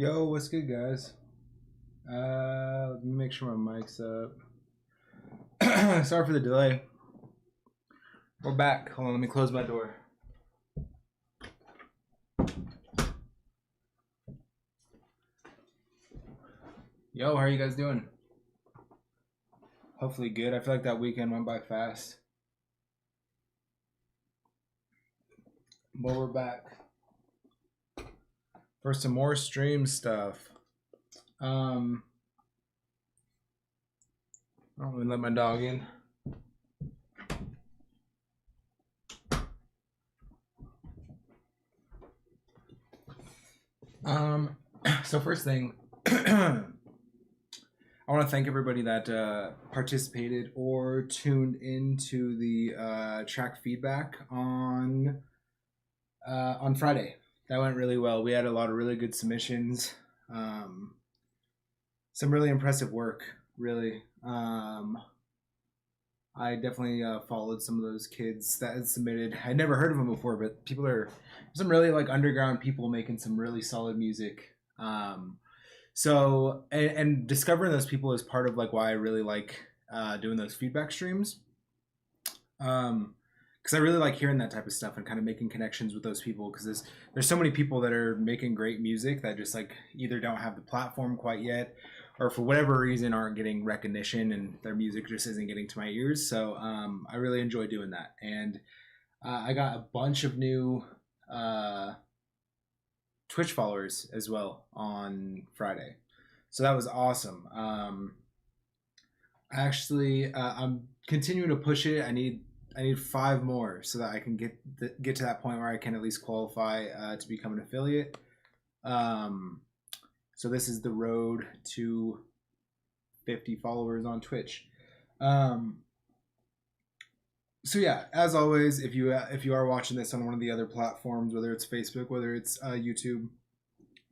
Yo, what's good, guys? Let me make sure my mic's up. Sorry for the delay. We're back. Hold on, let me close my door. Yo, how are you guys doing? Hopefully good. I feel like that weekend went by fast. But we're back for some more stream stuff. Oh, let me let my dog in. So first thing, I want to thank everybody that participated or tuned into the track feedback on Friday. That went really well. We had a lot of really good submissions. Some really impressive work, really. I definitely followed some of those kids that had submitted. I'd never heard of them before, but people are some really like underground people making some really solid music. So discovering those people is part of like why I really like doing those feedback streams. Because I really like hearing that type of stuff and kind of making connections with those people, because there's so many people that are making great music that just like either don't have the platform quite yet, or for whatever reason aren't getting recognition and their music just isn't getting to my ears. So I really enjoy doing that. And I got a bunch of new Twitch followers as well on Friday. So that was awesome. I'm continuing to push it. I need 5 more so that I can get to that point where I can at least qualify to become an affiliate. So this is the road to 50 followers on Twitch. So yeah, as always, if you are watching this on one of the other platforms, whether it's Facebook, whether it's YouTube,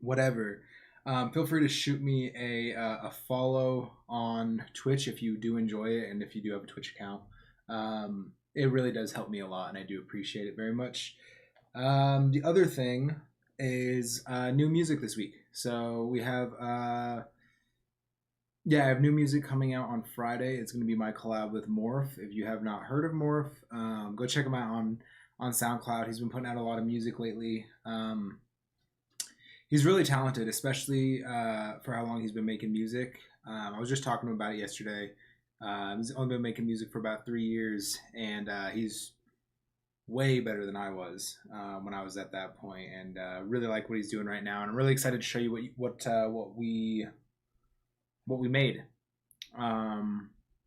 whatever, feel free to shoot me a follow on Twitch if you do enjoy it, and if you do have a Twitch account. It really does help me a lot, and I do appreciate it very much. The other thing is new music this week. So we have I have new music coming out on Friday. It's going to be my collab with Morph. If you have not heard of Morph, go check him out on SoundCloud. He's been putting out a lot of music lately. He's really talented, especially for how long he's been making music. I was just talking to him about it yesterday. He's only been making music for about 3 years, and he's way better than I was when I was at that point, and really like what he's doing right now. And I'm really excited to show you what we made.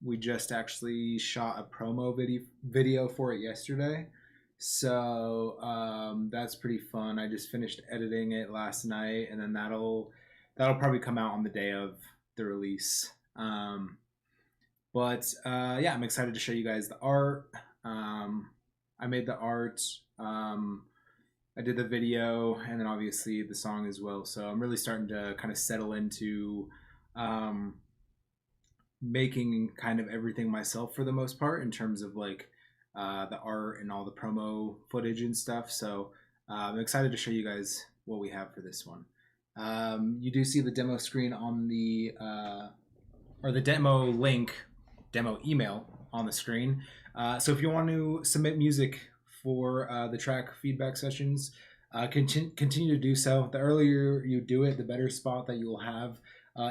We just actually shot a promo video for it yesterday, so that's pretty fun. I just finished editing it last night, and then that'll probably come out on the day of the release. I'm excited to show you guys the art. I made the art. I did the video, and then obviously the song as well. So I'm really starting to kind of settle into making kind of everything myself for the most part, in terms of like the art and all the promo footage and stuff. So I'm excited to show you guys what we have for this one. You do see the demo screen on the or the demo link, demo email on the screen. So if you want to submit music for the track feedback sessions, continue to do so. The earlier you do it, the better spot that you'll have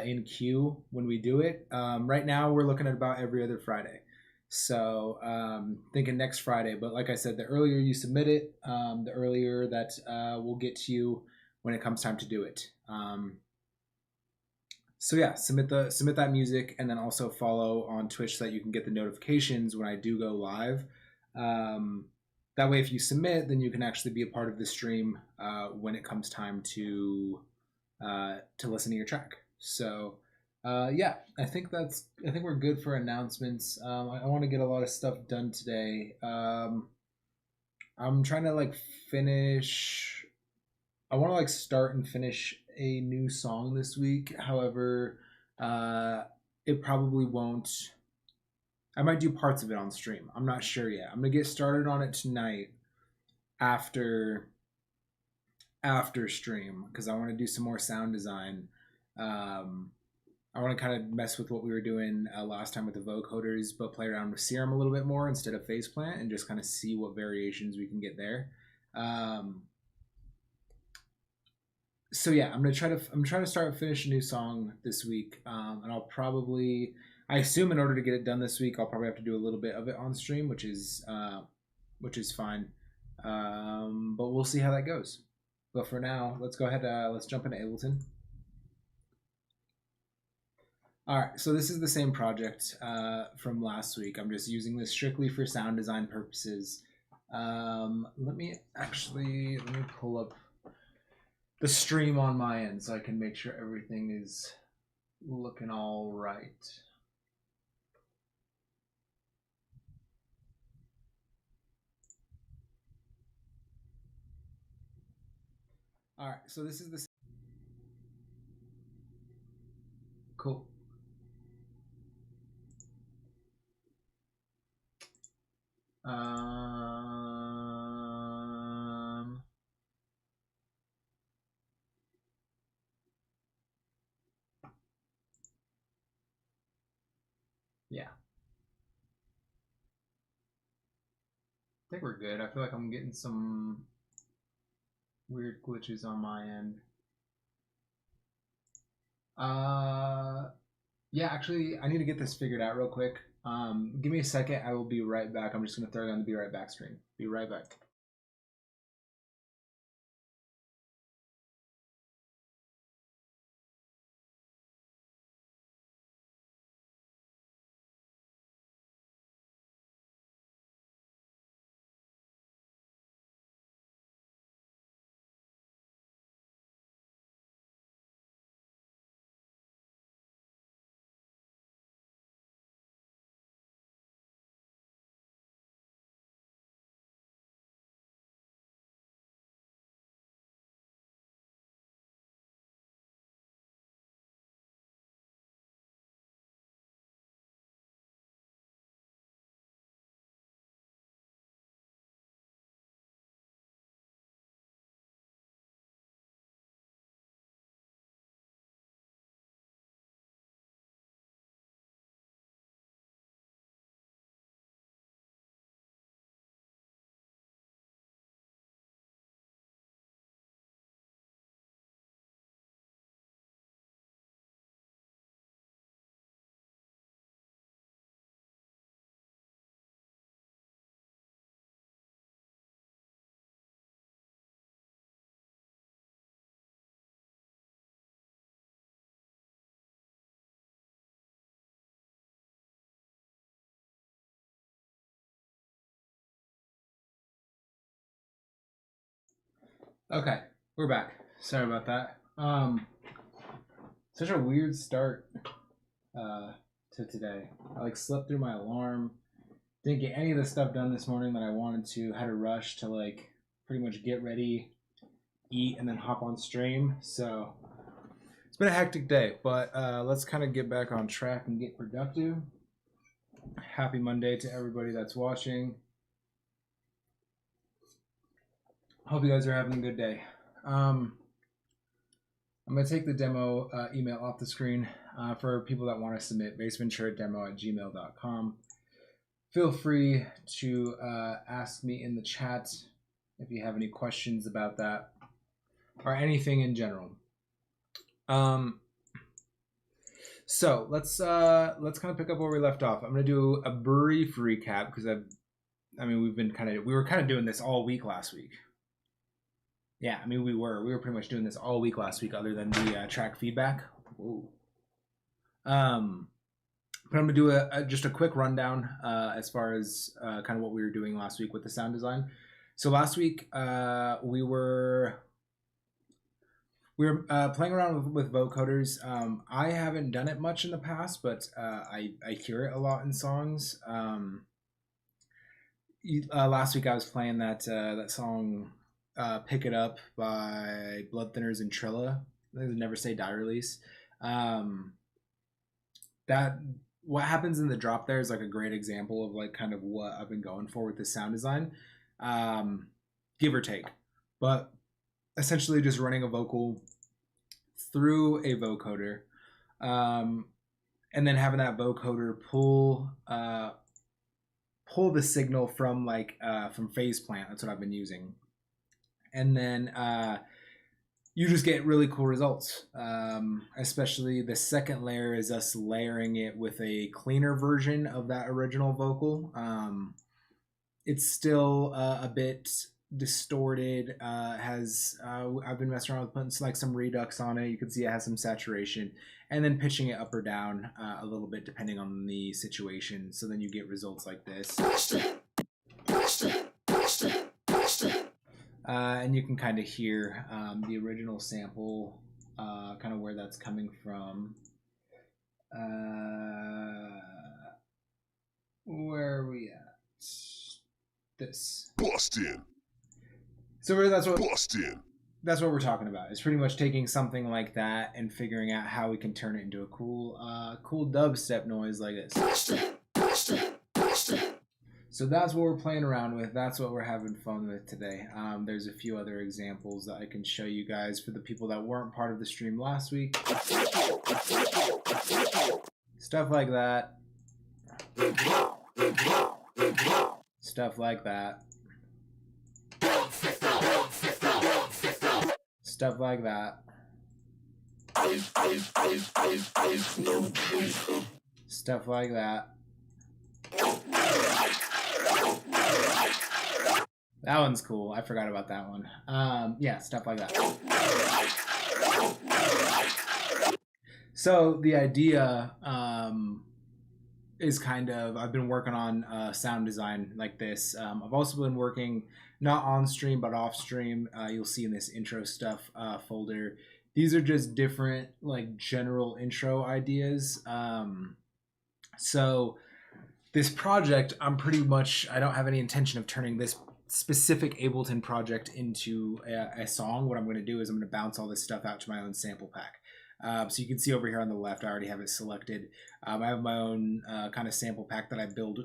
in queue when we do it. Right now we're looking at about every other Friday. So thinking next Friday. But like I said, the earlier you submit it, the earlier that we'll get to you when it comes time to do it. So yeah, submit that music, and then also follow on Twitch so that you can get the notifications when I do go live. That way, if you submit, then you can actually be a part of the stream when it comes time to listen to your track. So I think we're good for announcements. I want to get a lot of stuff done today. I'm trying to like finish. I want to like start and finish a new song this week. However, it probably won't. I might do parts of it on stream. I'm not sure yet. I'm gonna get started on it tonight after after stream because I want to do some more sound design. Um, I want to kind of mess with what we were doing last time with the vocoders, but play around with serum a little bit more instead of faceplant and just kind of see what variations we can get there. So yeah, I'm trying to start finish a new song this week, and I assume in order to get it done this week, I'll probably have to do a little bit of it on stream, which is fine. But we'll see how that goes. But for now, let's go ahead. Let's jump into Ableton. All right, so this is the same project from last week. I'm just using this strictly for sound design purposes. Let me pull up the stream on my end so I can make sure everything is looking all right. All right, so this is the cool. Yeah. I think we're good. I feel like I'm getting some weird glitches on my end. Yeah, actually, I need to get this figured out real quick. Give me a second. I will be right back. I'm just going to throw it on the Be Right Back stream. Be right back. Okay, we're back. Sorry about that. Such a weird start to today. I like slept through my alarm. Didn't get any of the stuff done this morning that I wanted to. Had to rush to like pretty much get ready, eat, and then hop on stream. So it's been a hectic day, but let's kind of get back on track and get productive. Happy Monday to everybody that's watching. Hope you guys are having a good day. I'm going to take the demo email off the screen for people that want to submit baseventurademo@gmail.com. Feel free to ask me in the chat if you have any questions about that or anything in general. So let's kind of pick up where we left off. I'm going to do a brief recap because we were kind of doing this all week last week. Yeah, I mean we were pretty much doing this all week last week, other than the track feedback. Ooh. But I'm gonna do just a quick rundown as far as kind of what we were doing last week with the sound design. So last week we were playing around with vocoders. I haven't done it much in the past, but I hear it a lot in songs. Last week I was playing that song. Pick It Up by Blood Thinners and Trilla. Never Say Die release. That what happens in the drop there is like a great example of like kind of what I've been going for with this sound design, give or take. But essentially just running a vocal through a vocoder, and then having that vocoder pull the signal from from phase plant. That's what I've been using, and then you just get really cool results. Especially the second layer is us layering it with a cleaner version of that original vocal. It's still a bit distorted. I've been messing around with putting like some redux on it. You can see it has some saturation, and then pitching it up or down a little bit depending on the situation. So then you get results like this. And you can kind of hear the original sample, kind of where that's coming from. Where are we at? This. Bustin'. So that's what Bustin'. That's what we're talking about. It's pretty much taking something like that and figuring out how we can turn it into a cool dubstep noise like this. So that's what we're playing around with. That's what we're having fun with today. There's a few other examples that I can show you guys for the people that weren't part of the stream last week. Stuff like that. Stuff like that. Stuff like that. Stuff like that. That one's cool. I forgot about that one. Yeah, stuff like that. So the idea is kind of, I've been working on sound design like this. I've also been working not on stream but off stream. You'll see in this intro stuff folder. These are just different like general intro ideas. So this project, I don't have any intention of turning this specific Ableton project into a song. What I'm going to do is I'm going to bounce all this stuff out to my own sample pack. So you can see over here on the left, I already have it selected. I have my own kind of sample pack that I build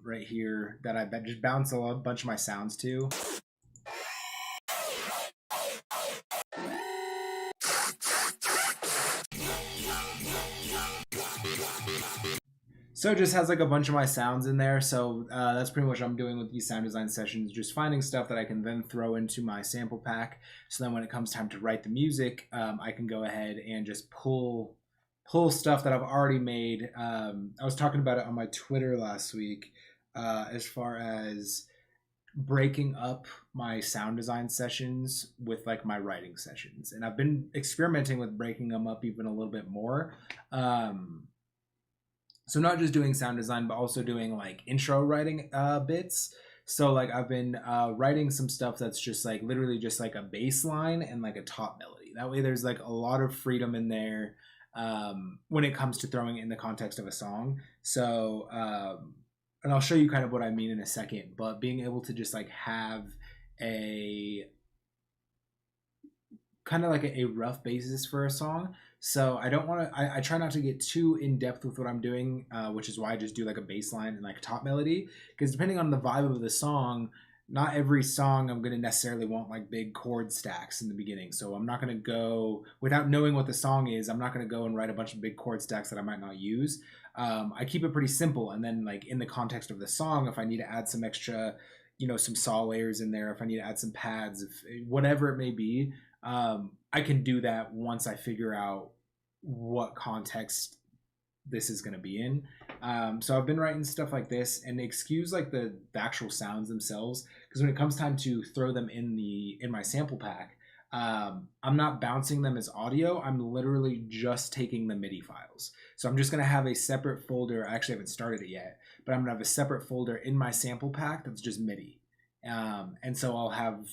right here that I just bounce a bunch of my sounds to. So it just has like a bunch of my sounds in there. So that's pretty much what I'm doing with these sound design sessions, just finding stuff that I can then throw into my sample pack. So then when it comes time to write the music, I can go ahead and just pull stuff that I've already made. I was talking about it on my Twitter last week as far as breaking up my sound design sessions with like my writing sessions. And I've been experimenting with breaking them up even a little bit more. So not just doing sound design, but also doing like intro writing bits. So like I've been writing some stuff that's just like literally just like a bass line and like a top melody. That way there's like a lot of freedom in there when it comes to throwing it in the context of a song. So, and I'll show you kind of what I mean in a second, but being able to just like have a kind of like a rough basis for a song. So I don't want to, I try not to get too in depth with what I'm doing, which is why I just do like a bass line and like a top melody, because depending on the vibe of the song, not every song I'm going to necessarily want like big chord stacks in the beginning. So I'm not going to go, without knowing what the song is, I'm not going to go and write a bunch of big chord stacks that I might not use. I keep it pretty simple. And then like in the context of the song, if I need to add some extra, some saw layers in there, if I need to add some pads, if whatever it may be, I can do that once I figure out what context this is going to be in. So I've been writing stuff like this, and excuse like the actual sounds themselves, because when it comes time to throw them in my sample pack, I'm not bouncing them as audio. I'm literally just taking the MIDI files. So I'm just going to have a separate folder. I actually haven't started it yet, but I'm going to have a separate folder in my sample pack that's just MIDI. And so I'll have,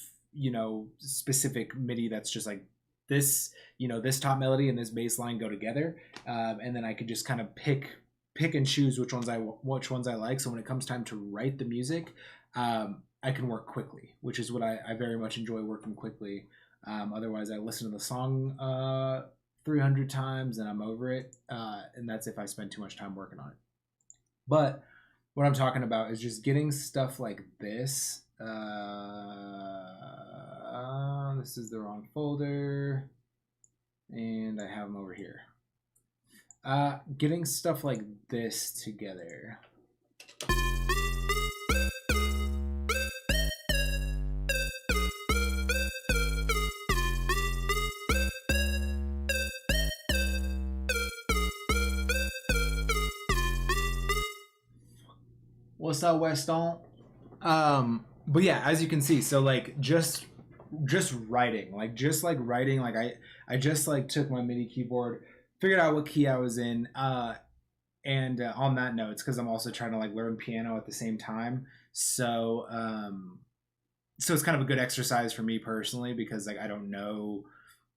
specific MIDI that's just like this, this top melody and this bass line go together. And then I could just kind of pick and choose which ones I like. So when it comes time to write the music, I can work quickly, which is what I very much enjoy, working quickly. Otherwise I listen to the song 300 times and I'm over it. And that's if I spend too much time working on it. But what I'm talking about is just getting stuff like this. this is the wrong folder, and I have them over here. Getting stuff like this together. What's up, Weston? But yeah, as you can see, so like just writing, like I just like took my MIDI keyboard, figured out what key I was in, and on that note, it's because I'm also trying to like learn piano at the same time. So so it's kind of a good exercise for me personally, because like I don't know,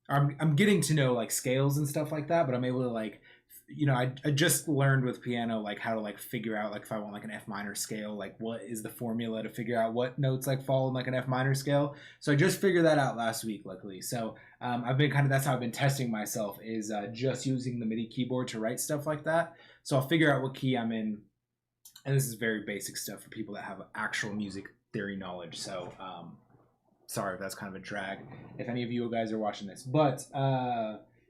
I'm getting to know like scales and stuff like that, but I'm able to like, you know, I just learned with piano like how to like figure out like if I want like an F minor scale, like what is the formula to figure out what notes like fall in like an F minor scale. So I just figured that out last week, luckily. So I've been kind of, that's how I've been testing myself, is just using the MIDI keyboard to write stuff like that. So I'll figure out what key I'm in, and this is very basic stuff for people that have actual music theory knowledge. So sorry if that's kind of a drag if any of you guys are watching this, but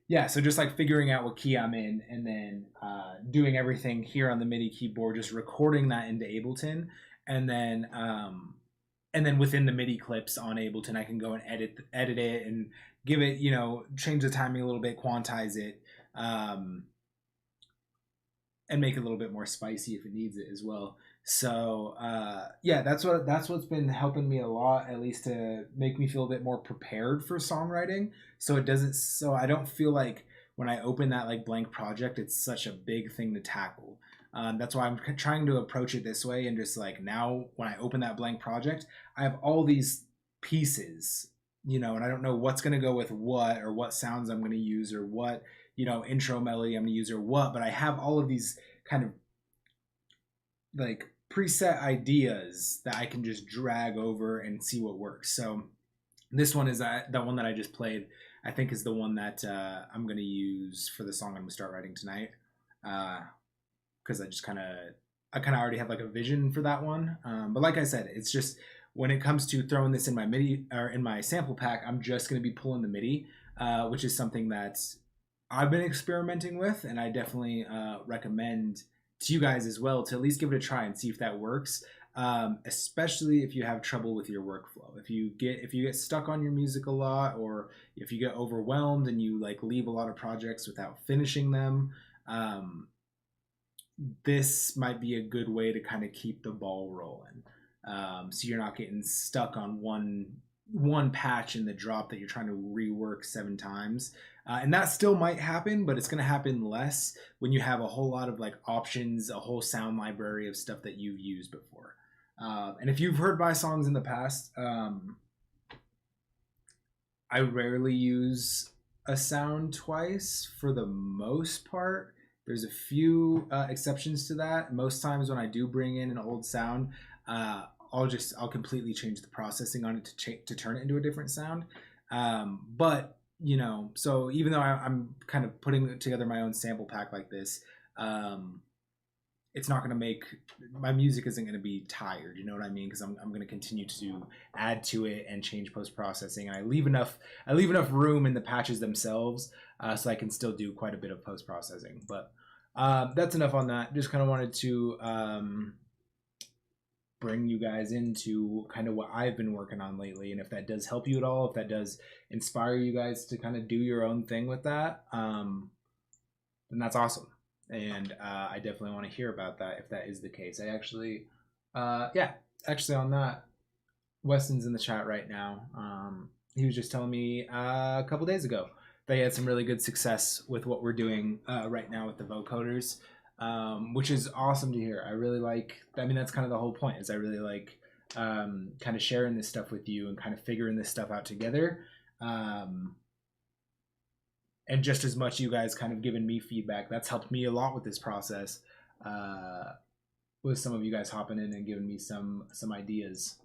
yeah, so just like figuring out what key I'm in, and then doing everything here on the MIDI keyboard, just recording that into Ableton, and then within the MIDI clips on Ableton, I can go and edit it and give it, you know, change the timing a little bit, quantize it, and make it a little bit more spicy if it needs it as well. So yeah, that's what's been helping me a lot, at least to make me feel a bit more prepared for songwriting. So I don't feel like when I open that like blank project, it's such a big thing to tackle. That's why I'm trying to approach it this way, and just like now when I open that blank project, I have all these pieces, you know, and I don't know what's going to go with what, or what sounds I'm going to use, or what, you know, intro melody I'm going to use, or what, but I have all of these kind of like preset ideas that I can just drag over and see what works. So this one is that one that I just played, I think is the one that I'm going to use for the song I'm going to start writing tonight, because I kind of already have like a vision for that one. But like I said, it's just when it comes to throwing this in my MIDI or in my sample pack, I'm just going to be pulling the MIDI, which is something that I've been experimenting with, and I definitely recommend to you guys as well to at least give it a try and see if that works, especially if you have trouble with your workflow. If you get stuck on your music a lot, or if you get overwhelmed and you like leave a lot of projects without finishing them, this might be a good way to kind of keep the ball rolling, so you're not getting stuck on one patch in the drop that you're trying to rework 7 times. And that still might happen, but it's going to happen less when you have a whole lot of like options, a whole sound library of stuff that you've used before. And if you've heard my songs in the past, I rarely use a sound twice for the most part. There's a few exceptions to that. Most times when I do bring in an old sound, I'll completely change the processing on it to turn it into a different sound. But you know, so even though I'm kind of putting together my own sample pack like this, it's not going to make my music isn't going to be tired. You know what I mean? Because I'm going to continue to add to it and change post processing. And I leave enough room in the patches themselves, so I can still do quite a bit of post processing. But that's enough on that. Just kind of wanted to bring you guys into kind of what I've been working on lately, and if that does help you at all, if that does inspire you guys to kind of do your own thing with that, then that's awesome. And I definitely want to hear about that if that is the case. I actually on that, Weston's in the chat right now. He was just telling me a couple days ago they had some really good success with what we're doing right now with the vocoders, which is awesome to hear. I really like, I mean, that's kind of the whole point, is I really like kind of sharing this stuff with you and kind of figuring this stuff out together. And just as much you guys kind of giving me feedback, that's helped me a lot with this process, with some of you guys hopping in and giving me some ideas.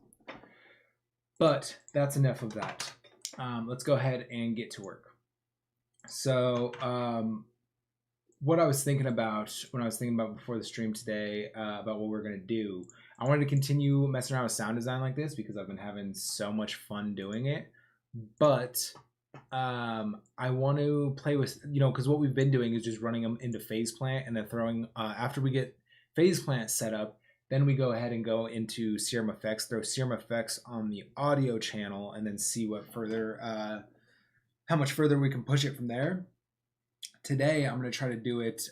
But that's enough of that. Let's go ahead and get to work. So what I was thinking about when I was thinking about before the stream today, about what we're going to do, I wanted to continue messing around with sound design like this because I've been having so much fun doing it. but I want to play with, because what we've been doing is just running them into phase plant and then throwing, after we get phase plant set up, then we go ahead and go into serum effects, throw serum effects on the audio channel, and then see what further, how much further we can push it from there. Today, I'm going to try to do it,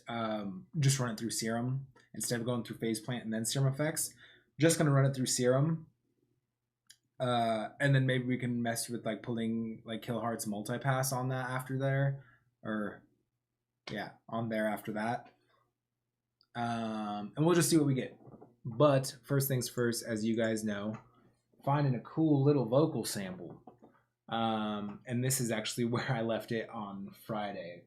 just run it through serum instead of going through phase plant and then serum effects. Just going to run it through serum. And then maybe we can mess with like pulling like Kill Heart's multipass on that after there, or yeah, on there after that. And we'll just see what we get. But first things first, as you guys know, finding a cool little vocal sample. And this is actually where I left it on Friday.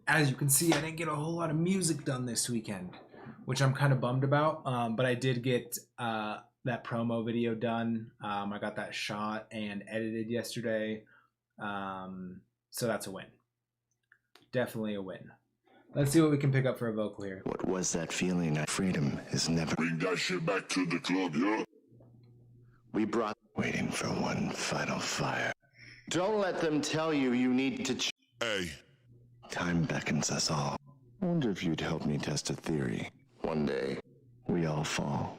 As you can see, I didn't get a whole lot of music done this weekend, which I'm kind of bummed about. But I did get that promo video done. I got that shot and edited yesterday. So that's a win. Definitely a win. Let's see what we can pick up for a vocal here. What was that feeling? Freedom is never... Bring that shit back to the club, yeah? We brought... Waiting for one final fire. Don't let them tell you you need to... Hey. Time beckons us all. I wonder if you'd help me test a theory. One day, we all fall.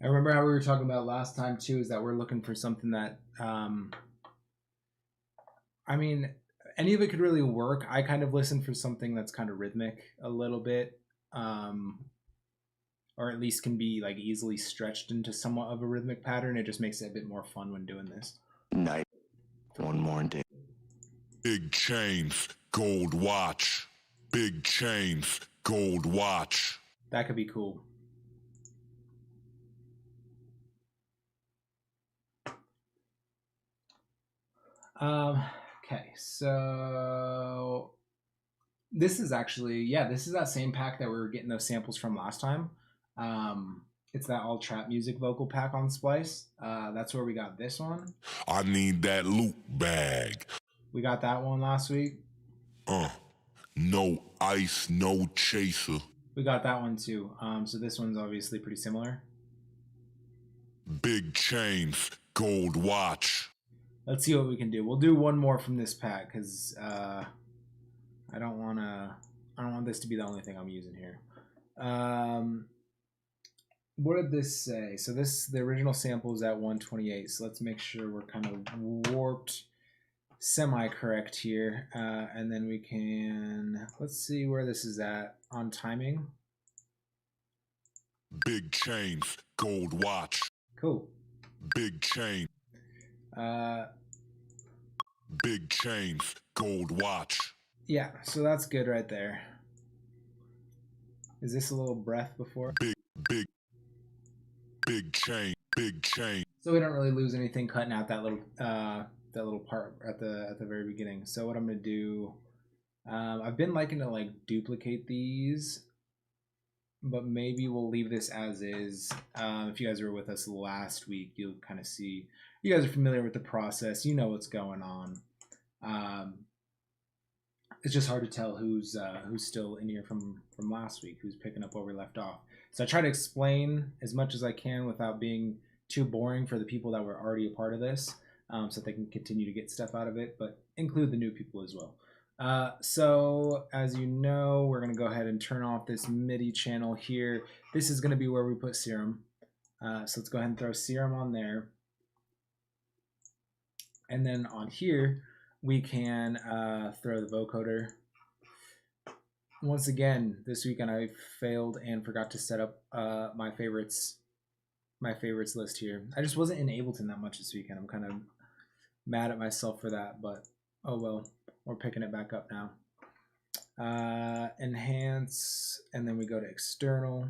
I remember how we were talking about last time, too, is that we're looking for something that... I mean... any of it could really work. I kind of listen for something that's kind of rhythmic a little bit, or at least can be like easily stretched into somewhat of a rhythmic pattern. It just makes it a bit more fun when doing this. Night. One more day. Big chains, gold watch. Big chains, gold watch. That could be cool. Okay, so this is actually, this is that same pack that we were getting those samples from last time. It's that all trap music vocal pack on Splice. That's where we got this one. I need that loot bag. We got that one last week. No ice, no chaser. We got that one too. So this one's obviously pretty similar. Big chains, gold watch. Let's see what we can do. We'll do one more from this pack because I don't want this to be the only thing I'm using here. What did this say? So the original sample is at 128. So let's make sure we're kind of warped semi-correct here. And then we can, let's see where this is at on timing. Big chains, gold watch. Cool. Big chain. Big chains, gold watch. Yeah, so that's good right there. Is this a little breath before? Big chain, big chain. So we don't really lose anything cutting out that little part at the very beginning. So what I'm gonna do, I've been liking to like duplicate these, but maybe we'll leave this as is. If you guys were with us last week, you'll kind of see. You guys are familiar with the process. You know what's going on. It's just hard to tell who's still in here from last week, who's picking up where we left off. So I try to explain as much as I can without being too boring for the people that were already a part of this, so that they can continue to get stuff out of it, but include the new people as well. So as you know, we're going to go ahead and turn off this MIDI channel here. This is going to be where we put serum. So let's go ahead and throw serum on there. And then on here, we can throw the vocoder. Once again, this weekend I failed and forgot to set up my favorites list here. I just wasn't in Ableton that much this weekend. I'm kind of mad at myself for that, but oh well. We're picking it back up now. Enhance, and then we go to external.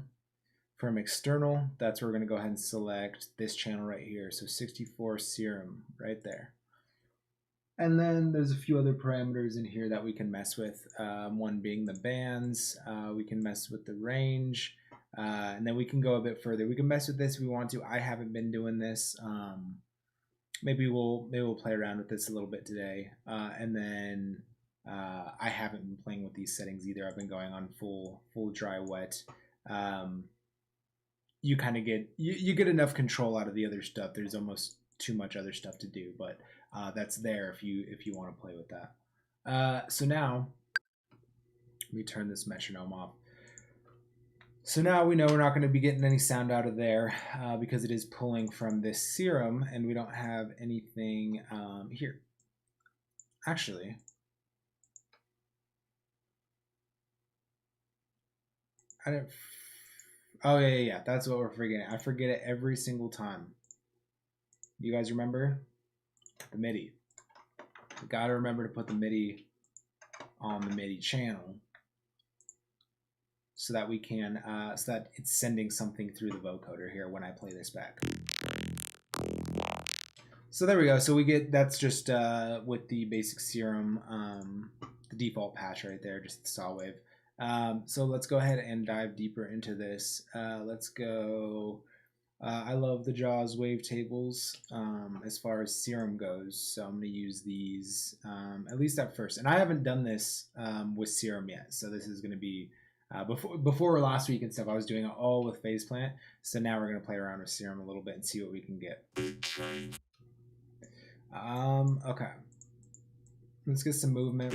From external, that's where we're going to go ahead and select this channel right here. So 64 serum right there. And then there's a few other parameters in here that we can mess with. One being the bands. We can mess with the range. And then we can go a bit further. We can mess with this if we want to. I haven't been doing this. Maybe we'll play around with this a little bit today. And then I haven't been playing with these settings either. I've been going on full dry wet. You kind of get you get enough control out of the other stuff. There's almost too much other stuff to do, but that's there if you want to play with that. So now let me turn this metronome off. So now we know we're not going to be getting any sound out of there because it is pulling from this serum, and we don't have anything here. Actually, I didn't. Oh yeah. That's what we're forgetting. I forget it every single time. You guys remember the MIDI? We gotta remember to put the MIDI on the MIDI channel so that we can so that it's sending something through the vocoder here when I play this back. So there we go. So we get, that's just with the basic serum, the default patch right there, just the saw wave. So let's go ahead and dive deeper into this. Let's go. I love the Jaws wavetables as far as serum goes, so I'm going to use these at least at first. And I haven't done this with serum yet, so this is going to be before last week and stuff. I was doing it all with phase plant, so now we're going to play around with serum a little bit and see what we can get. Okay, let's get some movement.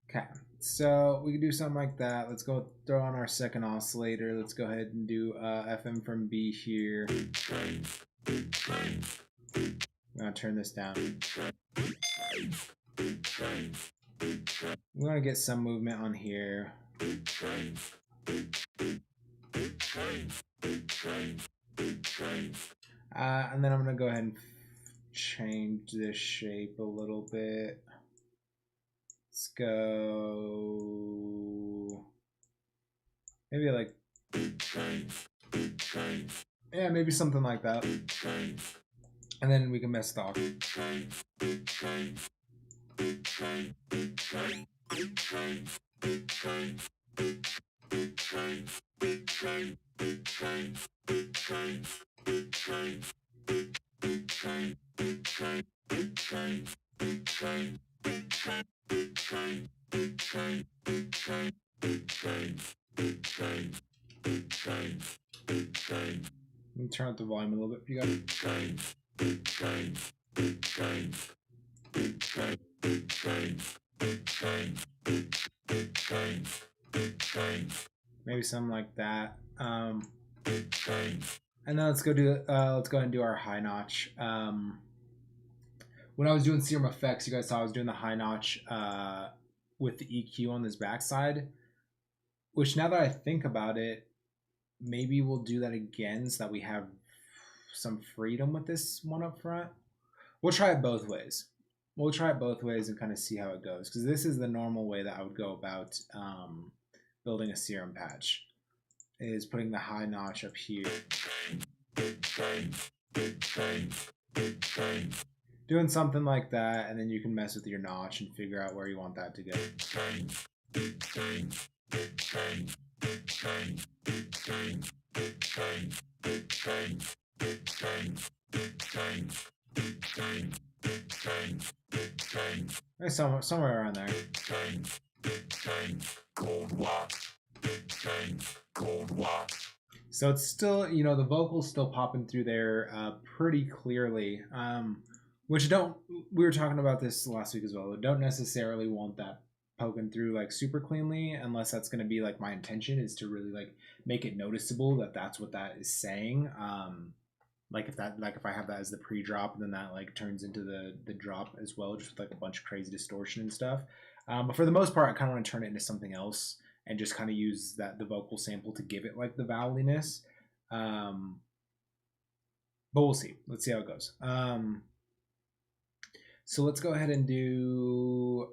Okay, so we can do something like that. Let's go throw on our second oscillator. Let's go ahead and do FM from B here. I'm gonna turn this down. We're gonna get some movement on here. And then I'm gonna go ahead and change this shape a little bit. Let's go maybe like, yeah, maybe something like that. And then we can mess it off. Let me turn up the volume a little bit for you guys. Maybe something like that. And then let's go ahead and do our high notch. When I was doing serum effects, you guys saw I was doing the high notch with the EQ on this backside, which now that I think about it, maybe we'll do that again so that we have some freedom with this one up front. We'll try it both ways. We'll try it both ways and kind of see how it goes, because this is the normal way that I would go about building a serum patch, is putting the high notch up here. Doing something like that, and then you can mess with your notch and figure out where you want that to go. Somewhere around there. So it's still, you know, the vocals still popping through there pretty clearly. Which we were talking about this last week as well. Don't necessarily want that poking through like super cleanly, unless that's going to be like my intention is to really like make it noticeable that that's what that is saying. Like if I have that as the pre-drop, and then that like turns into the drop as well, just with like a bunch of crazy distortion and stuff. But for the most part, I kind of want to turn it into something else and just kind of use the vocal sample to give it like the vowelliness. But we'll see. Let's see how it goes. So let's go ahead and do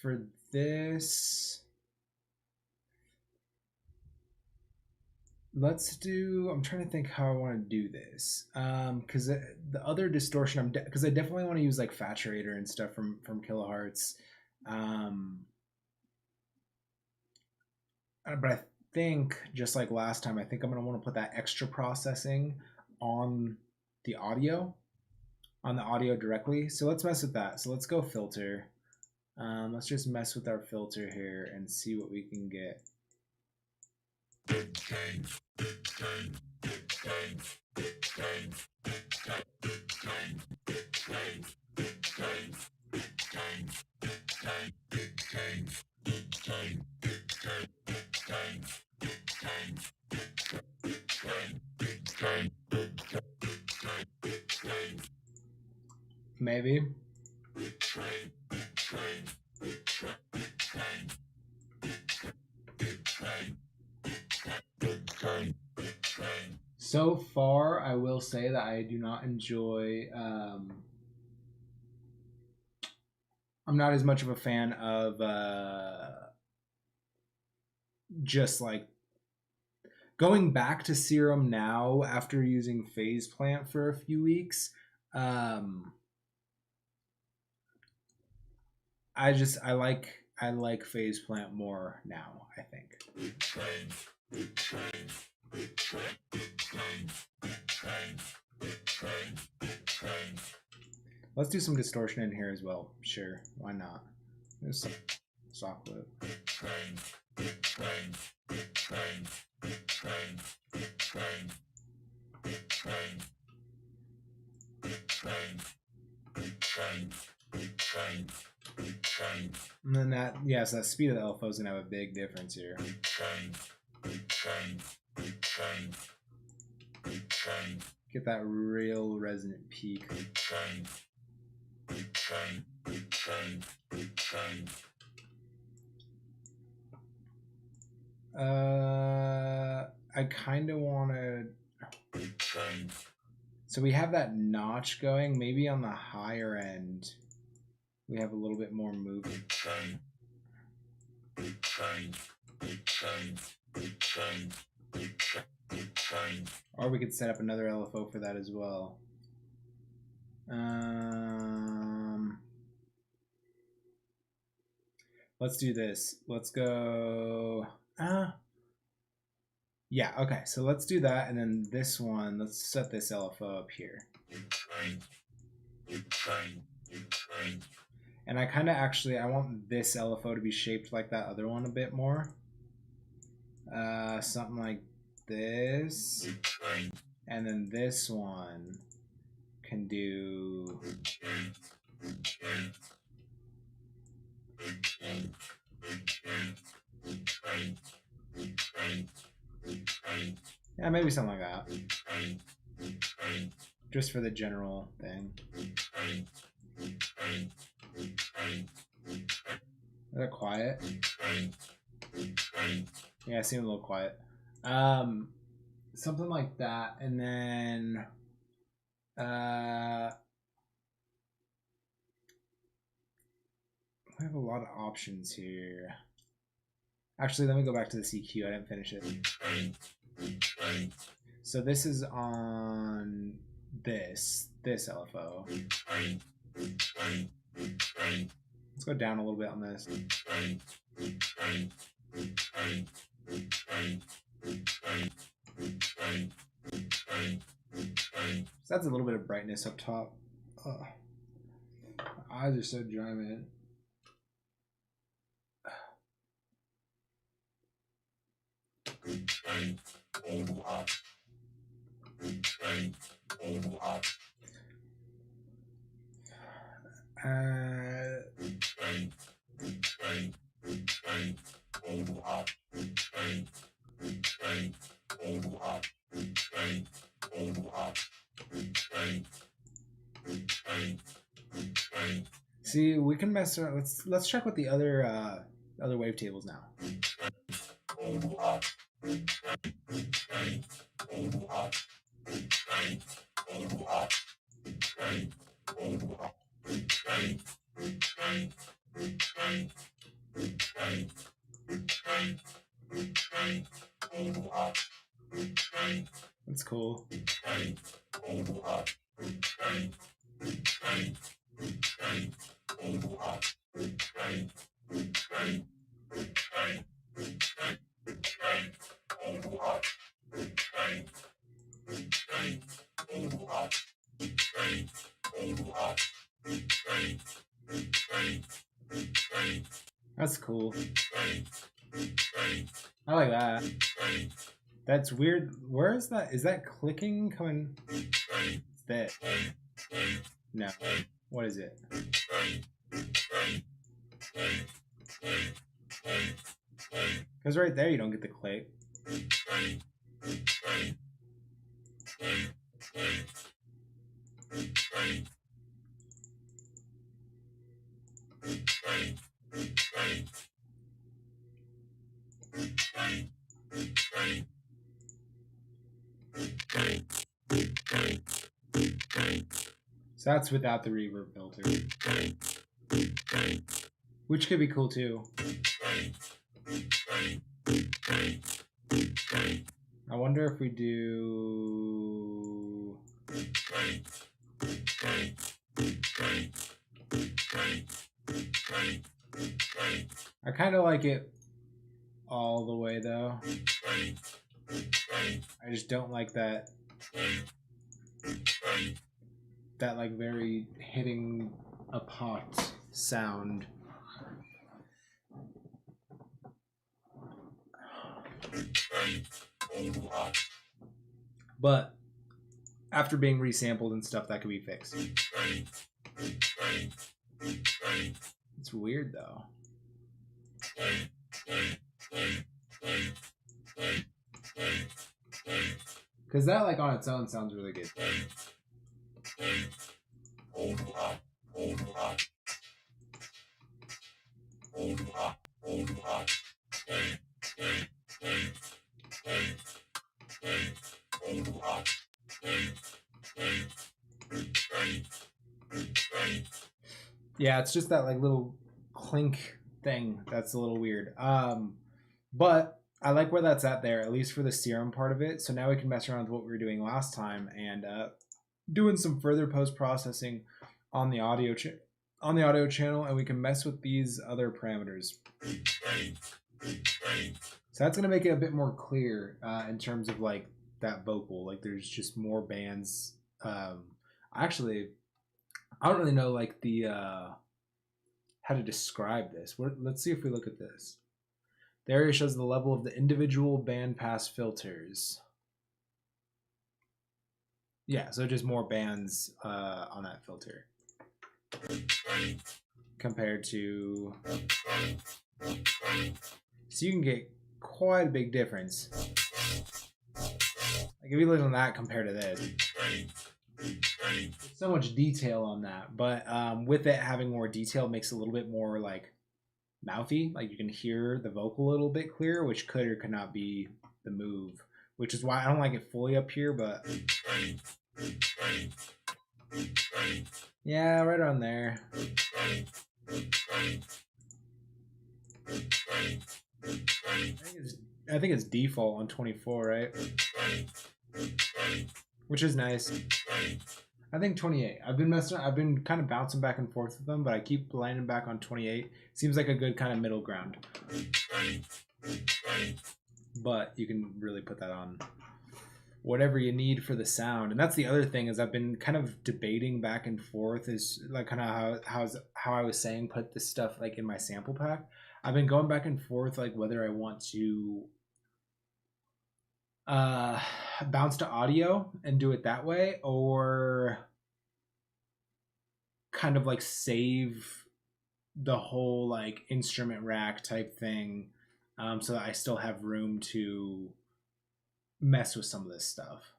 for this. Let's do, I'm trying to think how I want to do this. Because the other distortion, because I definitely want to use like Faturator and stuff from Kilohertz. But I think, just like last time, I think I'm going to want to put that extra processing on the audio. on the audio directly. So let's mess with that. So let's go filter. Let's just mess with our filter here and see what we can get. Big change, big change, big change, big change, big change, big change, big change, big change, big change, big change, big change, big change, big change, big change, big change, big change, big change, big change, big change, Maybe. big change, big change, big change, big change, big change, big change, big change. So far, I will say that I do not enjoy. I'm not as much of a fan of just like going back to serum now after using phase plant for a few weeks. I like phase plant more now, I think. Big change, big change, big change, big change, big change, big change, big change. Let's do some distortion in here as well. Sure, why not? There's some soft whip. Big change, big change, big change, big change, big change, big change, big change, big change, big change, big change. And then that, yes, that speed of the LFO is gonna have a big difference here. Big change, big change, big change, big change, Get that real resonant peak. big change, big change, big change, big change. I kind of want to. Big change, So we have that notch going. Maybe on the higher end, we have a little bit more movement. big change, big change, big change, big change, big change, big change. Or we could set up another LFO for that as well. Let's do this. Let's go. Yeah, okay. So let's do that, and then this one. Let's set this LFO up here. Big change, big change, big change. And I kind of actually I want this LFO to be shaped like that other one a bit more. Something like this. Big change, And then this one can do. big change, big change, big change, big change, big change, big change, big change, Yeah, maybe something like that. big change, big change, Just for the general thing. big change, big change, big change, big change, Is that quiet? big change, big change. Yeah, it seemed a little quiet. Something like that, and then we have a lot of options here. Actually, let me go back to the CQ. I didn't finish it. So this is on this LFO. Let's go down a little bit on this. So that's a little bit of brightness up top. Ugh. My eyes are so dry, man. See, we can mess around. Let's check with the other wavetables now. That's cool. That's cool. I like that. That's weird. Where is that? Is that clicking coming? It's that. No. What is it? Because right there you don't get the click. So that's without the reverb filter, which could be cool too. I wonder if we do. I kind of like it all the way though. I just don't like that like very hitting a pot sound. But after being resampled and stuff, that could be fixed. It's weird though. Because that like on its own sounds really good. Yeah, it's just that like little clink thing that's a little weird. But I like where that's at there, at least for the serum part of it. So now we can mess around with what we were doing last time and doing some further post processing on the audio channel, and we can mess with these other parameters. So that's gonna make it a bit more clear in terms of like that vocal. Like there's just more bands. Actually, I don't really know like the how to describe this. Let's see if we look at this. The area shows the level of the individual band pass filters. Yeah, so just more bands on that filter compared to. So you can get quite a big difference. Like if you look on that compared to this, so much detail on that. But with it having more detail, it makes it a little bit more like mouthy. Like you can hear the vocal a little bit clearer, which could or could not be the move. Which is why I don't like it fully up here, but yeah, right on there. I think it's default on 24, right? Which is nice. I think 28. I've been kind of bouncing back and forth with them, but I keep landing back on 28. Seems like a good kind of middle ground. But you can really put that on whatever you need for the sound. And that's the other thing is I've been kind of debating back and forth is like kind of how I was saying put this stuff like in my sample pack. I've been going back and forth like whether I want to bounce to audio and do it that way or kind of like save the whole like instrument rack type thing so that I still have room to mess with some of this stuff,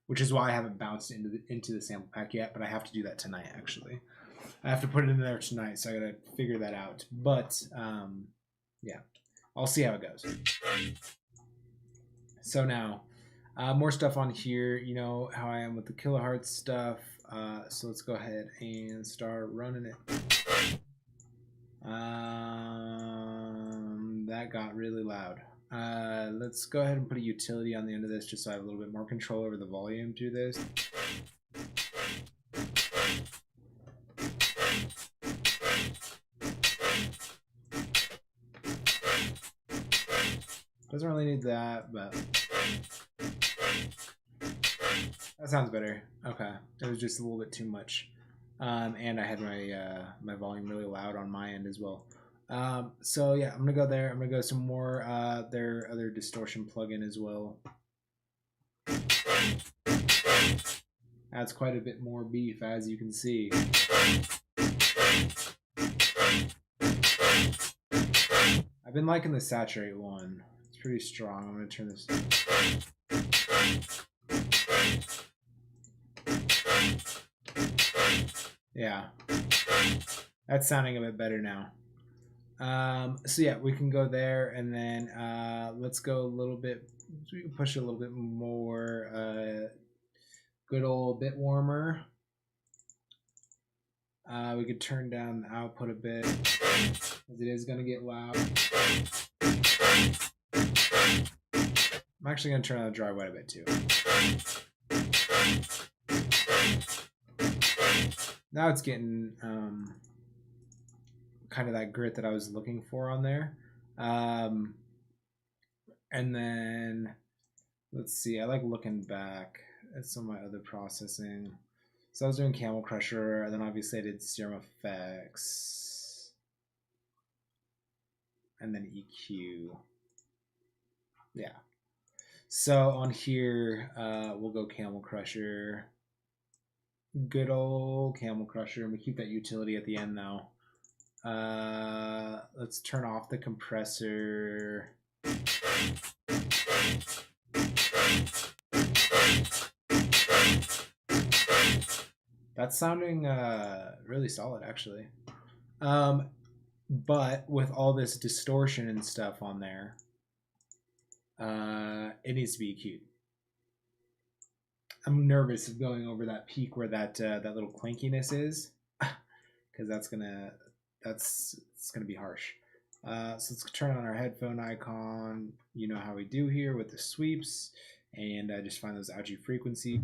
which is why I haven't bounced into the sample pack yet, but I have to do that tonight actually. I have to put it in there tonight, so I gotta figure that out. But yeah, I'll see how it goes. So now, more stuff on here. You know how I am with the kilohertz stuff. So let's go ahead and start running it. That got really loud. Let's go ahead and put a utility on the end of this just so I have a little bit more control over the volume to this. Doesn't really need that, but that sounds better. Okay, it was just a little bit too much, and I had my my volume really loud on my end as well. So yeah, I'm gonna go there. I'm gonna go some more their other distortion plugin as well. Adds quite a bit more beef, as you can see. I've been liking the saturate one. It's pretty strong. I'm gonna turn this. Yeah, that's sounding a bit better now. So yeah, we can go there, and then let's go a little bit. We can push it a little bit more. Good old bit warmer. We could turn down the output a bit, as it is going to get loud. I'm actually going to turn on the dry wet a bit too. Now it's getting kind of that grit that I was looking for on there. And then let's see, I like looking back at some of my other processing. So I was doing Camel Crusher, and then obviously I did Serum Effects, and then EQ. Yeah. So on here, we'll go Camel Crusher. Good old Camel Crusher. And we keep that utility at the end now. Let's turn off the compressor. That's sounding really solid, actually. But with all this distortion and stuff on there, it needs to be EQ'd. I'm nervous of going over that peak where that little clankiness is, because it's gonna be harsh. So let's turn on our headphone icon. You know how we do here with the sweeps, and just find those ouchie frequency.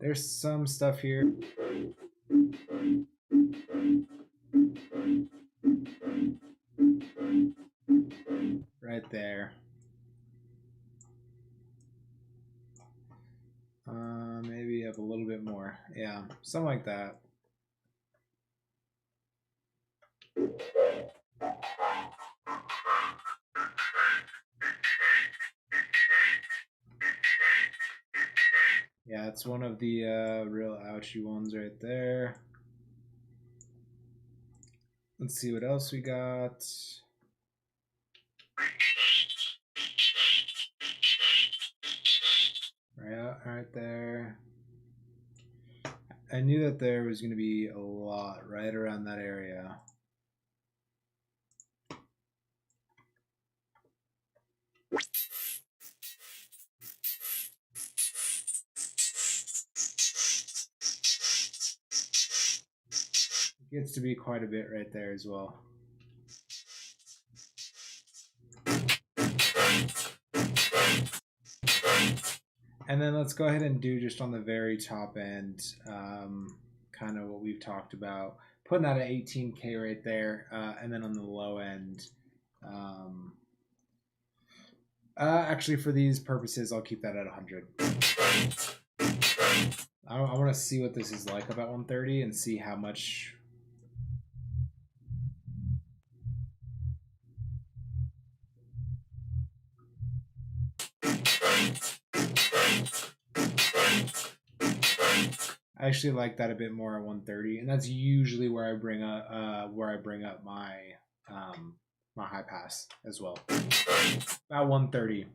There's some stuff here. Right there. Maybe up a little bit more. Yeah, something like that. Yeah, it's one of the real ouchy ones right there. Let's see what else we got. Right there. I knew that there was going to be a lot right around that area. It gets to be quite a bit right there as well. And then let's go ahead and do just on the very top end, kind of what we've talked about. Putting that at 18K right there, and then on the low end, actually for these purposes, I'll keep that at 100. I want to see what this is like about 130 and see how much. I actually like that a bit more at 130, and that's usually where I bring up my my high pass as well, about 130.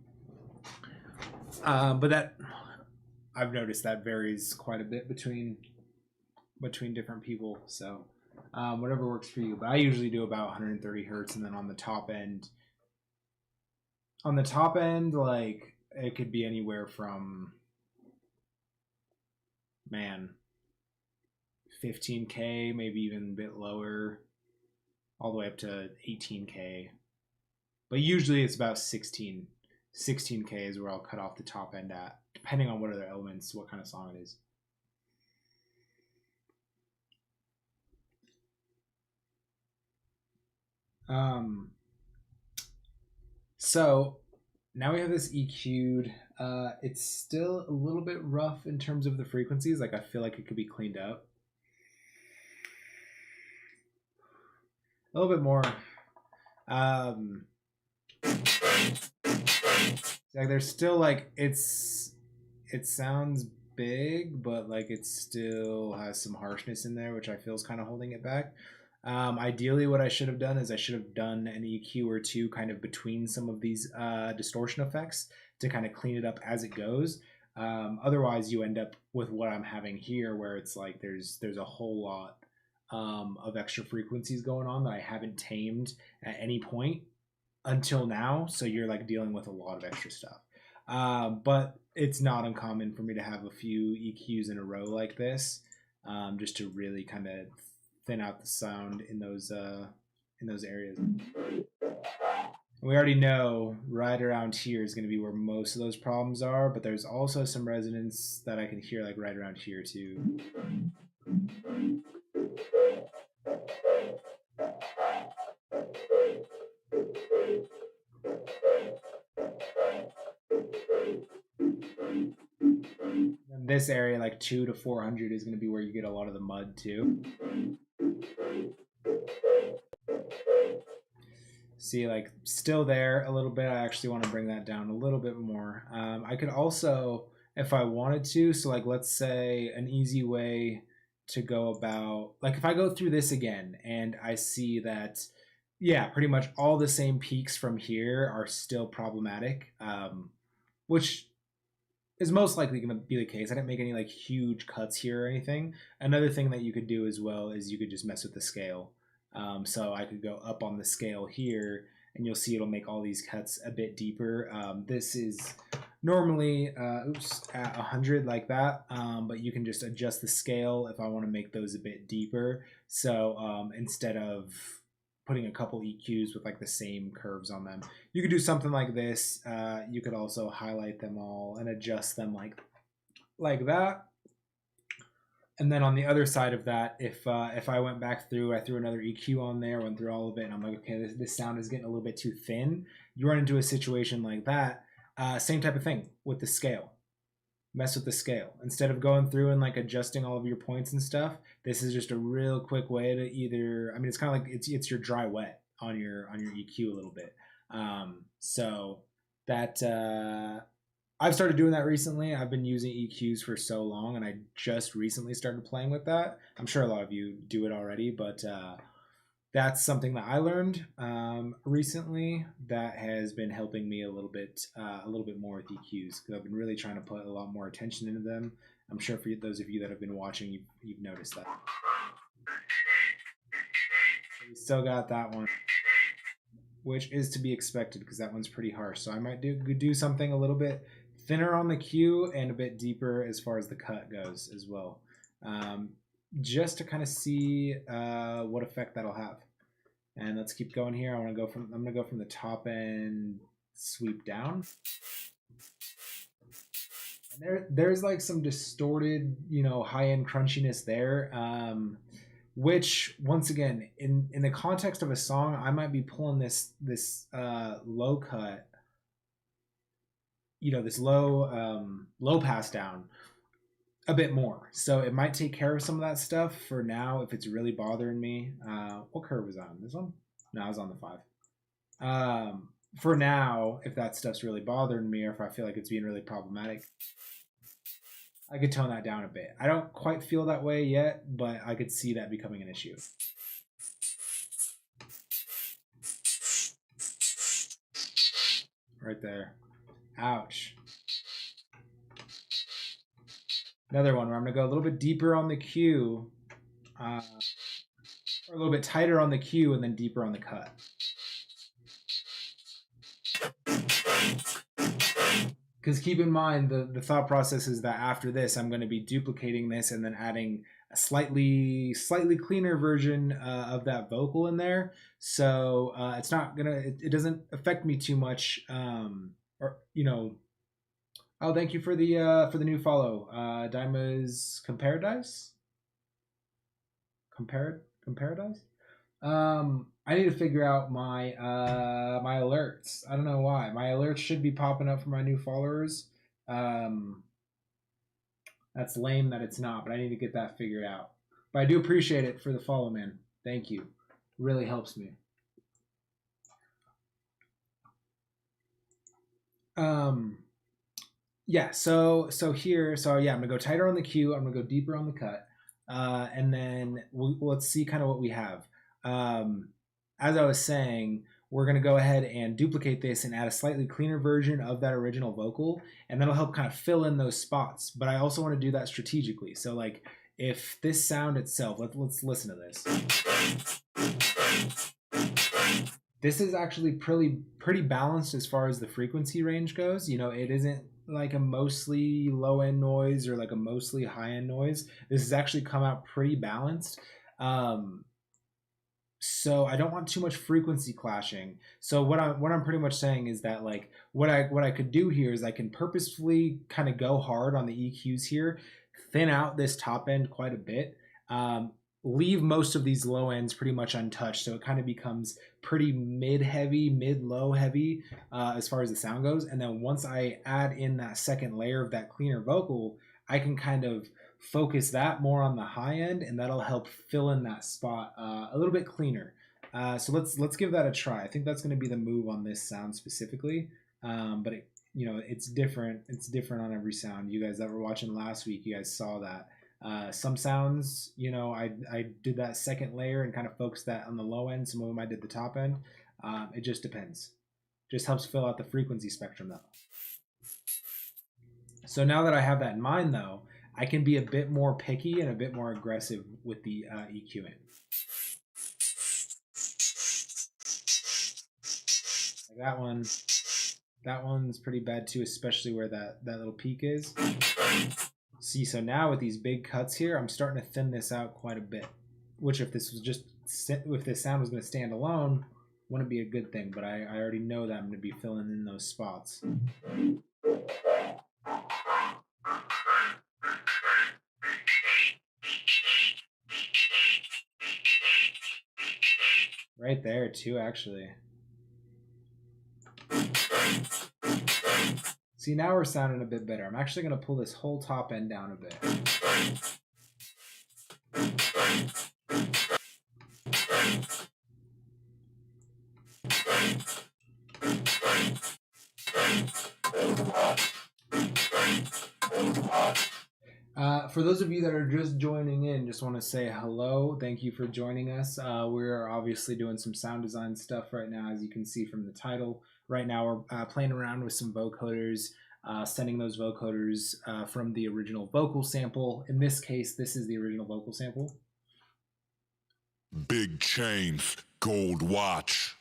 But that I've noticed that varies quite a bit between different people. So whatever works for you. But I usually do about 130 hertz, and then on the top end, like it could be anywhere from 15K, maybe even a bit lower, all the way up to 18K. But usually it's about 16K is where I'll cut off the top end at, depending on what other elements, what kind of song it is. So now we have this EQ'd. It's still a little bit rough in terms of the frequencies. Like I feel like it could be cleaned up a little bit more. Like there's still like it sounds big, but like it still has some harshness in there, which I feel is kind of holding it back. Ideally, what I should have done is I should have done an EQ or two kind of between some of these distortion effects to kind of clean it up as it goes. Otherwise, you end up with what I'm having here, where it's like there's a whole lot of extra frequencies going on that I haven't tamed at any point until now. So you're like dealing with a lot of extra stuff. But it's not uncommon for me to have a few EQs in a row like this, just to really kind of thin out the sound in those areas. We already know right around here is going to be where most of those problems are, but there's also some resonance that I can hear like right around here too. And this area, like 2 to 400, is going to be where you get a lot of the mud too. See, like still there a little bit. I actually want to bring that down a little bit more. I could also, if I wanted to, so like let's say an easy way to go about, like if I go through this again and I see that, yeah, pretty much all the same peaks from here are still problematic, which is most likely going to be the case. I didn't make any like huge cuts here or anything. Another thing that you could do as well is you could just mess with the scale. So I could go up on the scale here and you'll see it'll make all these cuts a bit deeper. This is normally at 100 like that, but you can just adjust the scale if I want to make those a bit deeper. So instead of putting a couple EQs with like the same curves on them, you could do something like this. You could also highlight them all and adjust them like that. And then on the other side of that, if I went back through, I threw another EQ on there, went through all of it, and I'm like, okay, this sound is getting a little bit too thin. You run into a situation like that. Same type of thing with the scale. Mess with the scale instead of going through and like adjusting all of your points and stuff. This is just a real quick way to either. I mean, it's kind of like it's your dry wet on your EQ a little bit. So that I've started doing that recently. I've been using EQs for so long, and I just recently started playing with that. I'm sure a lot of you do it already, but that's something that I learned recently that has been helping me a little bit more with EQs, because I've been really trying to put a lot more attention into them. I'm sure for those of you that have been watching, you've noticed that. So we still got that one, which is to be expected because that one's pretty harsh. So I might do something a little bit thinner on the Q and a bit deeper as far as the cut goes as well, just to kind of see what effect that'll have. And let's keep going here. I'm gonna go from the top end, sweep down. And there's like some distorted, high end crunchiness there. Which once again, in the context of a song, I might be pulling this low cut, this low pass down a bit more. So it might take care of some of that stuff for now if it's really bothering me. What curve was on? This one? No, I was on the 5. For now, if that stuff's really bothering me or if I feel like it's being really problematic, I could tone that down a bit. I don't quite feel that way yet, but I could see that becoming an issue. Right there. Ouch. Another one where I'm going to go a little bit deeper on the Q, or a little bit tighter on the Q and then deeper on the cut. Because keep in mind, the thought process is that after this, I'm going to be duplicating this and then adding a slightly cleaner version of that vocal in there. So it's not it doesn't affect me too much. Oh, thank you for the new follow, Daima's Comparadice. Comparadice. I need to figure out my my alerts. I don't know why. My alerts should be popping up for my new followers. Um, that's lame that it's not, but I need to get that figured out. But I do appreciate it for the follow, man. Thank you. Really helps me. Um, yeah. So here. So yeah, I'm gonna go tighter on the cue. I'm gonna go deeper on the cut, and then let's see kind of what we have. Um, as I was saying, we're going to go ahead and duplicate this and add a slightly cleaner version of that original vocal, and that'll help kind of fill in those spots. But I also want to do that strategically. So like if this sound itself, let's listen to this. This is actually pretty balanced as far as the frequency range goes. You know, it isn't like a mostly low end noise or like a mostly high end noise. This has actually come out pretty balanced. So I don't want too much frequency clashing. So what I'm pretty much saying is that like what I could do here is I can purposefully kind of go hard on the EQs here, thin out this top end quite a bit, leave most of these low ends pretty much untouched, so it kind of becomes pretty mid heavy, mid low heavy as far as the sound goes. And then once I add in that second layer of that cleaner vocal, I can kind of focus that more on the high end, and that'll help fill in that spot a little bit cleaner. So let's give that a try. I think that's going to be the move on this sound specifically, but it's different. It's different on every sound. You guys that were watching last week, you guys saw that. Some sounds, I did that second layer and kind of focused that on the low end. Some of them I did the top end. It just depends. Just helps fill out the frequency spectrum though. So now that I have that in mind though, I can be a bit more picky and a bit more aggressive with the EQing. Like that one's pretty bad too, especially where that little peak is. See, so now with these big cuts here, I'm starting to thin this out quite a bit. Which if this sound was going to stand alone, wouldn't be a good thing. But I already know that I'm going to be filling in those spots. Right there too, actually. See, now we're sounding a bit better. I'm actually going to pull this whole top end down a bit. For those of you that are just joining in, just want to say hello. Thank you for joining us. We're obviously doing some sound design stuff right now, as you can see from the title. Right now, we're playing around with some vocoders, sending those vocoders from the original vocal sample. In this case, this is the original vocal sample. Big chains, gold watch.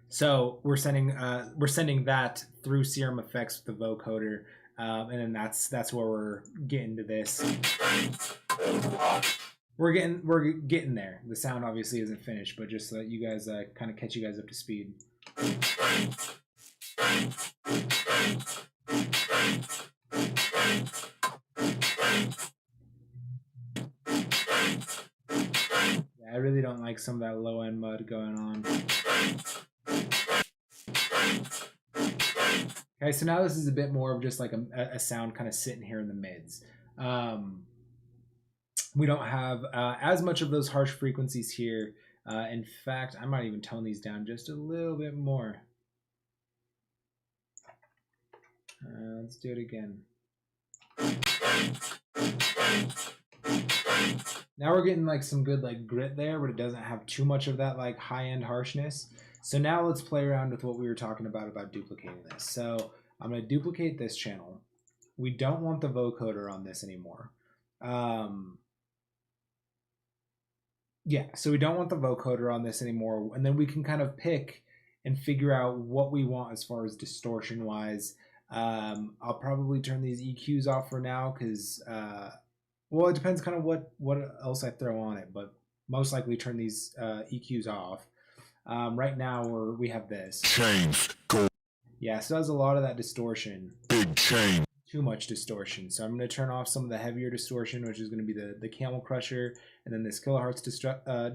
So we're sending that through Serum Effects with the vocoder. And then that's where we're getting to this. We're getting there. The sound obviously isn't finished, but just so that you guys kind of catch you guys up to speed. Yeah, I really don't like some of that low end mud going on. Okay, so now this is a bit more of just like a sound kind of sitting here in the mids. We don't have as much of those harsh frequencies here. In fact, I might even tone these down just a little bit more. Let's do it again. Now we're getting like some good like grit there, but it doesn't have too much of that like high-end harshness. So now let's play around with what we were talking about duplicating this. So I'm going to duplicate this channel. We don't want the vocoder on this anymore. Yeah, so we don't want the vocoder on this anymore. And then we can kind of pick and figure out what we want as far as distortion-wise. I'll probably turn these EQs off for now because, well, it depends kind of what else I throw on it. But most likely turn these EQs off. Right now we have this. Chains, gold. Yeah, so it does a lot of that distortion. Big chain. too much distortion. So I'm going to turn off some of the heavier distortion, which is going to be the Camel Crusher, and then this kilohertz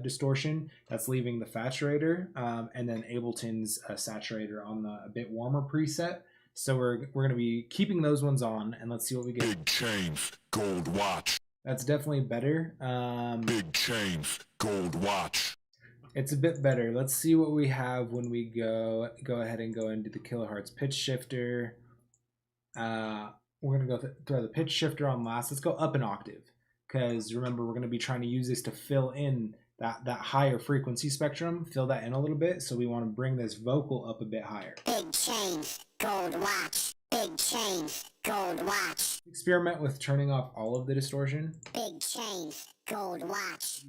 distortion. That's leaving the saturator, and then Ableton's saturator on the a bit warmer preset. So we're going to be keeping those ones on, and let's see what we get. Big chains, gold watch. That's definitely better. Big chains, gold watch. It's a bit better. Let's see what we have when we go ahead and go into the kilohertz pitch shifter. We're going to go throw the pitch shifter on last. Let's go up an octave, because remember, we're going to be trying to use this to fill in that higher frequency spectrum, fill that in a little bit. So we want to bring this vocal up a bit higher. Big chains, gold watch. Big chains, gold watch. Experiment with turning off all of the distortion. Big chains, gold watch.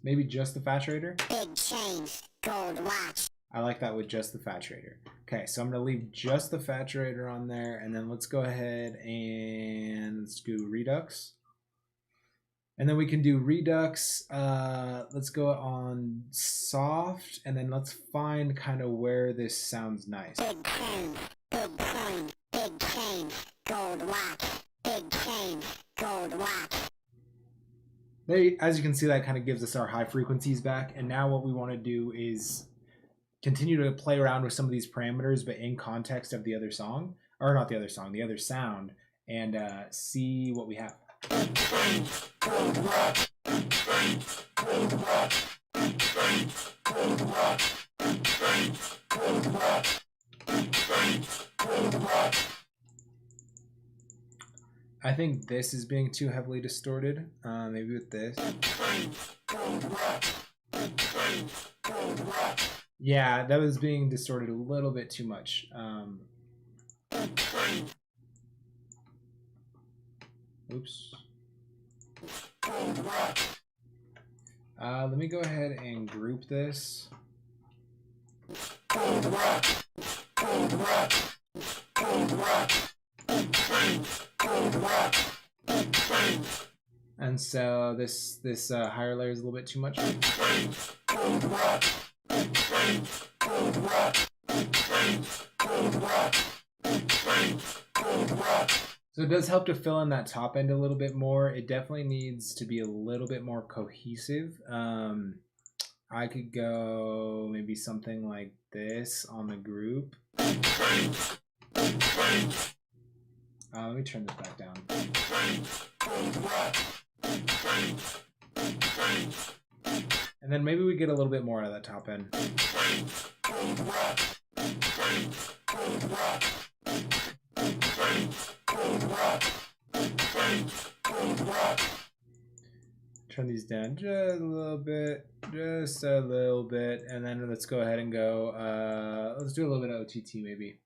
Maybe just the saturator. Big chains, gold watch. I like that with just the saturator. Okay, so I'm going to leave just the saturator on there, and then let's go ahead and let's do redux. And then we can do redux. Let's go on soft, and then let's find kind of where this sounds nice. Big chains, big chains, big chains, gold watch. Big chains, gold watch. There, as you can see, that kind of gives us our high frequencies back. And now what we want to do is continue to play around with some of these parameters, but in context of the other song, or not the other song, the other sound, and see what we have. I think this is being too heavily distorted. Maybe with this. Yeah, that was being distorted a little bit too much. Oops. Let me go ahead and group this. And so this higher layer is a little bit too much. So it does help to fill in that top end a little bit more. It definitely needs to be a little bit more cohesive. I could go maybe something like this on the group. Let me turn this back down. And then maybe we get a little bit more out of that top end. Turn these down just a little bit, and then let's go ahead and go, let's do a little bit of OTT maybe.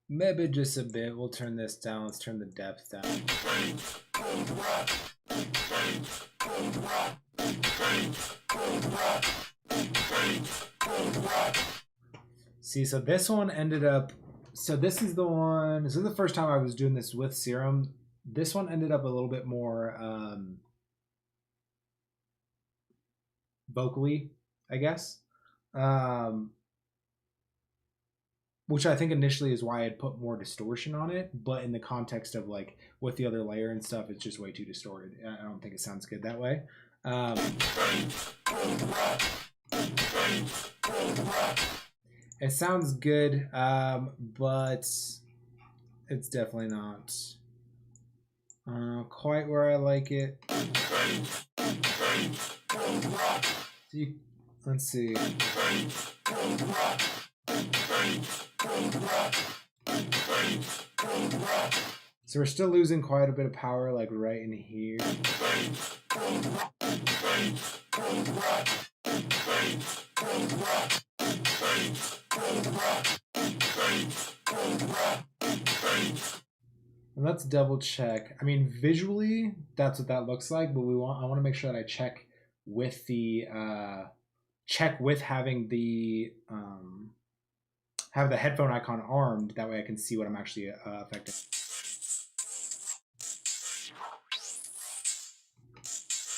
Maybe just a bit. We'll turn this down. Let's turn the depth down. See, so this one ended up, so this is the one, this is the first time I was doing this with Serum. This one ended up a little bit more vocally, I guess. Which I think initially is why I'd put more distortion on it, but in the context of like with the other layer and stuff, it's just way too distorted. I don't think it sounds good that way. It sounds good, but it's definitely not quite where I like it. Let's see. So we're still losing quite a bit of power, like right in here. And let's double check. I mean, visually, that's what that looks like, but I want to make sure that I check with the having the have the headphone icon armed. That way I can see what I'm actually affecting.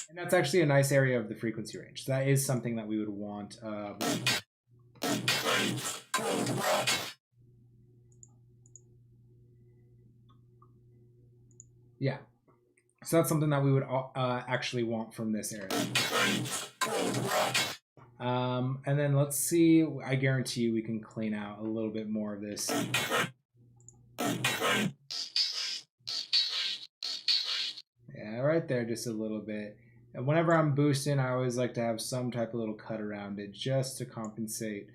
And that's actually a nice area of the frequency range. So that is something that we would want. Yeah. So that's something that we would actually want from this area. And then let's see. I guarantee you we can clean out a little bit more of this. Yeah, right there, just a little bit. And whenever I'm boosting, I always like to have some type of little cut around it just to compensate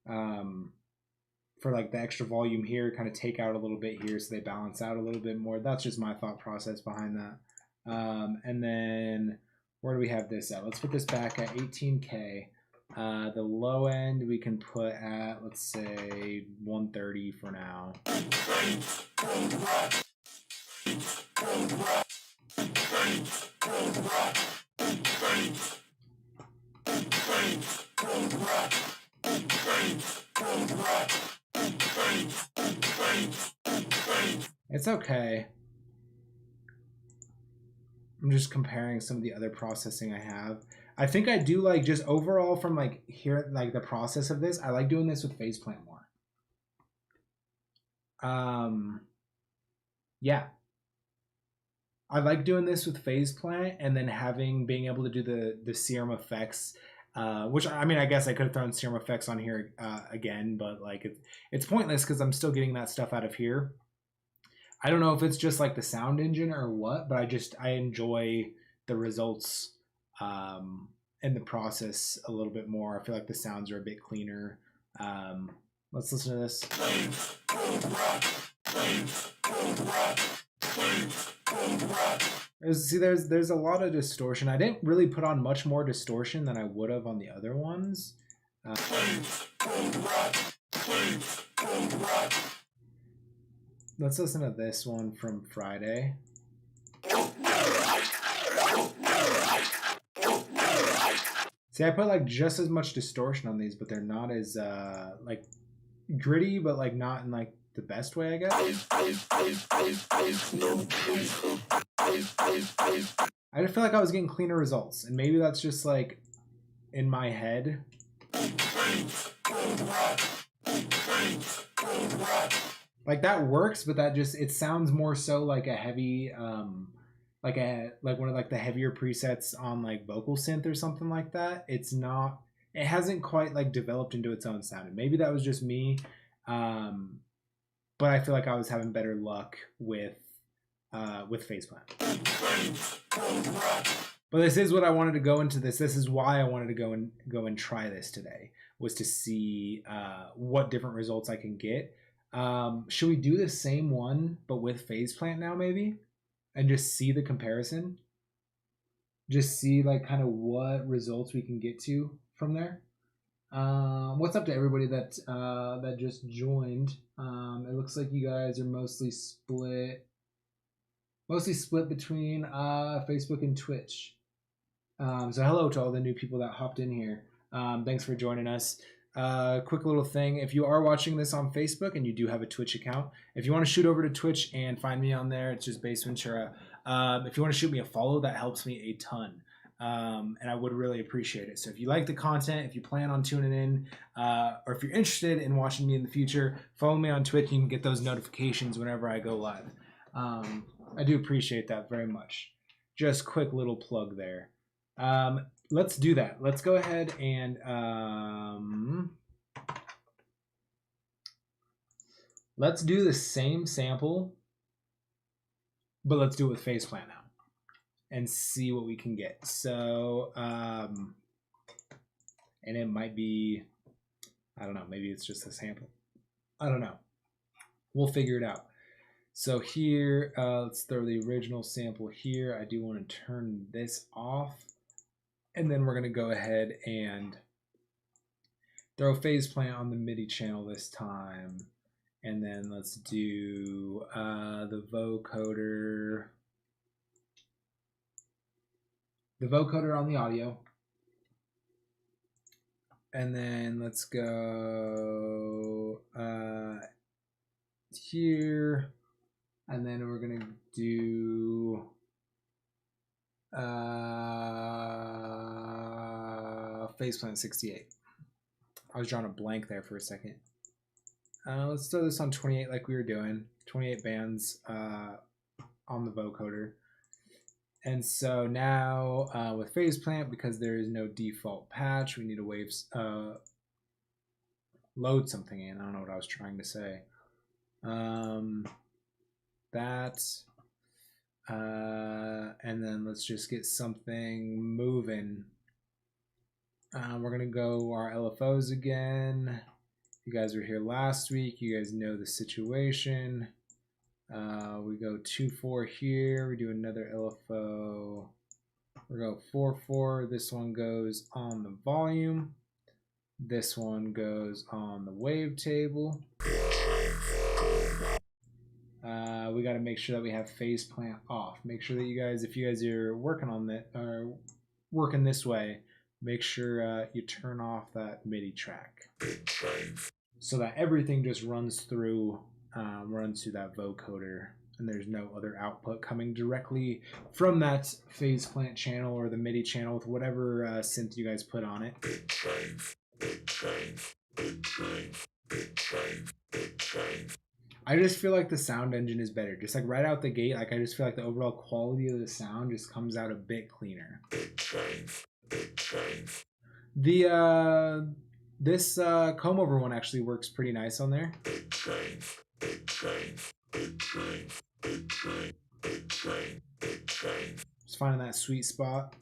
for like the extra volume here, kind of take out a little bit here so they balance out a little bit more. That's just my thought process behind that. And then where do we have this at? Let's put this back at 18K. The low end we can put at, let's say, 130 for now. It's okay. I'm just comparing some of the other processing I have. I think I do like just overall from like here, like the process of this, I like doing this with faceplant more. Yeah. I like doing this with faceplant and then being able to do the serum effects, which I mean, I guess I could have thrown serum effects on here again, but like it's pointless because I'm still getting that stuff out of here. I don't know if it's just like the sound engine or what, but I enjoy the results and the process a little bit more. I feel like the sounds are a bit cleaner. Let's listen to this. There's a lot of distortion. I didn't really put on much more distortion than I would have on the other ones. Let's listen to this one from Friday. See, I put like just as much distortion on these, but they're not as like gritty, but like not in like the best way, I guess. I just feel like I was getting cleaner results, and maybe that's just like in my head. Like that works, but that just it sounds more so like a heavy like one of like the heavier presets on like vocal synth or something like that. It hasn't quite like developed into its own sound. And maybe that was just me. But I feel like I was having better luck with faceplant. But this is what I wanted to go into this. This is why I wanted to go and try this today, was to see what different results I can get. Should we do the same one but with faceplant now maybe? And just see the comparison? Just see like kind of what results we can get to from there. What's up to everybody that just joined? It looks like you guys are mostly split between Facebook and Twitch. So hello to all the new people that hopped in here. Thanks for joining us. Quick little thing, if you are watching this on Facebook and you do have a Twitch account, if you want to shoot over to Twitch and find me on there, it's just Bace Ventura. If you want to shoot me a follow, that helps me a ton. And I would really appreciate it. So if you like the content, if you plan on tuning in, or if you're interested in watching me in the future, follow me on Twitch. You can get those notifications whenever I go live. I do appreciate that very much. Just quick little plug there. Let's do that. Let's go ahead and let's do the same sample, but let's do it with faceplant now and see what we can get. So, and it might be, I don't know, maybe it's just a sample. I don't know. We'll figure it out. So here, let's throw the original sample here. I do want to turn this off. And then we're going to go ahead and throw faceplant on the MIDI channel this time. And then let's do the vocoder. The vocoder on the audio. And then let's go here. And then we're going to do faceplant 68. I was drawing a blank there for a second. Let's throw this on 28 like we were doing. 28 bands. on the vocoder. And so now with phase plant, because there is no default patch, we need to load something in. I don't know what I was trying to say. And then let's just get something moving. We're gonna go our LFOs again. You guys were here last week. You guys know the situation. We go 2-4 here. We do another LFO. We go 4-4. This one goes on the volume. This one goes on the wavetable. We got to make sure that we have phase plant off. Make sure that you guys, if you guys are working on that, working this way, make sure you turn off that MIDI track so that everything just runs through that vocoder, and there's no other output coming directly from that phase plant channel or the MIDI channel with whatever synth you guys put on it. I just feel like the sound engine is better. Just like right out the gate, like I just feel like the overall quality of the sound just comes out a bit cleaner. This comb over one actually works pretty nice on there. Just finding that sweet spot.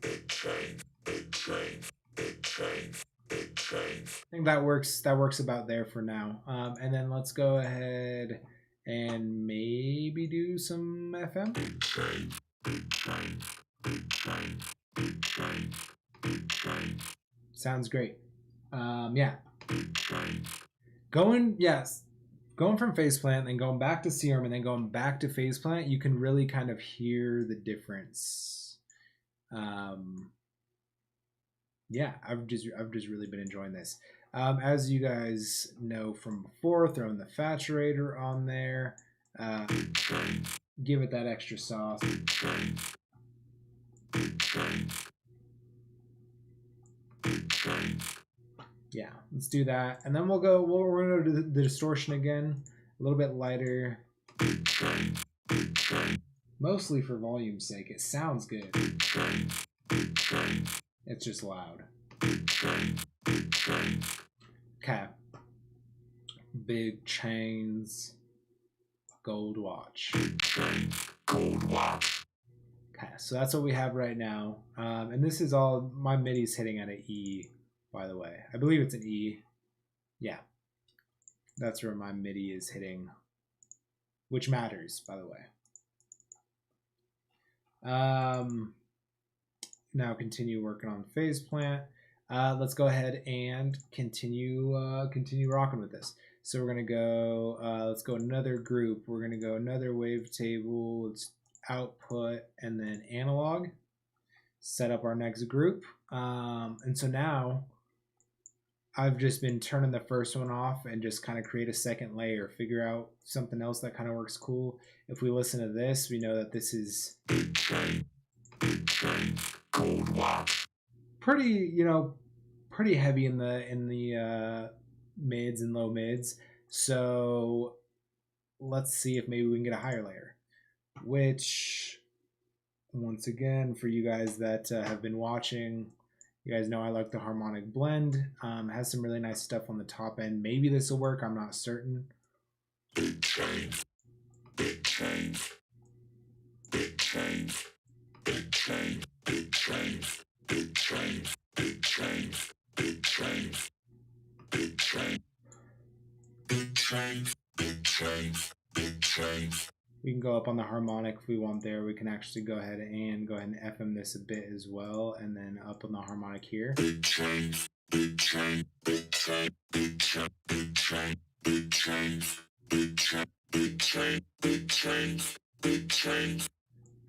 I think that works about there for now. And then let's go ahead and maybe do some FM. Sounds great. Yeah. Going from phase plant, then going back to Serum, and then going back to phase plant, you can really kind of hear the difference. Yeah, I've just really been enjoying this. As you guys know from before, throwing the Faturator on there, give it that extra sauce. Yeah, let's do that, and then we're gonna go to the distortion again, a little bit lighter, mostly for volume's sake. It sounds good. It's just loud. Okay. Big chains. Gold watch. Gold watch. Okay, so that's what we have right now. And this is all, my MIDI's hitting at an E, by the way. I believe it's an E. Yeah. That's where my MIDI is hitting, which matters, by the way. Now continue working on phase plant. Let's go ahead and continue rocking with this. So we're gonna go. Let's go another group. We're gonna go another wavetable. Let's output and then analog. Set up our next group. And so now I've just been turning the first one off and just kind of create a second layer. Figure out something else that kind of works cool. If we listen to this, we know that this is Gold watch. pretty heavy in the mids and low mids. So let's see if maybe we can get a higher layer, which once again, for you guys that have been watching, you guys know I like the harmonic blend. Has some really nice stuff on the top end. Maybe this will work, I'm not certain. Big change. Big change. Big change. Big change. Big change. Big change. Big change. Big change. Big change. Big change. Big change. Big change. We can go up on the harmonic if we want there. We can actually go ahead and FM this a bit as well, and then up on the harmonic here. Big change. Big change. Big change. Big change. Big change. Big change. Big change. Big change. Big change. Big change.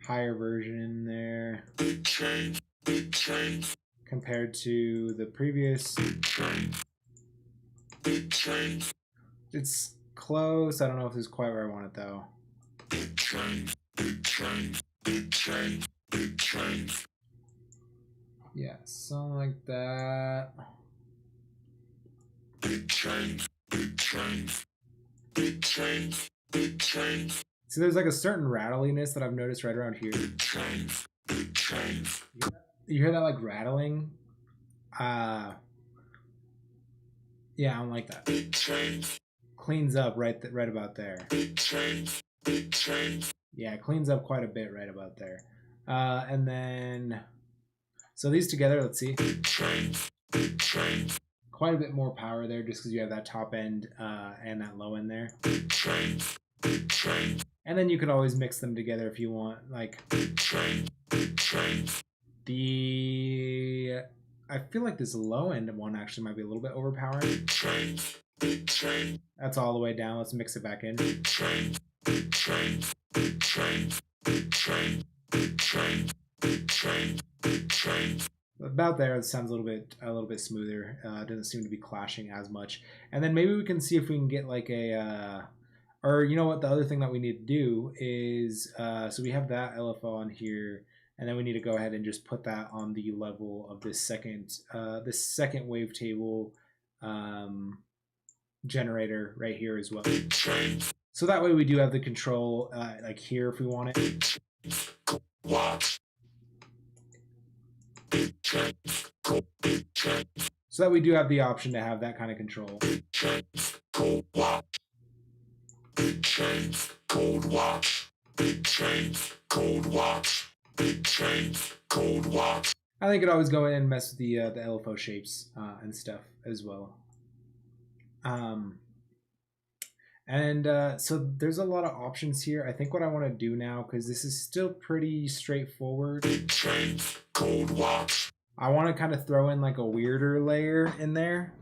Higher version in there. Big change. Big change. Compared to the previous. Big change. Big change. It's close. I don't know if this is quite where I want it though. Big change. Big change. Big change. Big change. Yeah, something like that. Big change. Big change. Big change. Big change. So there's like a certain rattliness that I've noticed right around here. You hear that like rattling? Yeah, I don't like that. Cleans up right about there. Yeah, it cleans up quite a bit right about there. And then, so these together, let's see. Quite a bit more power there just because you have that top end and that low end there. And then you could always mix them together if you want. Like the, I feel like this low end one actually might be a little bit overpowering. That's all the way down. Let's mix it back in. About there, it sounds a little bit smoother. Doesn't seem to be clashing as much. And then maybe we can see if we can get like a, or you know what? The other thing that we need to do is, so we have that LFO on here, and then we need to go ahead and just put that on the level of this second wavetable generator right here as well. So that way we do have the control like here if we want it. So that we do have the option to have that kind of control. I think it always go in and mess with the LFO shapes and stuff as well. So there's a lot of options here. I think what I want to do now, because this is still pretty straightforward, I want to kind of throw in like a weirder layer in there.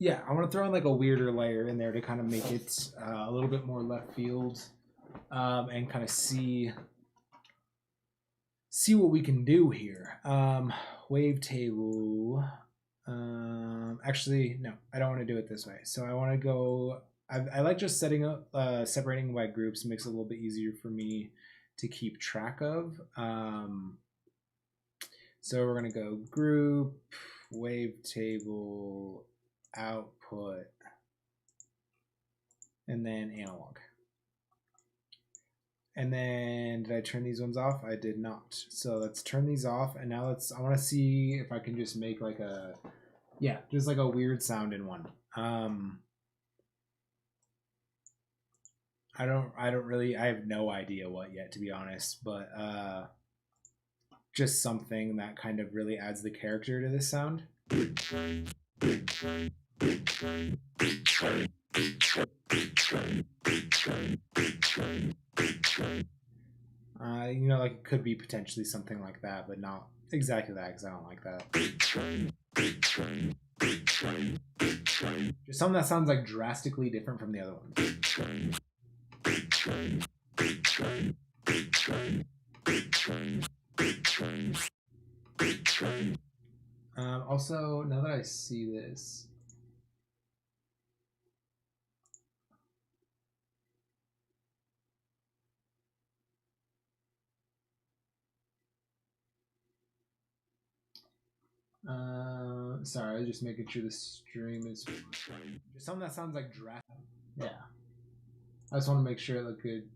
Yeah, I want to throw in like a weirder layer in there to kind of make it a little bit more left field and kind of see what we can do here. Wavetable. Actually, no, I don't want to do it this way. So I want to go, I like just setting up, separating by groups makes it a little bit easier for me to keep track of. So we're going to go group, wavetable, output, and then analog. And then did I turn these ones off? I did not. So let's turn these off. And now I want to see if I can just make like a, yeah, just like a weird sound in one. I have no idea what yet, to be honest, but just something that kind of really adds the character to this sound. You know, like it could be potentially something like that, but not exactly that because I don't like that. Just something that sounds like drastically different from the other ones. Also, now that I see this, sorry, I was just making sure the stream is just something that sounds like drastic. Yeah, I just want to make sure it looked good.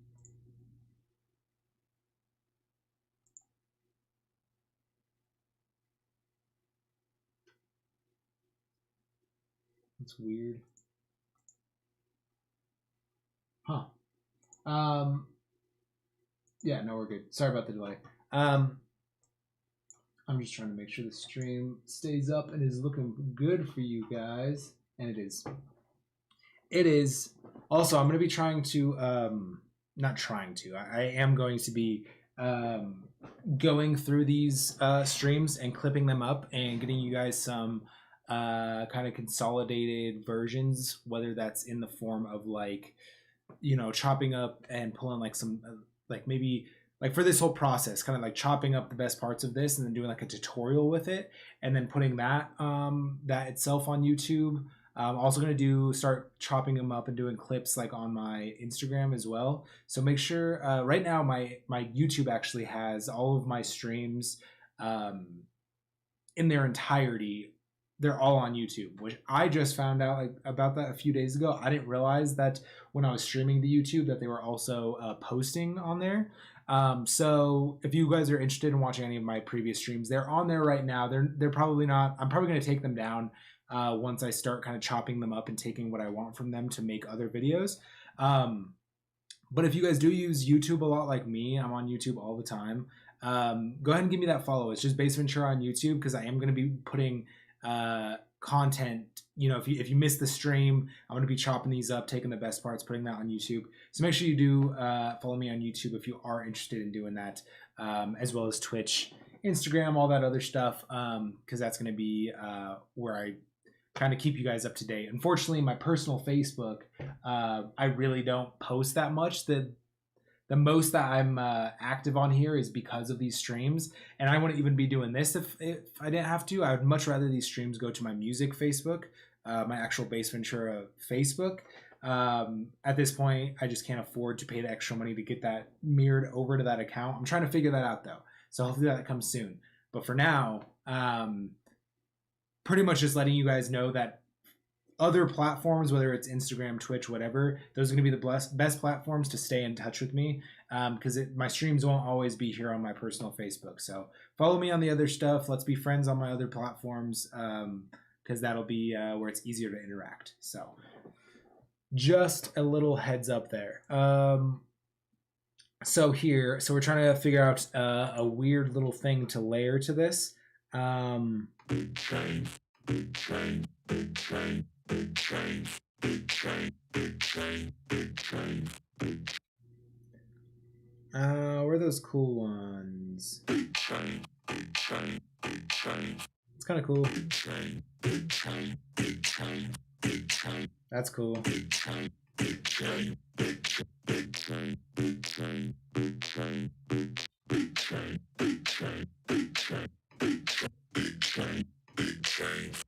It's weird. Huh. Yeah, no, we're good. Sorry about the delay. I'm just trying to make sure the stream stays up and is looking good for you guys. And it is. It is. Also, I'm going to be trying to, not trying to, I am going to be going through these streams and clipping them up and getting you guys some kind of consolidated versions, whether that's in the form of like, you know, chopping up and pulling like some, like maybe like for this whole process, kind of like chopping up the best parts of this and then doing like a tutorial with it and then putting that that itself on YouTube. I'm also going to start chopping them up and doing clips like on my Instagram as well. So make sure right now my YouTube actually has all of my streams in their entirety. they're all on YouTube, which I just found out about that a few days ago. I didn't realize that when I was streaming to YouTube that they were also posting on there. So if you guys are interested in watching any of my previous streams, they're on there right now. They're probably not. I'm probably going to take them down once I start kind of chopping them up and taking what I want from them to make other videos. But if you guys do use YouTube a lot like me, I'm on YouTube all the time. Go ahead and give me that follow. It's just Bace Ventura on YouTube, because I am going to be putting content. You know, if you miss the stream, I'm going to be chopping these up, taking the best parts, putting that on YouTube. So make sure you do follow me on YouTube if you are interested in doing that, as well as Twitch, Instagram, all that other stuff, because that's going to be where I kind of keep you guys up to date. Unfortunately, my personal Facebook, I really don't post that much. The most that I'm active on here is because of these streams, and I wouldn't even be doing this if I didn't have to. I would much rather these streams go to my music Facebook, my actual Bace Ventura Facebook. At this point, I just can't afford to pay the extra money to get that mirrored over to that account. I'm trying to figure that out though, so hopefully that comes soon. But for now, pretty much just letting you guys know that other platforms, whether it's Instagram, Twitch, whatever, those are going to be the best platforms to stay in touch with me, because my streams won't always be here on my personal Facebook. So follow me on the other stuff. Let's be friends on my other platforms, because that'll be where it's easier to interact. So just a little heads up there. So we're trying to figure out a weird little thing to layer to this. Big change, big change, big change, big change, big change, big change, big change, big change. Where are those cool ones? Big change, big change, big change. It's kind of cool. Big change, big change, big change, big change. That's cool. Big change, big change, big change, big change, big change, big change, big change, big change, big change, big change. Big change, big change,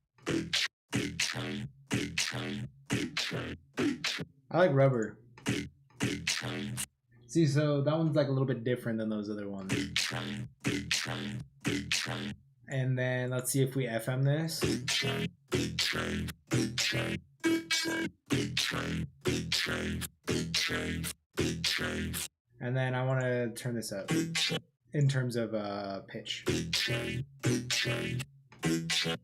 big change, big change, big change, big change. I like rubber. Big change. See, so that one's like a little bit different than those other ones. Big change, big change, big change. And then let's see if we FM this. Big change, big change, big change, big change, big change, big change, big change, big change. And then I want to turn this up in terms of pitch. Big change, big change, big change,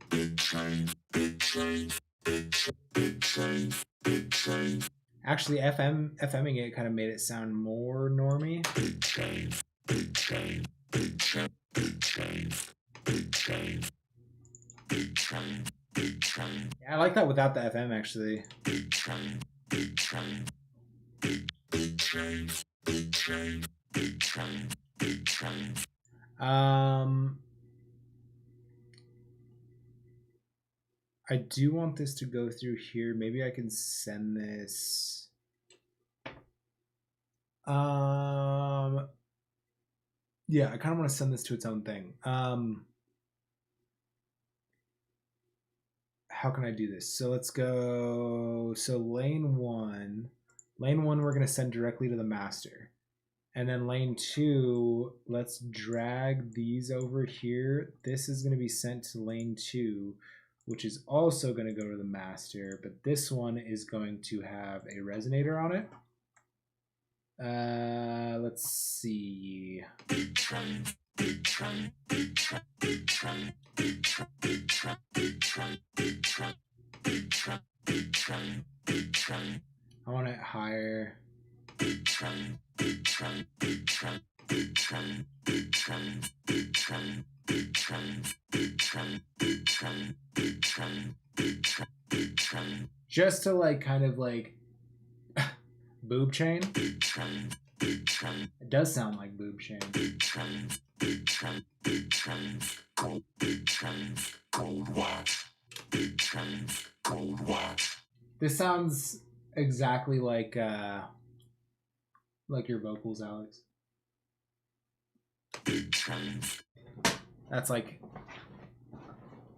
big change, big change, big change, big change, big change. Actually, FMing it kind of made it sound more normy. Big change, big change, big change, big change, big change, big change, big change. Yeah, I like that without the FM actually. Big change, big change, big change, big change, big change, big change. I do want this to go through here. Maybe I can send this. Yeah, I kind of want to send this to its own thing. How can I do this? So let's go. So lane one, we're going to send directly to the master. And then lane two, let's drag these over here. This is going to be sent to lane two, which is also going to go to the master, but this one is going to have a resonator on it. Let's see. Big change, big change, big change, big change, big change, big change, big change, big change, big change, big change, big change. I want it higher. Big change, big change, big change, big change, big change, big change, big change, big change, big change, big change, big change, big change. Just to like kind of like boob chain. Big change, big change. It does sound like boob chain. Big change, big change, big change, gold, big change, gold watch, big change, gold watch. This sounds exactly like your vocals, Alex. Big change. That's like,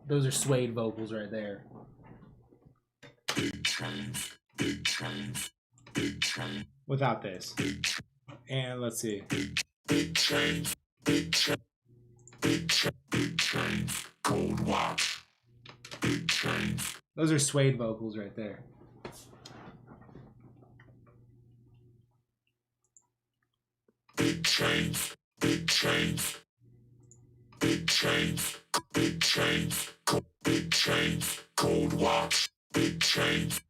those are suede vocals right there. Big change, big change, big change. Without this. And let's see. Big change, big change, big change, big change, gold watch. Those are suede vocals right there. Big change, big change, big change, big change, big change, cold watch, big change,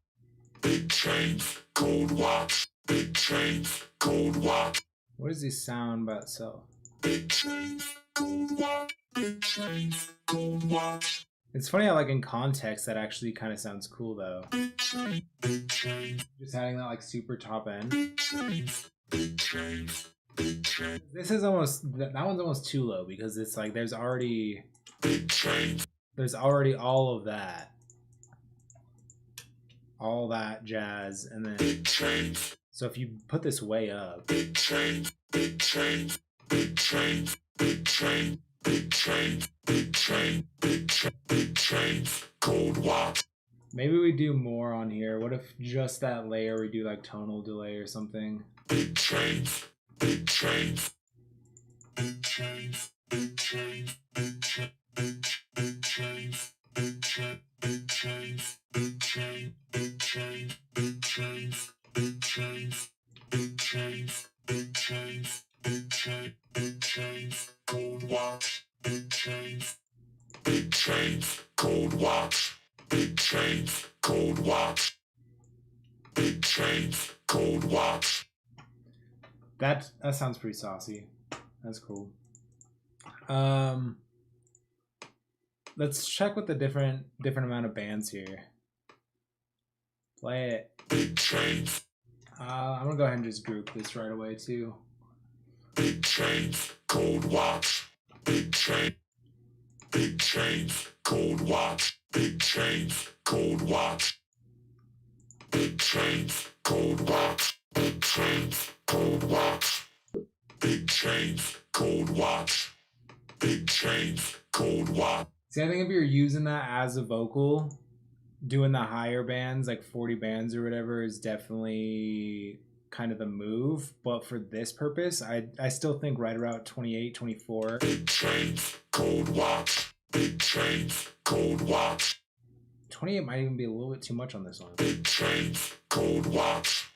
big change, cold watch, big change, cold watch. What does this sound by itself? Big change, cold watch, big change, cold watch. It's funny how, like, in context, that actually kind of sounds cool, though. Big change, big change, Just having that, like, super top end. big change, big change, big change, This is almost, that one's almost too low because it's like there's already big change, all of that. All that jazz, and then, big change, so if you put this way up, big change, big change, big change, big change, big change, big change, big change, big change, cold watch. maybe we do more on here. What if just that layer we do like tonal delay or something? Big change, big change, big change, big change, big change, big change, big change, big change, big change, big change, big change, big change, big change, big change, big change, big change, cold watch, big change, big change, cold watch, big change, cold watch, big change, cold watch. That sounds pretty saucy. That's cool. Let's check with the different amount of bands here. Play it. Big change, I'm gonna go ahead and just group this right away too. big change, cold watch, big change, big change, cold watch, big change, cold watch, big change, cold watch, big change, cold watch, big change, cold watch, big change, cold watch. See, I think if you're using that as a vocal, doing the higher bands, like 40 bands or whatever, is definitely kind of the move. But for this purpose, I still think right around 28, 24. Big change, cold watch, big change, cold watch, 28 might even be a little bit too much on this one. big change, cold watch,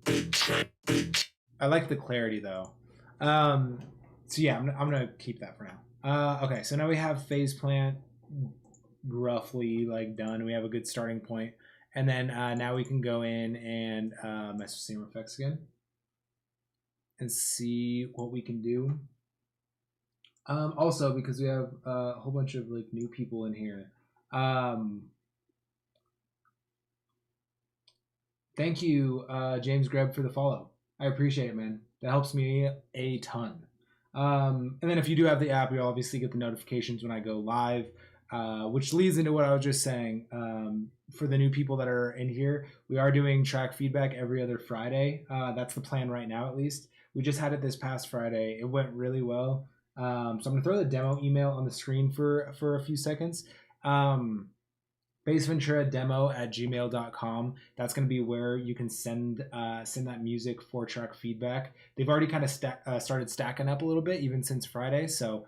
big change, big I like the clarity though. So yeah, I'm gonna keep that for now. Okay, so now we have phase plant roughly like done. We have a good starting point, and then now we can go in and mess with seam effects again and see what we can do. Also, because we have a whole bunch of like new people in here. Thank you, James Greb, for the follow. I appreciate it, man. That helps me a ton. And then if you do have the app, you'll obviously get the notifications when I go live, which leads into what I was just saying. For the new people that are in here, we are doing track feedback every other Friday. That's the plan right now, at least. We just had it this past Friday. It went really well. So I'm going to throw the demo email on the screen for a few seconds. BaceVenturaDemo@gmail.com. That's going to be where you can send that music for track feedback. They've already kind of started stacking up a little bit, even since Friday. So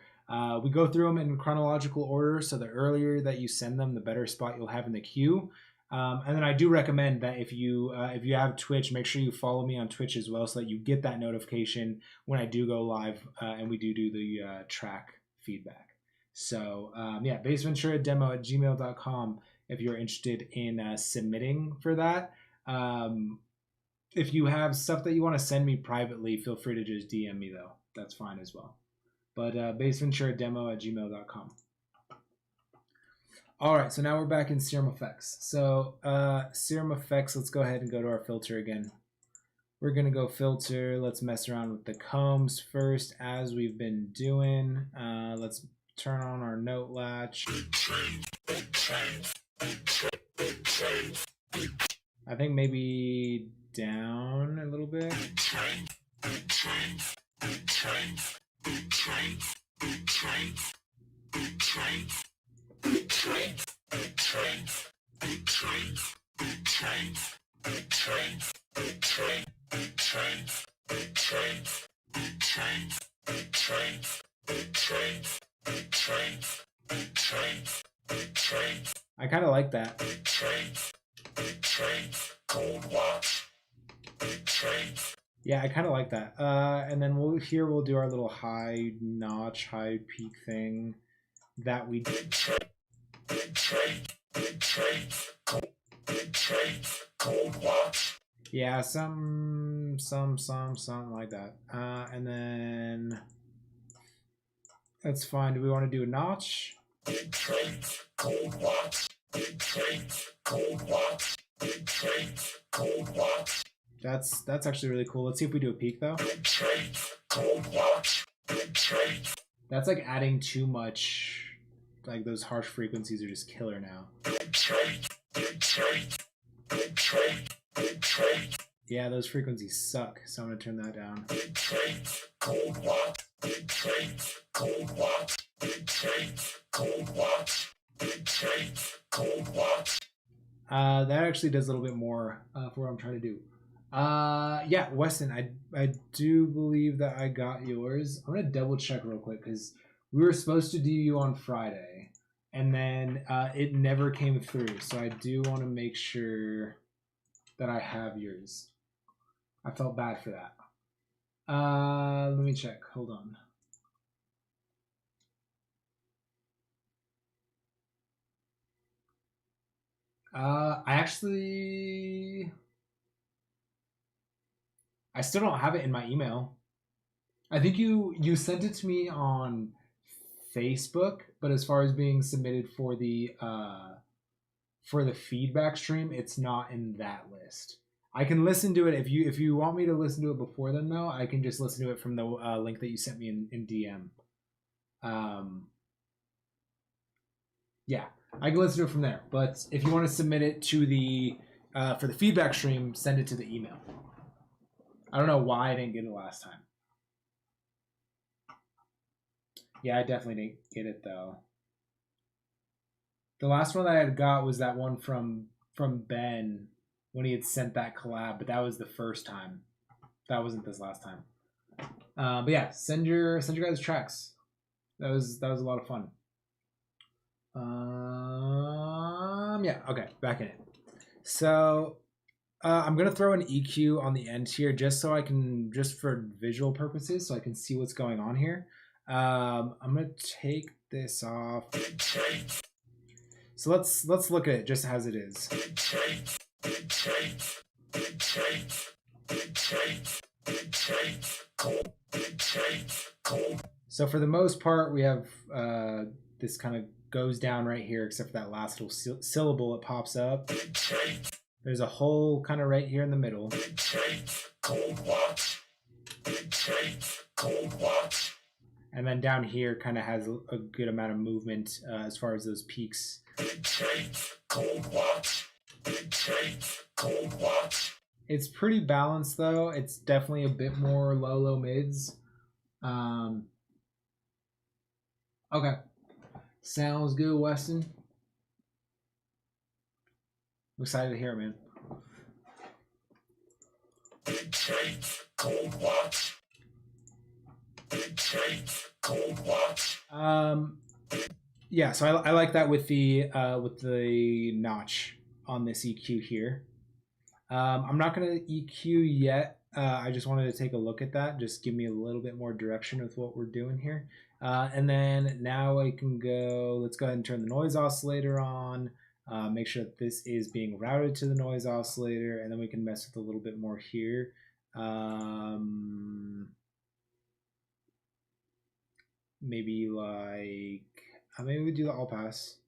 we go through them in chronological order. So the earlier that you send them, the better spot you'll have in the queue. And then I do recommend that if you have Twitch, make sure you follow me on Twitch as well, so that you get that notification when I do go live and we do the track feedback. So yeah, BaceVenturaDemo@gmail.com. If you're interested in submitting for that. If you have stuff that you want to send me privately, feel free to just DM me though. That's fine as well. But BaceVenturaDemo@gmail.com. All right, so now we're back in Serum Effects. So Serum Effects, let's go ahead and go to our filter again. We're going to go filter. Let's mess around with the combs first, as we've been doing. Let's turn on our note latch. I think maybe down a little bit. big change, I kind of like that. big change, gold watch, big change, Yeah, I kind of like that. And then we'll do our little high notch, high peak thing that we big change, big change, gold watch, yeah, something like that. And then that's fine. Do we want to do a notch? big change, gold watch, big change, gold watch, big change, gold watch, That's actually really cool. Let's see if we do a peak though. big change, gold watch, big change, That's like adding too much. Like those harsh frequencies are just killer now. big change, big change, big change, big change, Yeah, those frequencies suck. So I'm gonna turn that down. big change, gold watch, big change, gold watch, big change, gold watch, big change, gold watch. That actually does a little bit more for what I'm trying to do. Yeah, Weston, I do believe that I got yours. I'm gonna double check real quick because we were supposed to do you on Friday, and then it never came through. So I do want to make sure that I have yours. I felt bad for that. Let me check. Hold on. I still don't have it in my email. I think you sent it to me on Facebook, but as far as being submitted for the feedback stream, it's not in that list. I can listen to it if you want me to listen to it before then though. I can just listen to it from the link that you sent me in DM. Yeah, I can listen to it from there. But if you want to submit it to the for the feedback stream, send it to the email. I don't know why I didn't get it last time. Yeah, I definitely didn't get it though. The last one that I had got was that one from Ben when he had sent that collab, but that was the first time. That wasn't this last time. But yeah, send your guys' tracks. That was a lot of fun. Yeah, okay, back in it. So I'm gonna throw an EQ on the end here just so I can, just for visual purposes, so I can see what's going on here. I'm gonna take this off. So let's look at it just as it is. So for the most part, we have this kind of goes down right here, except for that last little syllable. It pops up. There's a hole kind of right here in the middle. And then down here kind of has a good amount of movement as far as those peaks. It's pretty balanced though. It's definitely a bit more low mids. Okay. Sounds good, Weston. I'm excited to hear it, man. Yeah, so I like that with the notch on this EQ here. I'm not gonna EQ yet. I just wanted to take a look at that. Just give me a little bit more direction with what we're doing here. And then now I can go, let's go ahead and turn the noise oscillator on. Make sure that this is being routed to the noise oscillator, and then we can mess with a little bit more here. Maybe like, maybe we do the all pass.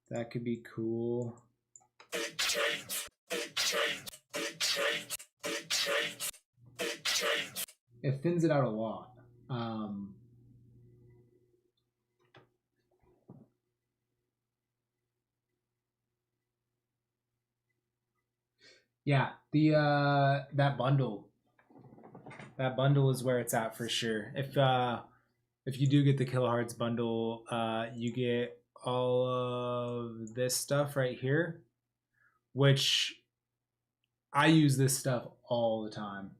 That could be cool. It thins it out a lot. Yeah, the that bundle is where it's at for sure. If you do get the kilohertz bundle, you get all of this stuff right here, which I use this stuff all the time.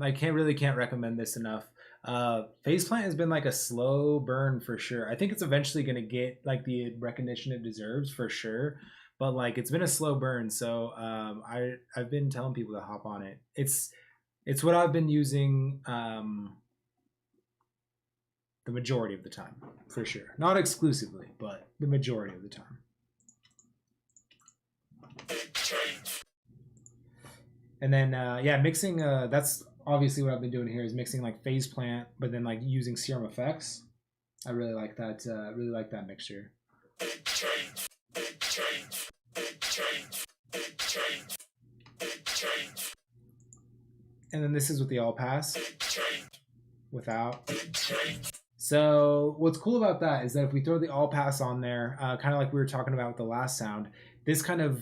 I can't recommend this enough. Phase plant has been like a slow burn for sure. I think it's eventually gonna get like the recognition it deserves for sure. But like it's been a slow burn, so I've been telling people to hop on it. It's what I've been using the majority of the time for sure. Not exclusively, but the majority of the time. And then yeah, mixing. That's obviously what I've been doing here is mixing like phase plant, but then like using serum effects. I really like that. Really like that mixture. And then this is with the all pass without. So what's cool about that is that if we throw the all pass on there, kind of like we were talking about with the last sound, this kind of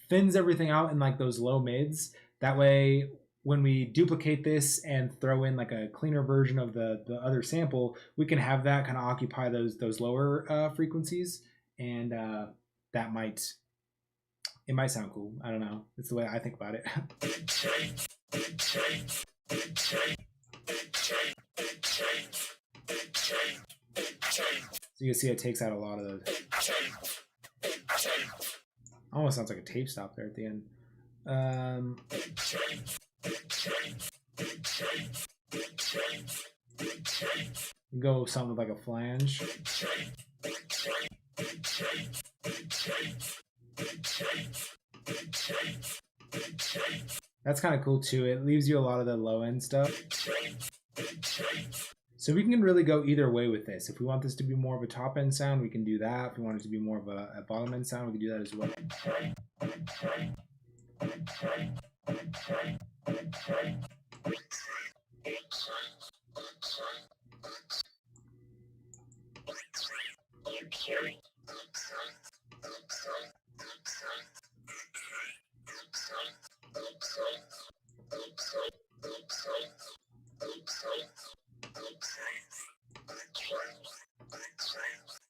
thins everything out in like those low mids. That way, when we duplicate this and throw in like a cleaner version of the other sample, we can have that kind of occupy those lower frequencies, and that might sound cool. I don't know. It's the way I think about it. So you can see it takes out a lot of those. Almost sounds like a tape stop there at the end. Go something like a flange. That's kind of cool too. It leaves you a lot of the low end stuff. So we can really go either way with this. If we want this to be more of a top end sound, we can do that. If we want it to be more of a bottom end sound, we can do that as well.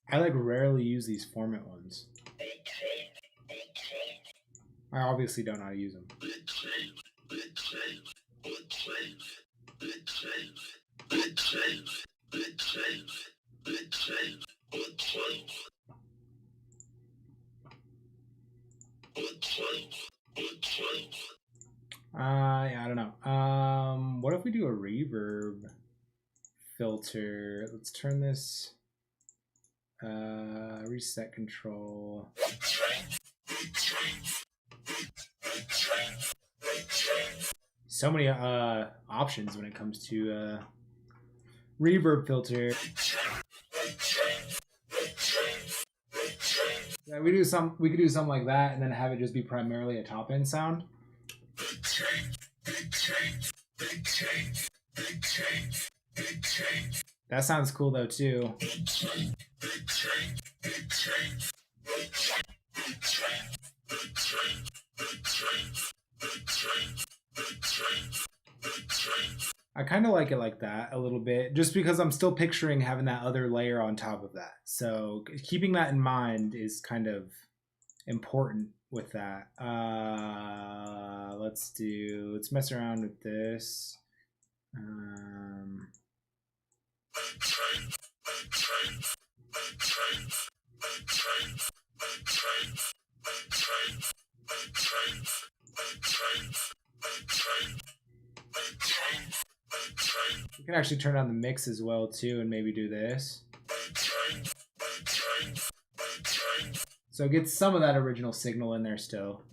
I like rarely use these format ones. I obviously don't know how to use them. Yeah, I don't know. What if we do a reverb filter? Let's turn this reset control. So many options when it comes to reverb filter. Yeah, we could do something like that and then have it just be primarily a top end sound. That sounds cool though too. I kind of like it like that a little bit, just because I'm still picturing having that other layer on top of that. So keeping that in mind is kind of important with that. Let's mess around with this. We can actually turn on the mix as well too, and maybe do this. So get some of that original signal in there still.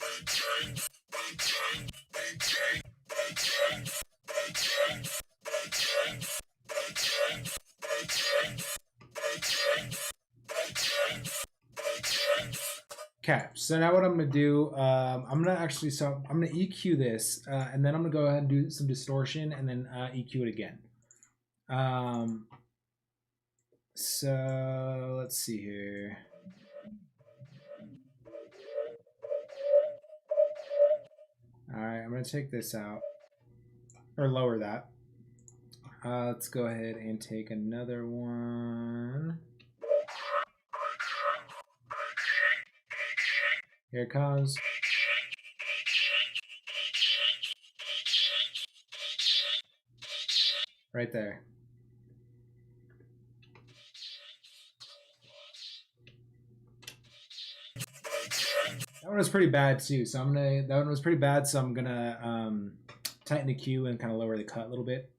Okay, so now what I'm gonna do, I'm gonna EQ this, and then I'm gonna go ahead and do some distortion, and then EQ it again. So let's see here. All right, I'm gonna take this out, or lower that. Let's go ahead and take another one. Here it comes. Right there. That one was pretty bad too. So that one was pretty bad. So I'm gonna tighten the Q and kind of lower the cut a little bit.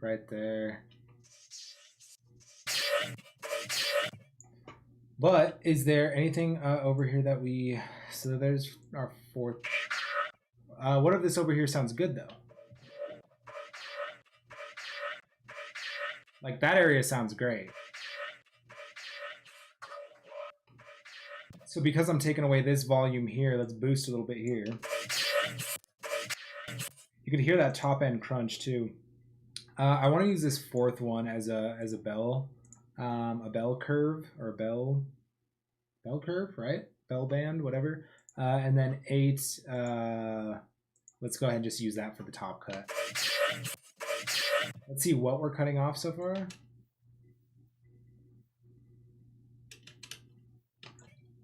Right there. But is there anything over here that we... So there's our fourth. What if this over here sounds good though? Like that area sounds great. So because I'm taking away this volume here, let's boost a little bit here. You can hear that top end crunch too. I want to use this fourth one as a bell curve, or a bell curve, right? Bell band, whatever. And then 8. Let's go ahead and just use that for the top cut. Let's see what we're cutting off so far.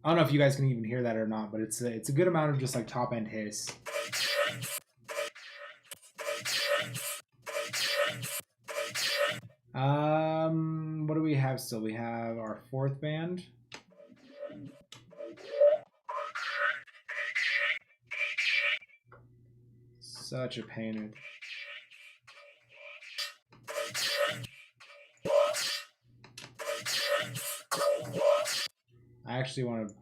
I don't know if you guys can even hear that or not, but it's a good amount of just like top end hiss. What do we have still? We have our fourth band. Such a pain. I actually want to...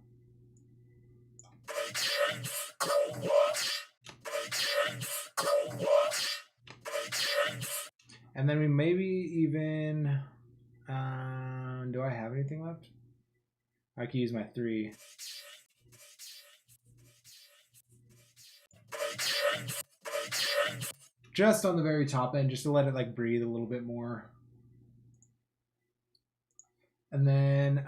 And then we maybe even... do I have anything left? I could use my 3. Just on the very top end, just to let it like breathe a little bit more. And then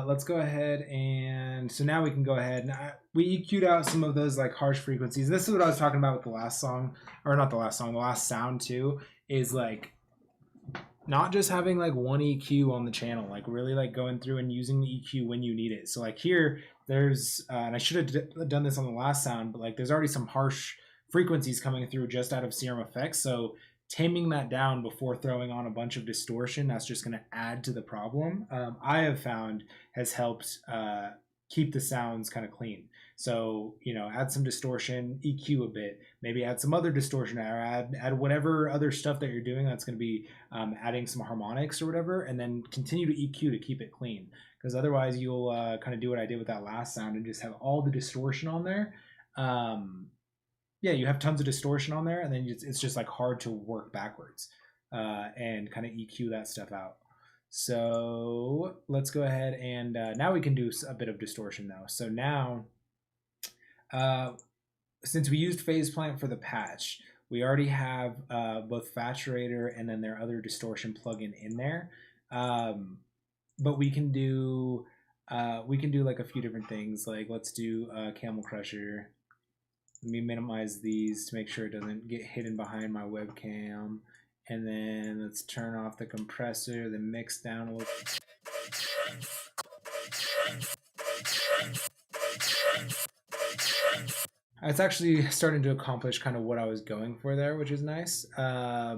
let's go ahead and... So now we can go ahead and... we EQ'd out some of those like harsh frequencies. This is what I was talking about with the last song. Or not the last song, the last sound too. Is like... not just having like one EQ on the channel, like really like going through and using the EQ when you need it. So like here, there's, and I should have done this on the last sound, but like there's already some harsh frequencies coming through just out of Serum Effects. So taming that down before throwing on a bunch of distortion, that's just going to add to the problem. I have found has helped keep the sounds kind of clean. So, you know, add some distortion, EQ a bit, maybe add some other distortion, or add whatever other stuff that you're doing that's going to be adding some harmonics or whatever, and then continue to EQ to keep it clean. Because otherwise you'll kind of do what I did with that last sound and just have all the distortion on there. Yeah, you have tons of distortion on there, and then it's just like hard to work backwards and kind of EQ that stuff out. So let's go ahead and now we can do a bit of distortion though. So now, since we used Phase Plant for the patch, we already have both Faturator and then their other distortion plugin in there. But we can do like a few different things. Like let's do Camel Crusher. Let me minimize these to make sure it doesn't get hidden behind my webcam. And then let's turn off the compressor, the mix down a little. It's actually starting to accomplish kind of what I was going for there, which is nice. I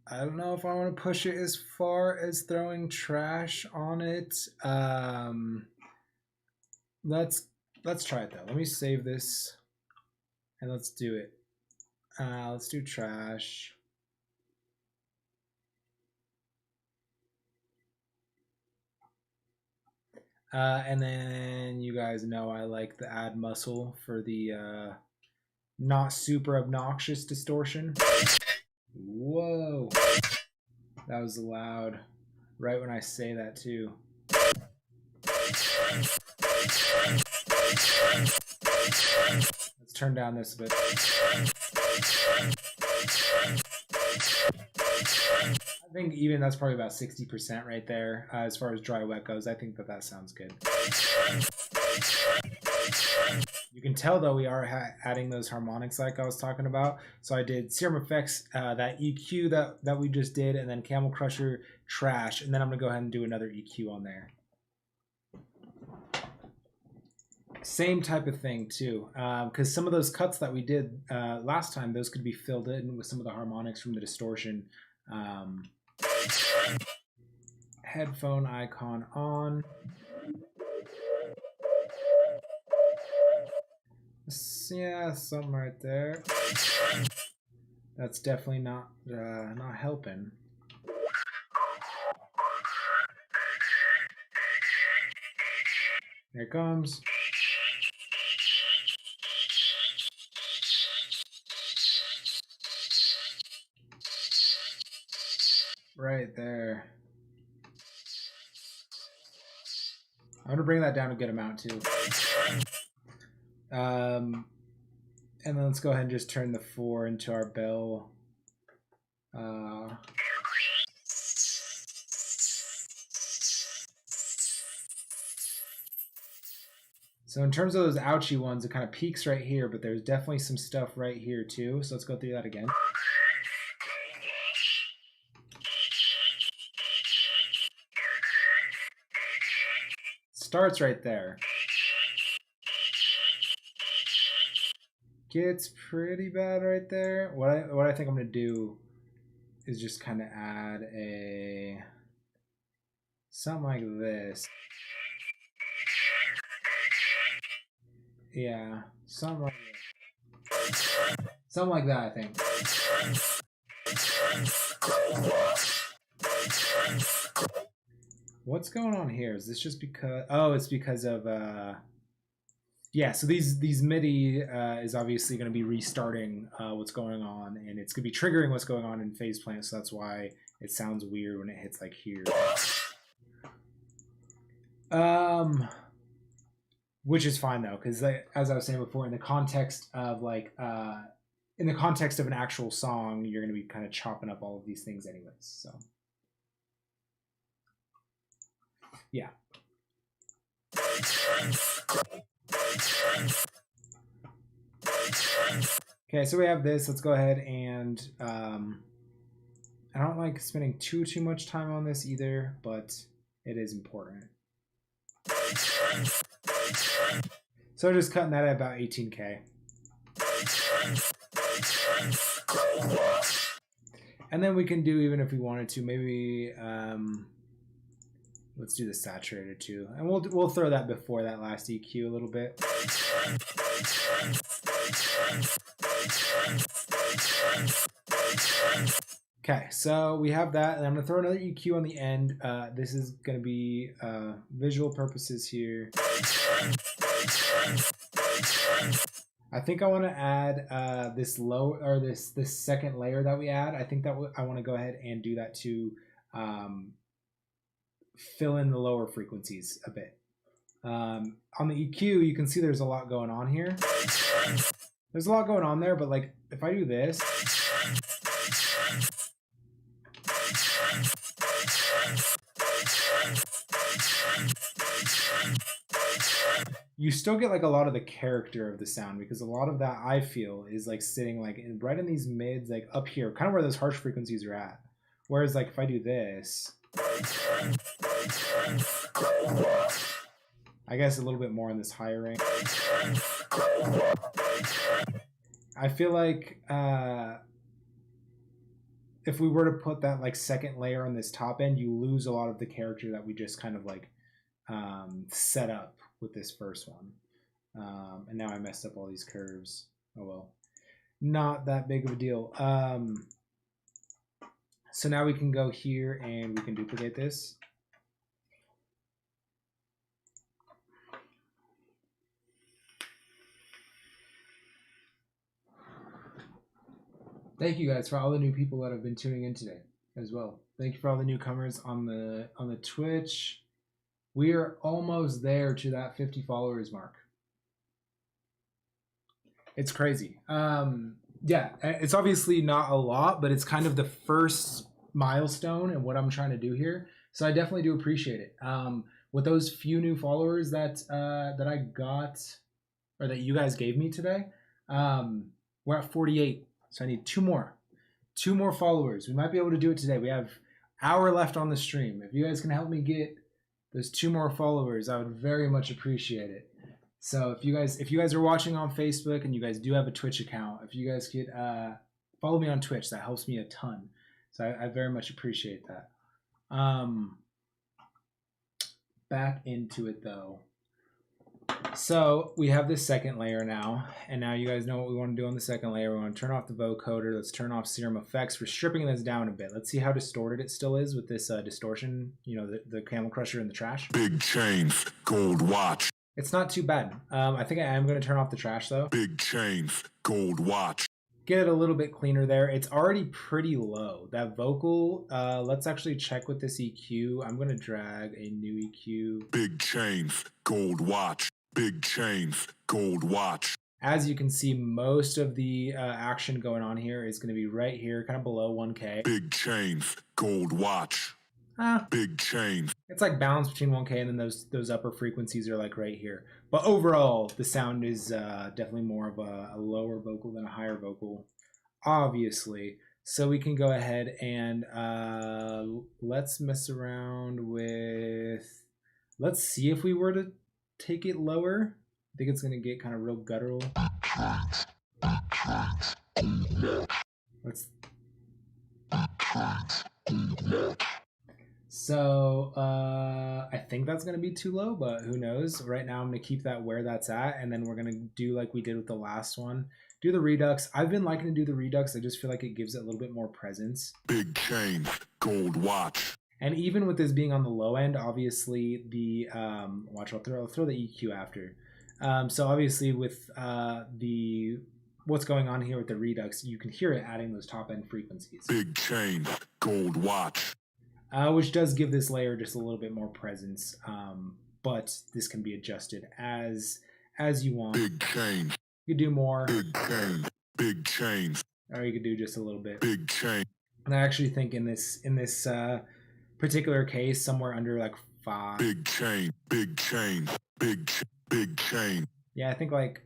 don't know if I want to push it as far as throwing trash on it. Let's try it though. Let me save this and let's do it. Let's do trash. And then you guys know I like the add muscle for the not super obnoxious distortion. Whoa, that was loud. Right when I say that too. Let's turn down this a bit. I think even that's probably about 60% right there as far as dry wet goes. I think that sounds good. You can tell though we are adding those harmonics like I was talking about. So I did Serum Effects, that EQ that we just did, and then Camel Crusher, trash, and then I'm gonna go ahead and do another EQ on there. Same type of thing too, because some of those cuts that we did last time, those could be filled in with some of the harmonics from the distortion. Headphone icon on. Yeah, something right there. That's definitely not helping. There it comes. Right there. I'm gonna bring that down a good amount too. And then let's go ahead and just turn the 4 into our bell. So in terms of those ouchy ones, it kind of peaks right here, but there's definitely some stuff right here too. So let's go through that again. Starts right there. Gets pretty bad right there. What I think I'm gonna do is just kind of add a something like this. Yeah, something like that, I think. What's going on here? Is this just because? Oh, it's because of yeah. So these MIDI is obviously going to be restarting what's going on, and it's going to be triggering what's going on in phase plant. So that's why it sounds weird when it hits like here. Which is fine though, because as I was saying before, in the context of in the context of an actual song, you're going to be kind of chopping up all of these things anyways. So yeah. Okay, so we have this. Let's go ahead and I don't like spending too much time on this either, but it is important. So just cutting that at about 18K. And then we can do, even if we wanted to, maybe let's do the saturated too, and we'll throw that before that last EQ a little bit. Okay, so we have that, and I'm gonna throw another EQ on the end. This is gonna be visual purposes here. I think I want to add this low, or this second layer that we add. I think that I want to go ahead and do that to fill in the lower frequencies a bit. On the EQ, you can see there's a lot going on here. There's a lot going on there, but like if I do this, you still get like a lot of the character of the sound, because a lot of that I feel is like sitting like right in these mids, like up here, kind of where those harsh frequencies are at. Whereas like if I do this, I guess a little bit more in this higher range. I feel like if we were to put that like second layer on this top end, you lose a lot of the character that we just kind of like set up with this first one. And now I messed up all these curves. Oh well, not that big of a deal. So now we can go here and we can duplicate this. Thank you guys for all the new people that have been tuning in today as well. Thank you for all the newcomers on the Twitch. We are almost there to that 50 followers mark. It's crazy. Yeah, it's obviously not a lot, but it's kind of the first milestone in what I'm trying to do here. So I definitely do appreciate it. With those few new followers that I got, or that you guys gave me today, we're at 48. So I need two more followers. We might be able to do it today. We have an hour left on the stream. If you guys can help me get those 2 more followers, I would very much appreciate it. So if you guys are watching on Facebook and you guys do have a Twitch account, if you guys could follow me on Twitch, that helps me a ton. So I very much appreciate that. Back into it though. So we have this second layer now, and now you guys know what we want to do on the second layer. We want to turn off the vocoder. Let's turn off serum effects. We're stripping this down a bit. Let's see how distorted it still is with this distortion, you know, the camel crusher in the trash. Big chains, gold watch. It's not too bad. I think I am going to turn off the trash though. Big chains, gold watch. Get it a little bit cleaner there. It's already pretty low. That vocal, let's actually check with this EQ. I'm going to drag a new EQ. Big chains, gold watch. Big chains, gold watch. As you can see, most of the action going on here is going to be right here, kind of below 1K. Big chains, gold watch. Big chains. It's like balanced between 1K and then those upper frequencies are like right here. But overall, the sound is definitely more of a lower vocal than a higher vocal, obviously. So we can go ahead and let's mess around with, let's see if we were to take it lower. I think it's going to get kind of real guttural. Let's... So I think that's going to be too low, but who knows? Right now I'm going to keep that where that's at, and then we're going to do like we did with the last one. Do the redux. I've been liking to do the redux. I just feel like it gives it a little bit more presence. Big chain, gold watch. And even with this being on the low end, obviously the watch, I'll throw the EQ after. So obviously with the what's going on here with the redux, you can hear it adding those top end frequencies. Big chain, gold watch. Which does give this layer just a little bit more presence, but this can be adjusted as you want. Big chain. You could do more. Big chain. Big chain. Or you could do just a little bit. Big chain. And I actually think in this particular case, somewhere under like 5. Big chain. Big chain. Big chain. Yeah, I think like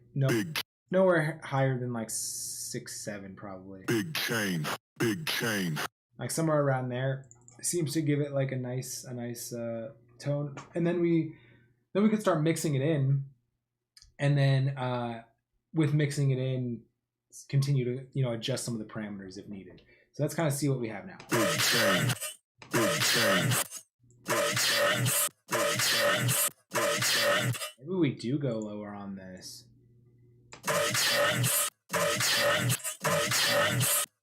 nowhere higher than like 6, 7 probably. Big chain. Big chain. Like somewhere around there. Seems to give it like a nice tone, and then we can start mixing it in, and then with mixing it in, continue to adjust some of the parameters if needed. So let's kind of see what we have now. Big chain, big chain, big chain, big chain, big chain. Maybe we do go lower on this. Big chain, big chain, big chain,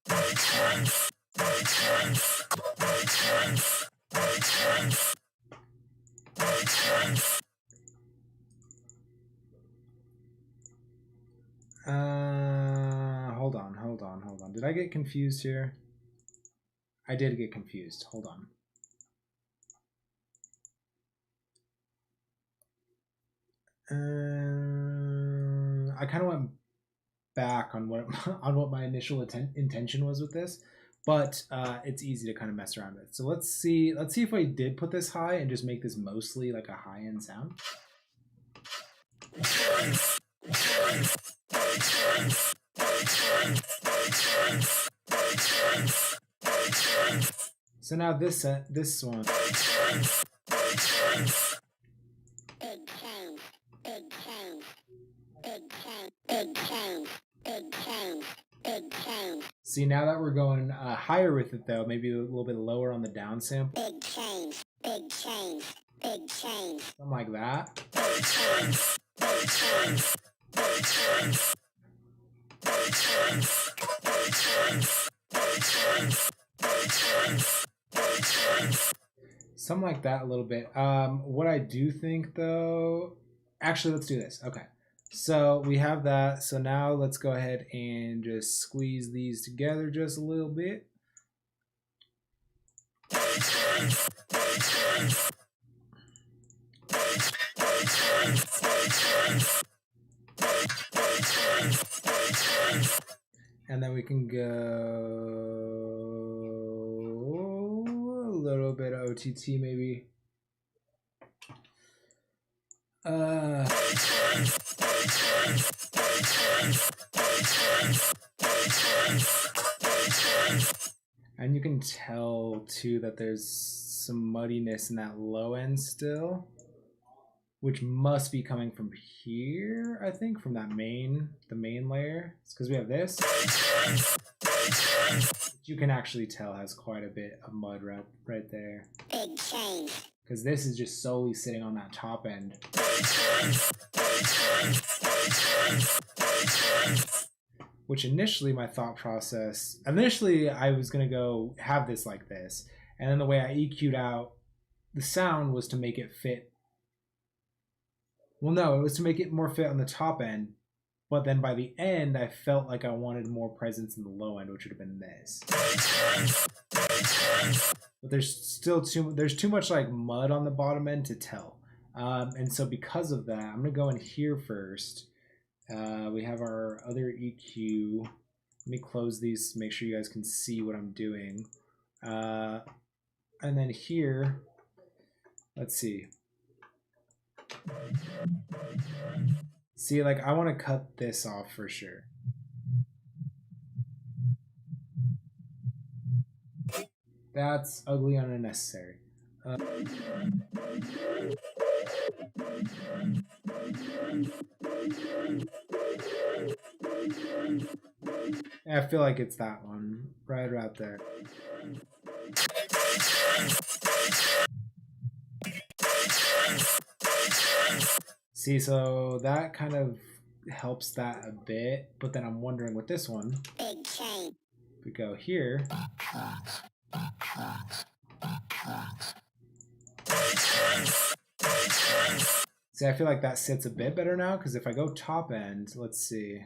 big chain. Big chains, big chains, big chains, big chains. Hold on. Did I get confused here? I did get confused. Hold on. I kind of went back on what my initial intention was with this. But it's easy to kind of mess around with. So let's see if I did put this high and just make this mostly like a high-end sound. So now this one. See, now that we're going higher with it, though, maybe a little bit lower on the down sample. Big change, big change, big change. Something like that. Big change, big change, big change, big change, big change, big change, big change, big change. Something like that a little bit. What I do think, though... Actually, let's do this. Okay. So we have that. So now let's go ahead and just squeeze these together just a little bit. And then we can go a little bit of OTT maybe. And you can tell too that there's some muddiness in that low end still, which must be coming from here, I think, from that the main layer. It's because we have this, which you can actually tell has quite a bit of mud right there. Big change. Because this is just solely sitting on that top end. Which initially my thought process, I was going to go have this like this. And then the way I EQ'd out the sound was to make it fit. Well, no, it was to make it more fit on the top end. But then by the end, I felt like I wanted more presence in the low end, which would have been this. But there's still too much like mud on the bottom end to tell. And so because of that, I'm going to go in here first. We have our other EQ. Let me close these to make sure you guys can see what I'm doing. And then here, let's see. See, like I want to cut this off for sure. That's ugly and unnecessary. I feel like it's that one, right about there. See, so that kind of helps that a bit, but then I'm wondering with this one, Big change. if we go here, see, I feel like that sits a bit better now, because if I go top end, let's see.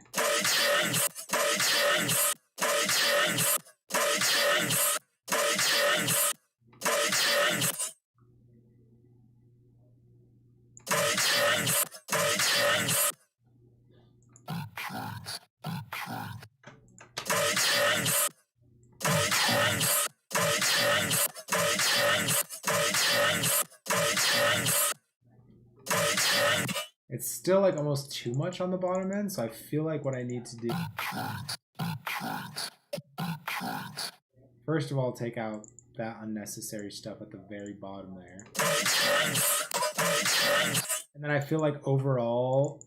It's still like almost too much on the bottom end, so I feel like what I need to do, first of all, take out that unnecessary stuff at the very bottom there. And then I feel like overall,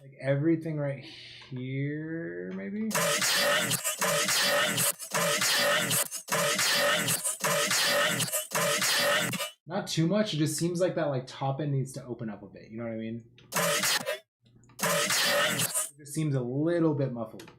like everything right here, maybe? Not too much, it just seems like that like top end needs to open up a bit, you know what I mean? It just seems a little bit muffled.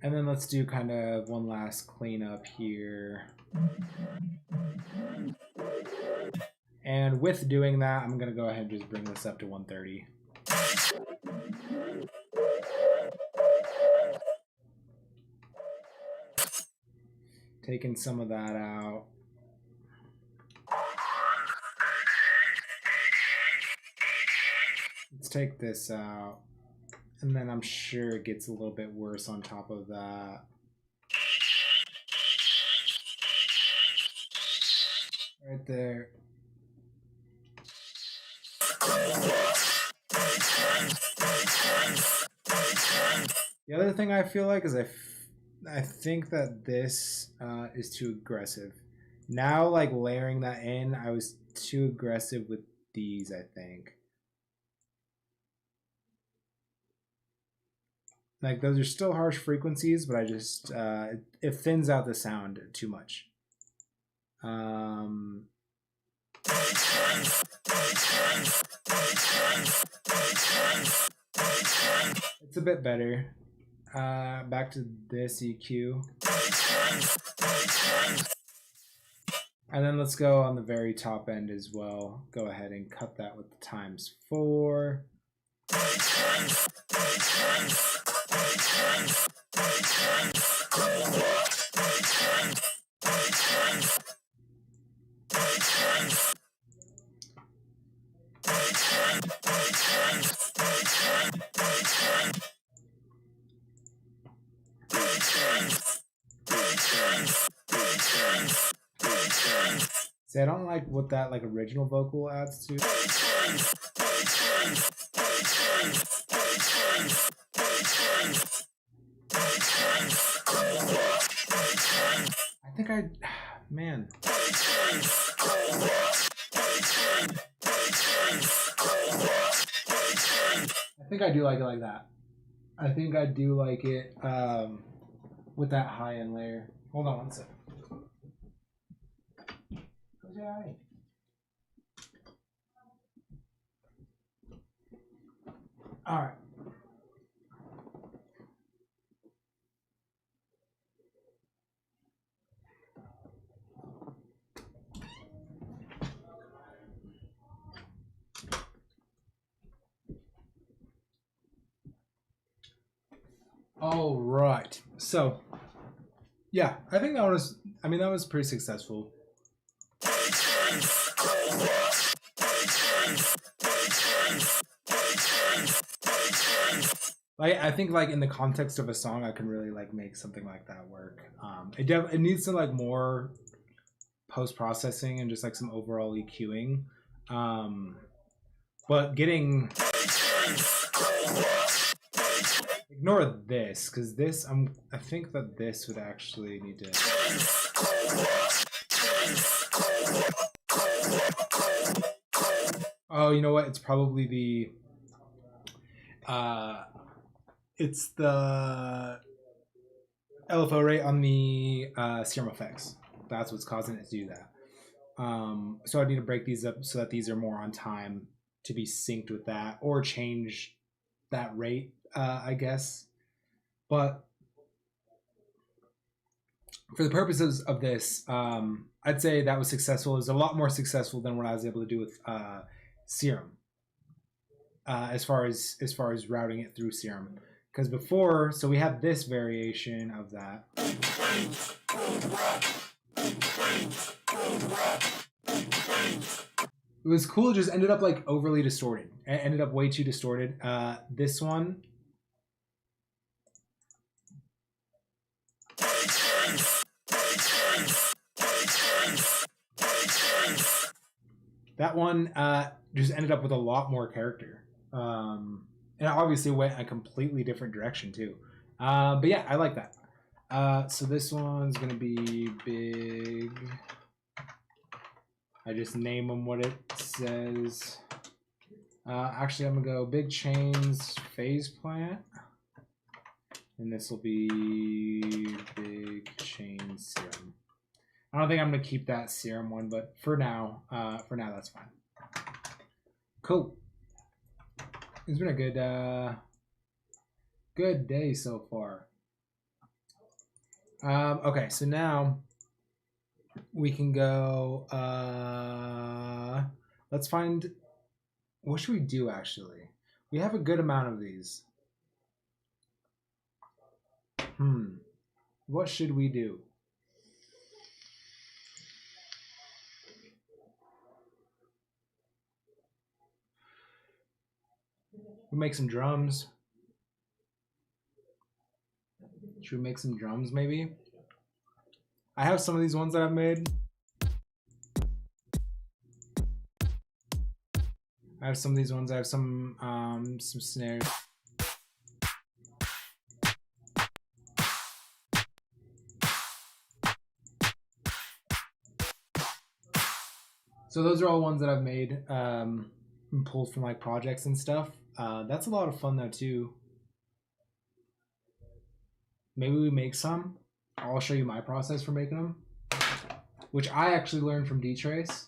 And then let's do kind of one last cleanup here. And with doing that, I'm going to go ahead and just bring this up to 130. Taking some of that out. Let's take this out. And then I'm sure it gets a little bit worse on top of that. Right there. The other thing I feel like is I think that this is too aggressive. Now, like layering that in, I was too aggressive with these, I think. Like those are still harsh frequencies, but I just it thins out the sound too much. It's a bit better. Back to this EQ. And then let's go on the very top end as well. Go ahead and cut that with the ×4. See, I don't like what that like original vocal adds to. I, man. I think I do like it like that. I think I do like it with that high end layer. Hold on one second. Close your eye. All right. All right. So, yeah, I think that was. I mean, that was pretty successful. Like, I think like in the context of a song, I can really like make something like that work. It needs to like more post processing and just like some overall EQing. But getting ignore this because this I think that this would actually need to. Oh, you know what? It's probably the. It's the LFO rate on the serum effects. That's what's causing it to do that. So I need to break these up so that these are more on time to be synced with that, or change that rate, I guess. But for the purposes of this, I'd say that was successful. It was a lot more successful than what I was able to do with serum. As far as routing it through serum, because before, so we have this variation of that. It was cool. It just ended up like overly distorted. It ended up way too distorted. This one. That one just ended up with a lot more character. And obviously went a completely different direction too. But yeah, I like that. So this one's gonna be big. I just name them what it says. Actually, I'm gonna go big chains phase plant, and this will be big chain serum. I don't think I'm gonna keep that serum one, but for now that's fine. Cool. It's been a good day so far. Okay, so now we can go. Let's find. What should we do? Actually, we have a good amount of these. What should we do? We'll make some drums. Should we make some drums maybe? I have some of these ones that I've made. I have some of these ones. I have some snares. So those are all ones that I've made and pulled from like projects and stuff. That's a lot of fun though too. Maybe we make some. I'll show you my process for making them, which I actually learned from D-Trace.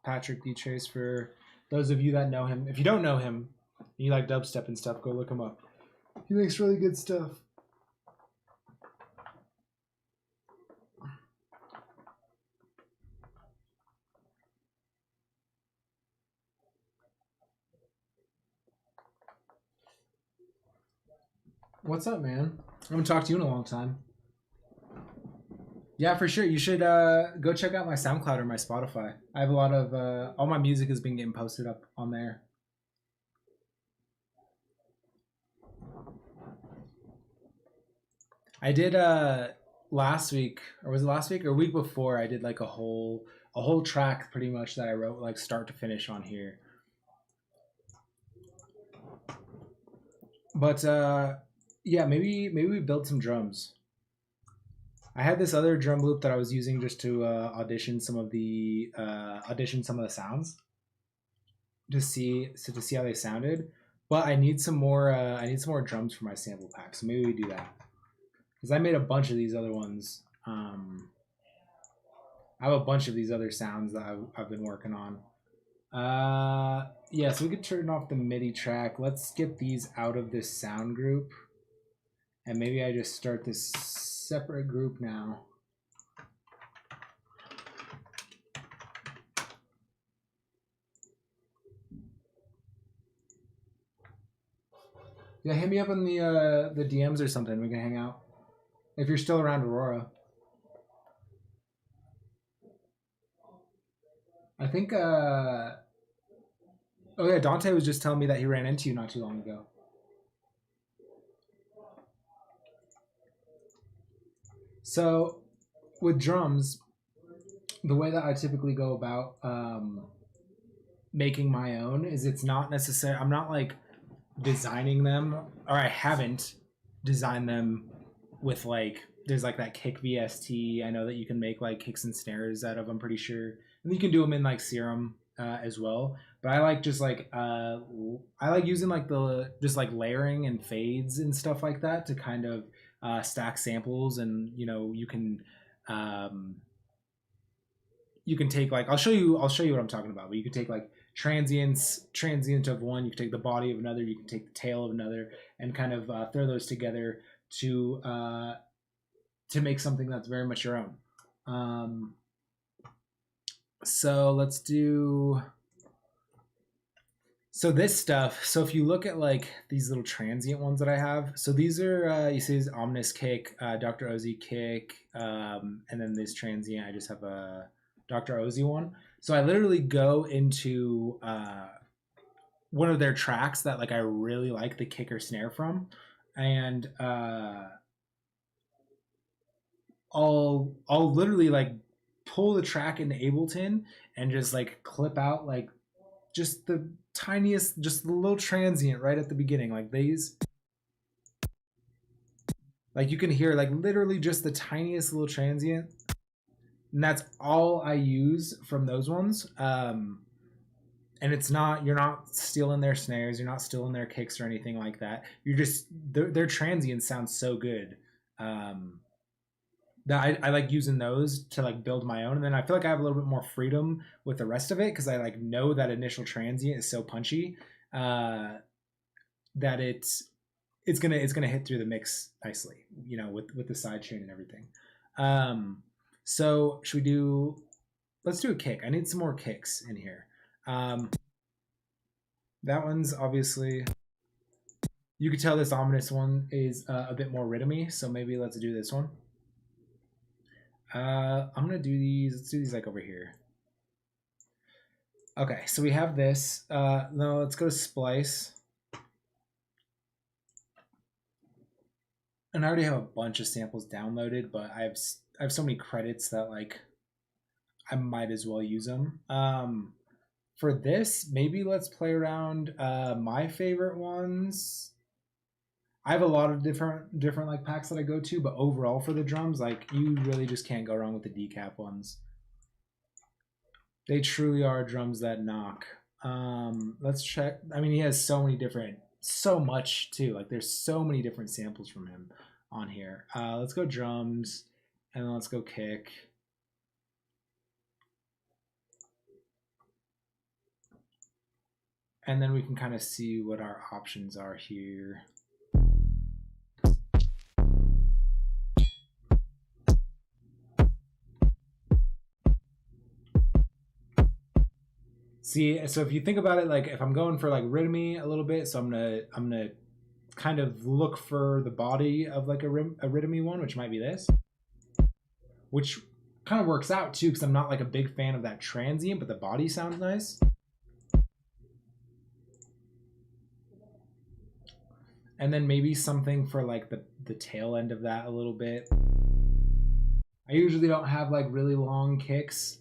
Patrick D-Trace, for those of you that know him. If you don't know him, and you like dubstep and stuff, go look him up. He makes really good stuff. What's up, man? I haven't talked to you in a long time. Yeah, for sure. You should go check out my SoundCloud or my Spotify. I have a lot of all my music has been getting posted up on there. I did last week, or was it last week or a week before? I did like a whole track pretty much that I wrote like start to finish on here. But yeah, maybe we build some drums. I had this other drum loop that I was using just to audition some of the sounds to see how they sounded. But I need some more drums for my sample pack. So maybe we do that because I made a bunch of these other ones. I have a bunch of these other sounds that I've been working on. Yeah, so we could turn off the MIDI track. Let's get these out of this sound group. And maybe I just start this separate group now. Yeah, hit me up in the DMs or something. We can hang out. If you're still around Aurora. I think oh yeah, Dante was just telling me that he ran into you not too long ago. So with drums, the way that I typically go about making my own is it's not necessary. I'm not like designing them, or I haven't designed them with like there's like that kick VST. I know that you can make like kicks and snares out of. I'm pretty sure, and you can do them in like Serum as well. But I like just like I like using like the just like layering and fades and stuff like that to kind of stack samples, and you know you can take like I'll show you what I'm talking about. But you can take like transient of one, you can take the body of another, you can take the tail of another, and kind of throw those together to make something that's very much your own. So let's do. So this stuff, so if you look at like these little transient ones that I have, so these are, you see this Ominous kick, Dr. Ozzy kick, and then this transient, I just have a Dr. Ozzy one. So I literally go into one of their tracks that like I really like the kick or snare from, and I'll literally like pull the track into Ableton and just like clip out like just the tiniest, just the little transient right at the beginning, like these. Like you can hear like literally just the tiniest little transient, and that's all I use from those ones. And it's not, you're not stealing their snares, you're not stealing their kicks or anything like that. You're just their transients sound so good. That I like using those to like build my own, and then I feel like I have a little bit more freedom with the rest of it because I like know that initial transient is so punchy that it's gonna hit through the mix nicely, you know, with the side chain and everything. So should we do? Let's do a kick. I need some more kicks in here. That one's obviously. You could tell this Ominous one is a bit more rhythmy, so maybe let's do this one. I'm gonna do these. Let's do these like over here. Okay, so we have this. No, let's go to Splice. And I already have a bunch of samples downloaded, but I have so many credits that like I might as well use them. For this, maybe let's play around my favorite ones. I have a lot of different like packs that I go to, but overall for the drums, like you really just can't go wrong with the decap ones. They truly are drums that knock. Let's check. I mean, he has so much too. Like there's so many different samples from him on here. Let's go drums, and then let's go kick. And then we can kind of see what our options are here. See, so if you think about it, like if I'm going for like rhythmy a little bit, so I'm gonna kind of look for the body of like a rhythmy one, which might be this, which kind of works out too, because I'm not like a big fan of that transient, but the body sounds nice. And then maybe something for like the tail end of that a little bit. I usually don't have like really long kicks.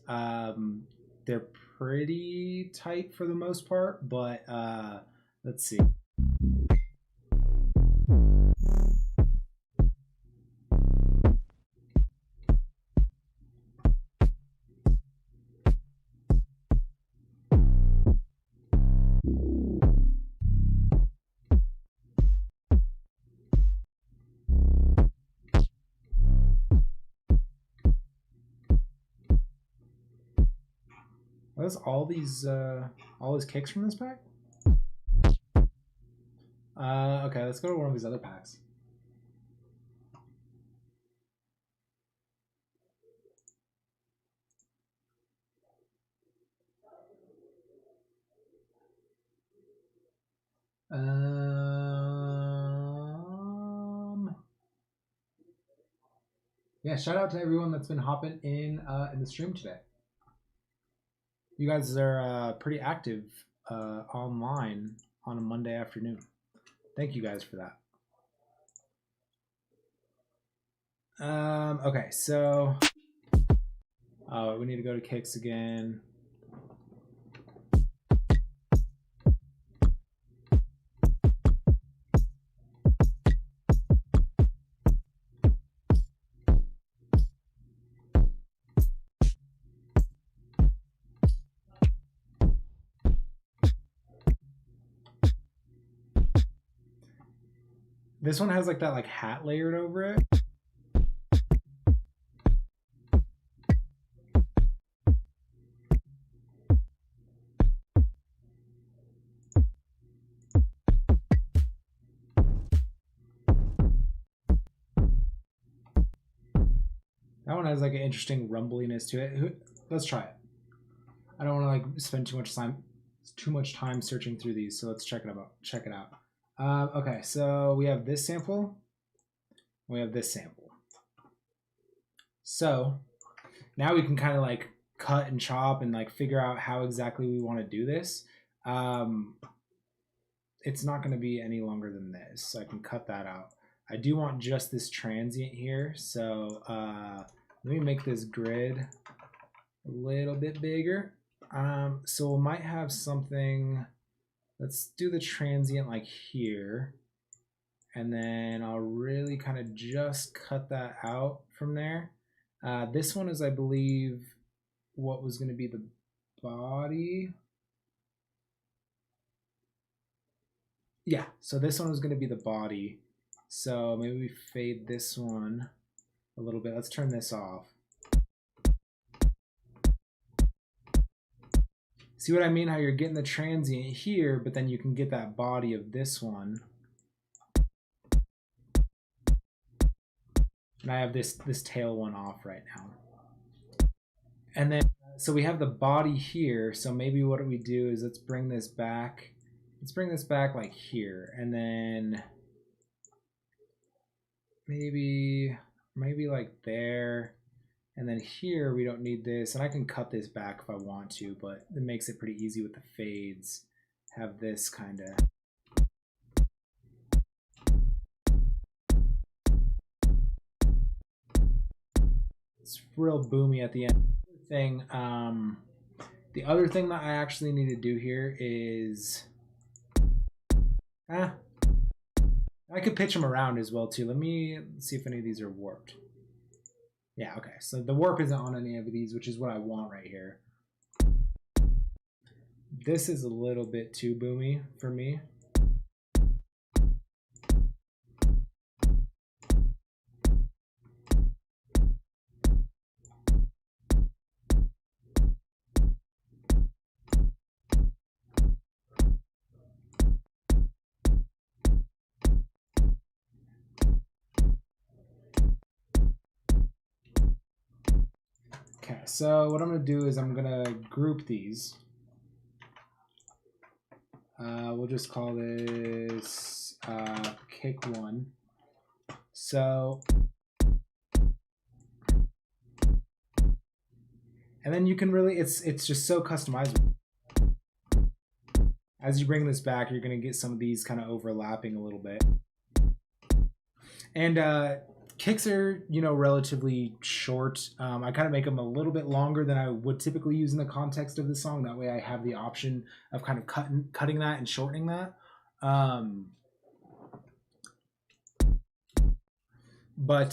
They're pretty tight for the most part, but let's see. Was all these kicks from this pack? Okay, let's go to one of these other packs. Yeah, shout out to everyone that's been hopping in the stream today. You guys are pretty active online on a Monday afternoon. Thank you guys for that. Okay, so we need to go to kicks again. This one has like that like hat layered over it. That one has like an interesting rumbliness to it. Let's try it. I don't want to like spend too much time searching through these, so let's check it out. Okay, so we have this sample. We have this sample. So now we can kind of like cut and chop and like figure out how exactly we want to do this. It's not going to be any longer than this, so I can cut that out. I do want just this transient here, so let me make this grid a little bit bigger. So we might have something. Let's do the transient like here, and then I'll really kind of just cut that out from there. This one is, I believe, what was going to be the body. Yeah, so this one was going to be the body. So maybe we fade this one a little bit. Let's turn this off. See what I mean? How you're getting the transient here, but then you can get that body of this one. And I have this tail one off right now. And then, so we have the body here. So maybe what we do is let's bring this back. Let's bring this back like here. And then maybe like there. And then here we don't need this, and I can cut this back if I want to, but it makes it pretty easy with the fades. Have this kind of. It's real boomy at the end. The other thing that I actually need to do here is, I could pitch them around as well too. Let me see if any of these are warped. Yeah, okay, so the warp isn't on any of these, which is what I want right here. This is a little bit too boomy for me. Okay, so what I'm going to do is I'm going to group these. We'll just call this kick one. So, and then you can really, it's just so customizable. As you bring this back, you're going to get some of these kind of overlapping a little bit. And kicks are, relatively short. I kind of make them a little bit longer than I would typically use in the context of the song. That way I have the option of kind of cutting that and shortening that. But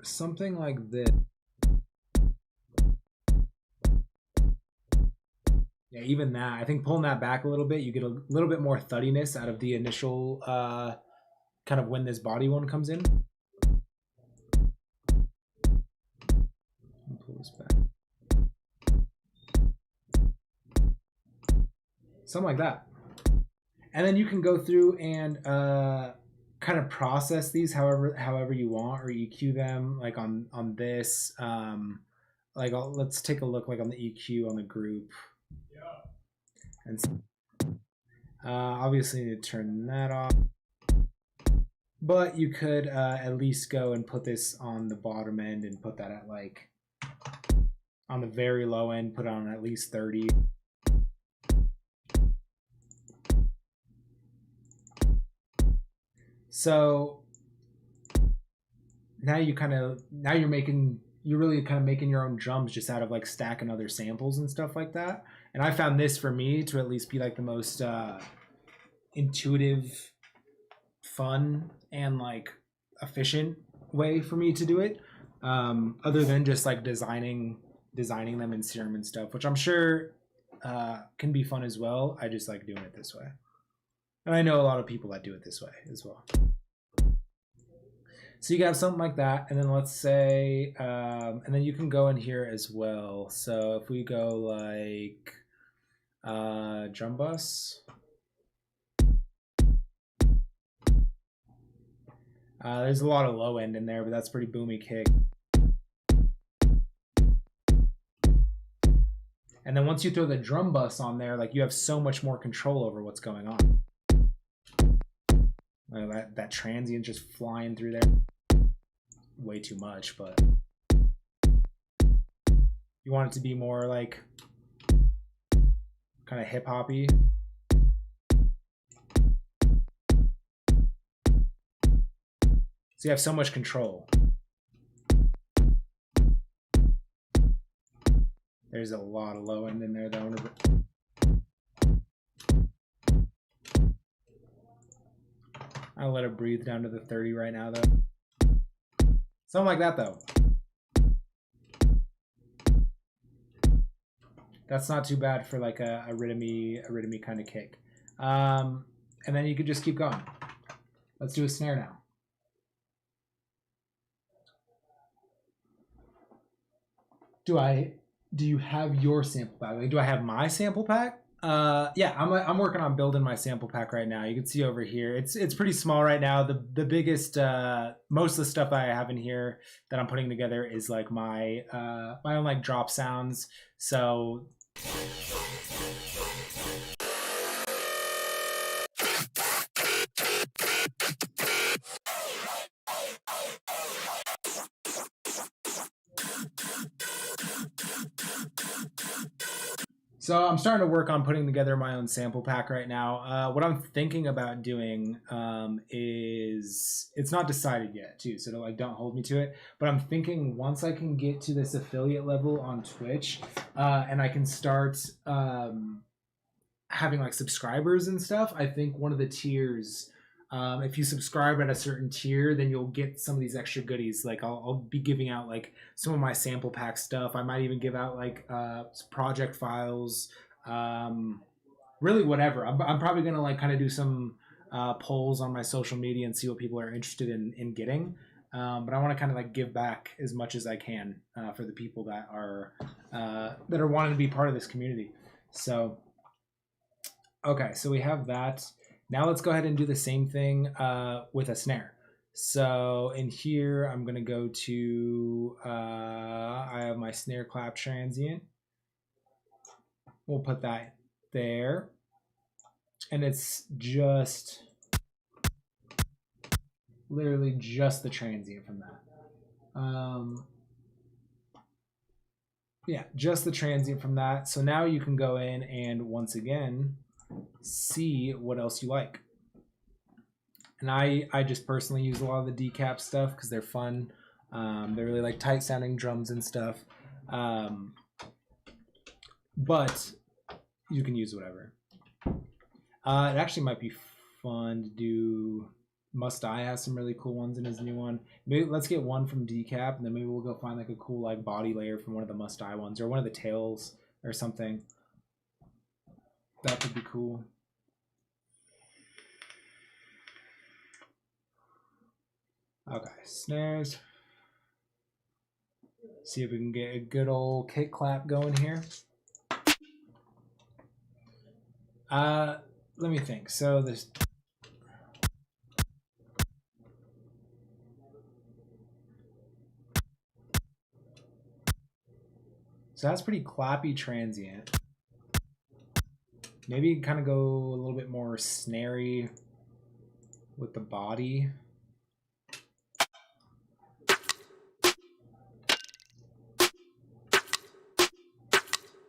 something like this. Yeah, even that. I think pulling that back a little bit, you get a little bit more thuddiness out of the initial kind of when this body one comes in. Pull something like that. And then you can go through and kind of process these however you want, or EQ them, like on this. Like let's take a look like on the EQ on the group. And obviously you need to turn that off. But you could at least go and put this on the bottom end and put that at like on the very low end, put on at least 30. So now you're really kind of making your own drums just out of like stacking other samples and stuff like that. And I found this for me to at least be like the most intuitive, fun, and like efficient way for me to do it. Other than just like designing them in Serum and stuff, which I'm sure can be fun as well. I just like doing it this way. And I know a lot of people that do it this way as well. So you can have something like that, and then let's say, and then you can go in here as well. So if we go like drum bus, there's a lot of low end in there, but that's pretty boomy kick. And then once you throw the drum bus on there, like you have so much more control over what's going on. That transient just flying through there. Way too much, but you want it to be more like kind of hip hoppy. So you have so much control. There's a lot of low end in there though. I'll let it breathe down to the 30 right now though. Something like that though. That's not too bad for like a rhythmy kind of kick. And then you could just keep going. Let's do a snare now. Do you have your sample pack? Like, do I have my sample pack? Yeah, I'm working on building my sample pack right now. You can see over here, it's pretty small right now. The biggest, most of the stuff I have in here that I'm putting together is like my own like drop sounds. So. So I'm starting to work on putting together my own sample pack right now. What I'm thinking about doing is, it's not decided yet too, so don't hold me to it, but I'm thinking once I can get to this affiliate level on Twitch and I can start having like subscribers and stuff, I think one of the tiers, if you subscribe at a certain tier, then you'll get some of these extra goodies. Like I'll be giving out like some of my sample pack stuff. I might even give out like project files, really whatever. I'm probably gonna like kind of do some polls on my social media and see what people are interested in getting. But I want to kind of like give back as much as I can for the people that are wanting to be part of this community. So, okay, so we have that. Now let's go ahead and do the same thing with a snare. So in here, I'm gonna go to, I have my snare clap transient. We'll put that there. And it's just, literally just the transient from that. Yeah, just the transient from that. So now you can go in and once again, see what else you like. And I just personally use a lot of the decap stuff because they're fun. They're really like tight sounding drums and stuff. But you can use whatever. It actually might be fun to do. Must I has some really cool ones in his new one. Maybe let's get one from decap, and then maybe we'll go find like a cool like body layer from one of the Must I ones, or one of the tails or something. That could be cool. Okay, snares. See if we can get a good old kick clap going here. Let me think. So there's. So that's pretty clappy transient. Maybe kind of go a little bit more snary with the body.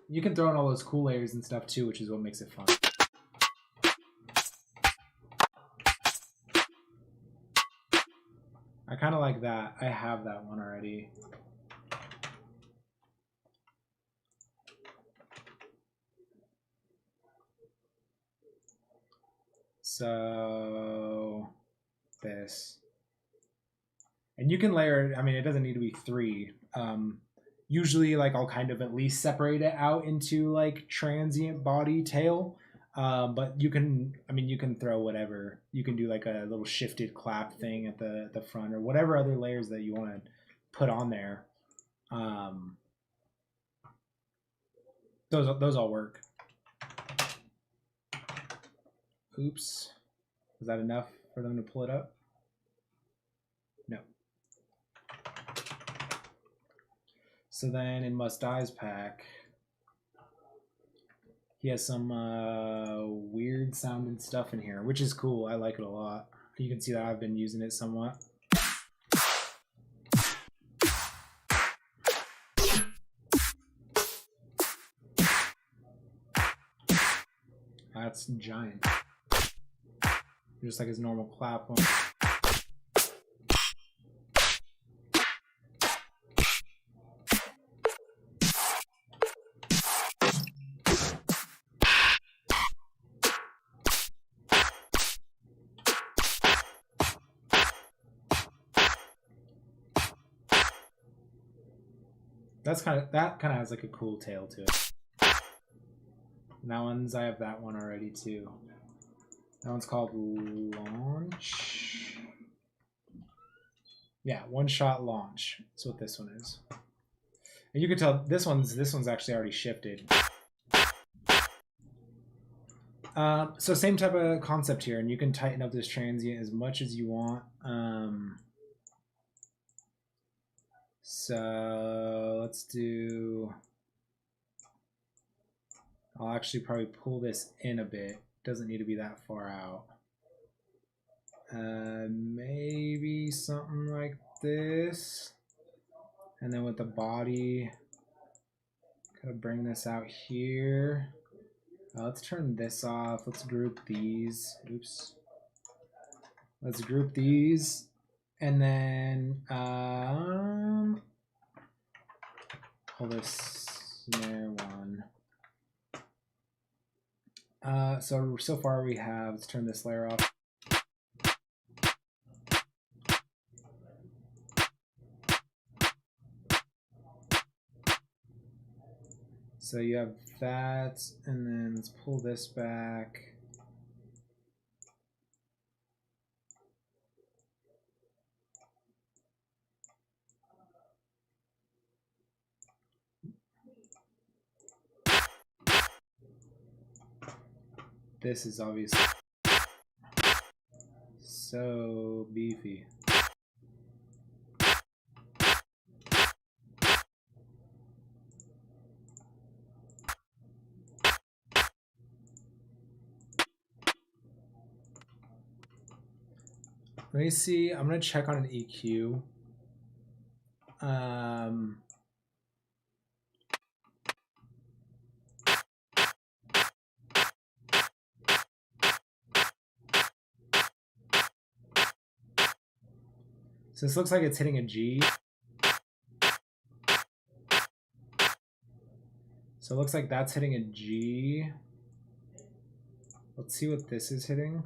You can throw in all those cool layers and stuff too, which is what makes it fun. I kind of like that. I have that one already. So this. And you can layer, I mean, it doesn't need to be 3. Usually, like, I'll kind of at least separate it out into, like, transient body tail. But you can, I mean, you can throw whatever. You can do, like, a little shifted clap thing at the front or whatever other layers that you want to put on there. Those all work. Oops. Was that enough for them to pull it up? No. So then in Must Die's pack, he has some weird sounding stuff in here, which is cool. I like it a lot. You can see that I've been using it somewhat. That's giant. Just like his normal clap one. That kind of has like a cool tail to it. And that one's, I have that one already too. That one's called Launch. Yeah, One Shot Launch. That's what this one is. And you can tell this one's actually already shifted. So same type of concept here, and you can tighten up this transient as much as you want. So let's do. I'll actually probably pull this in a bit. Doesn't need to be that far out. Maybe something like this. And then with the body, gotta bring this out here. Let's turn this off. Let's group these. Oops. Let's group these. And then pull this snare one. So far we have, let's turn this layer off. So you have that, and then let's pull this back. This is obviously so beefy. Let me see. I'm gonna check on an EQ. So this looks like it's hitting a G. So it looks like that's hitting a G. Let's see what this is hitting.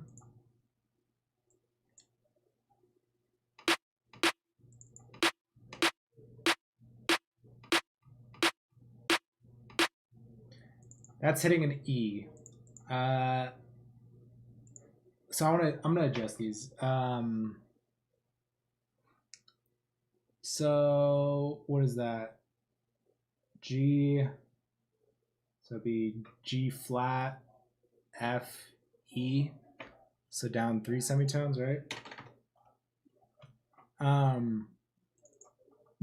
That's hitting an E. So I'm gonna adjust these. So what is that? G. So it'd be G flat, F, E. So down 3 semitones, right?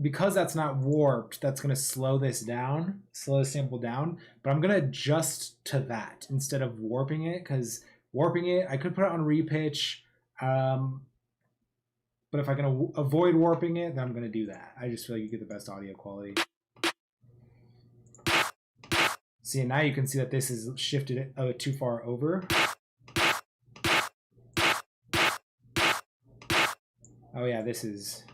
Because that's not warped, that's going to slow this down, slow the sample down. But I'm going to adjust to that instead of warping it, because warping it, I could put it on repitch. But if I'm going to avoid warping it, then I'm going to do that. I just feel like you get the best audio quality. See, and now you can see that this is shifted too far over. Oh yeah, this is...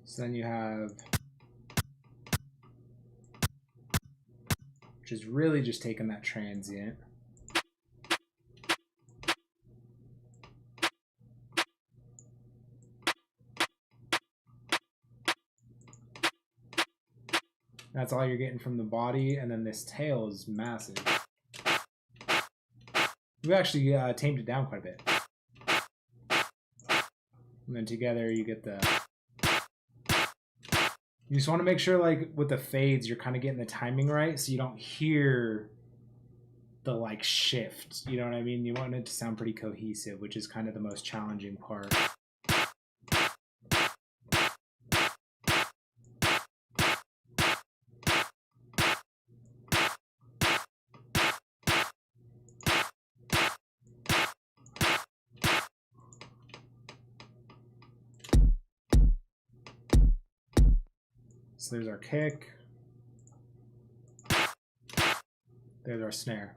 So then you have, which is really just taking that transient. That's all you're getting from the body, and then this tail is massive. We actually tamed it down quite a bit. And then together you get the... You just want to make sure, like, with the fades, you're kind of getting the timing right, so you don't hear the, like, shift. You know what I mean? You want it to sound pretty cohesive, which is kind of the most challenging part. So there's our kick. There's our snare.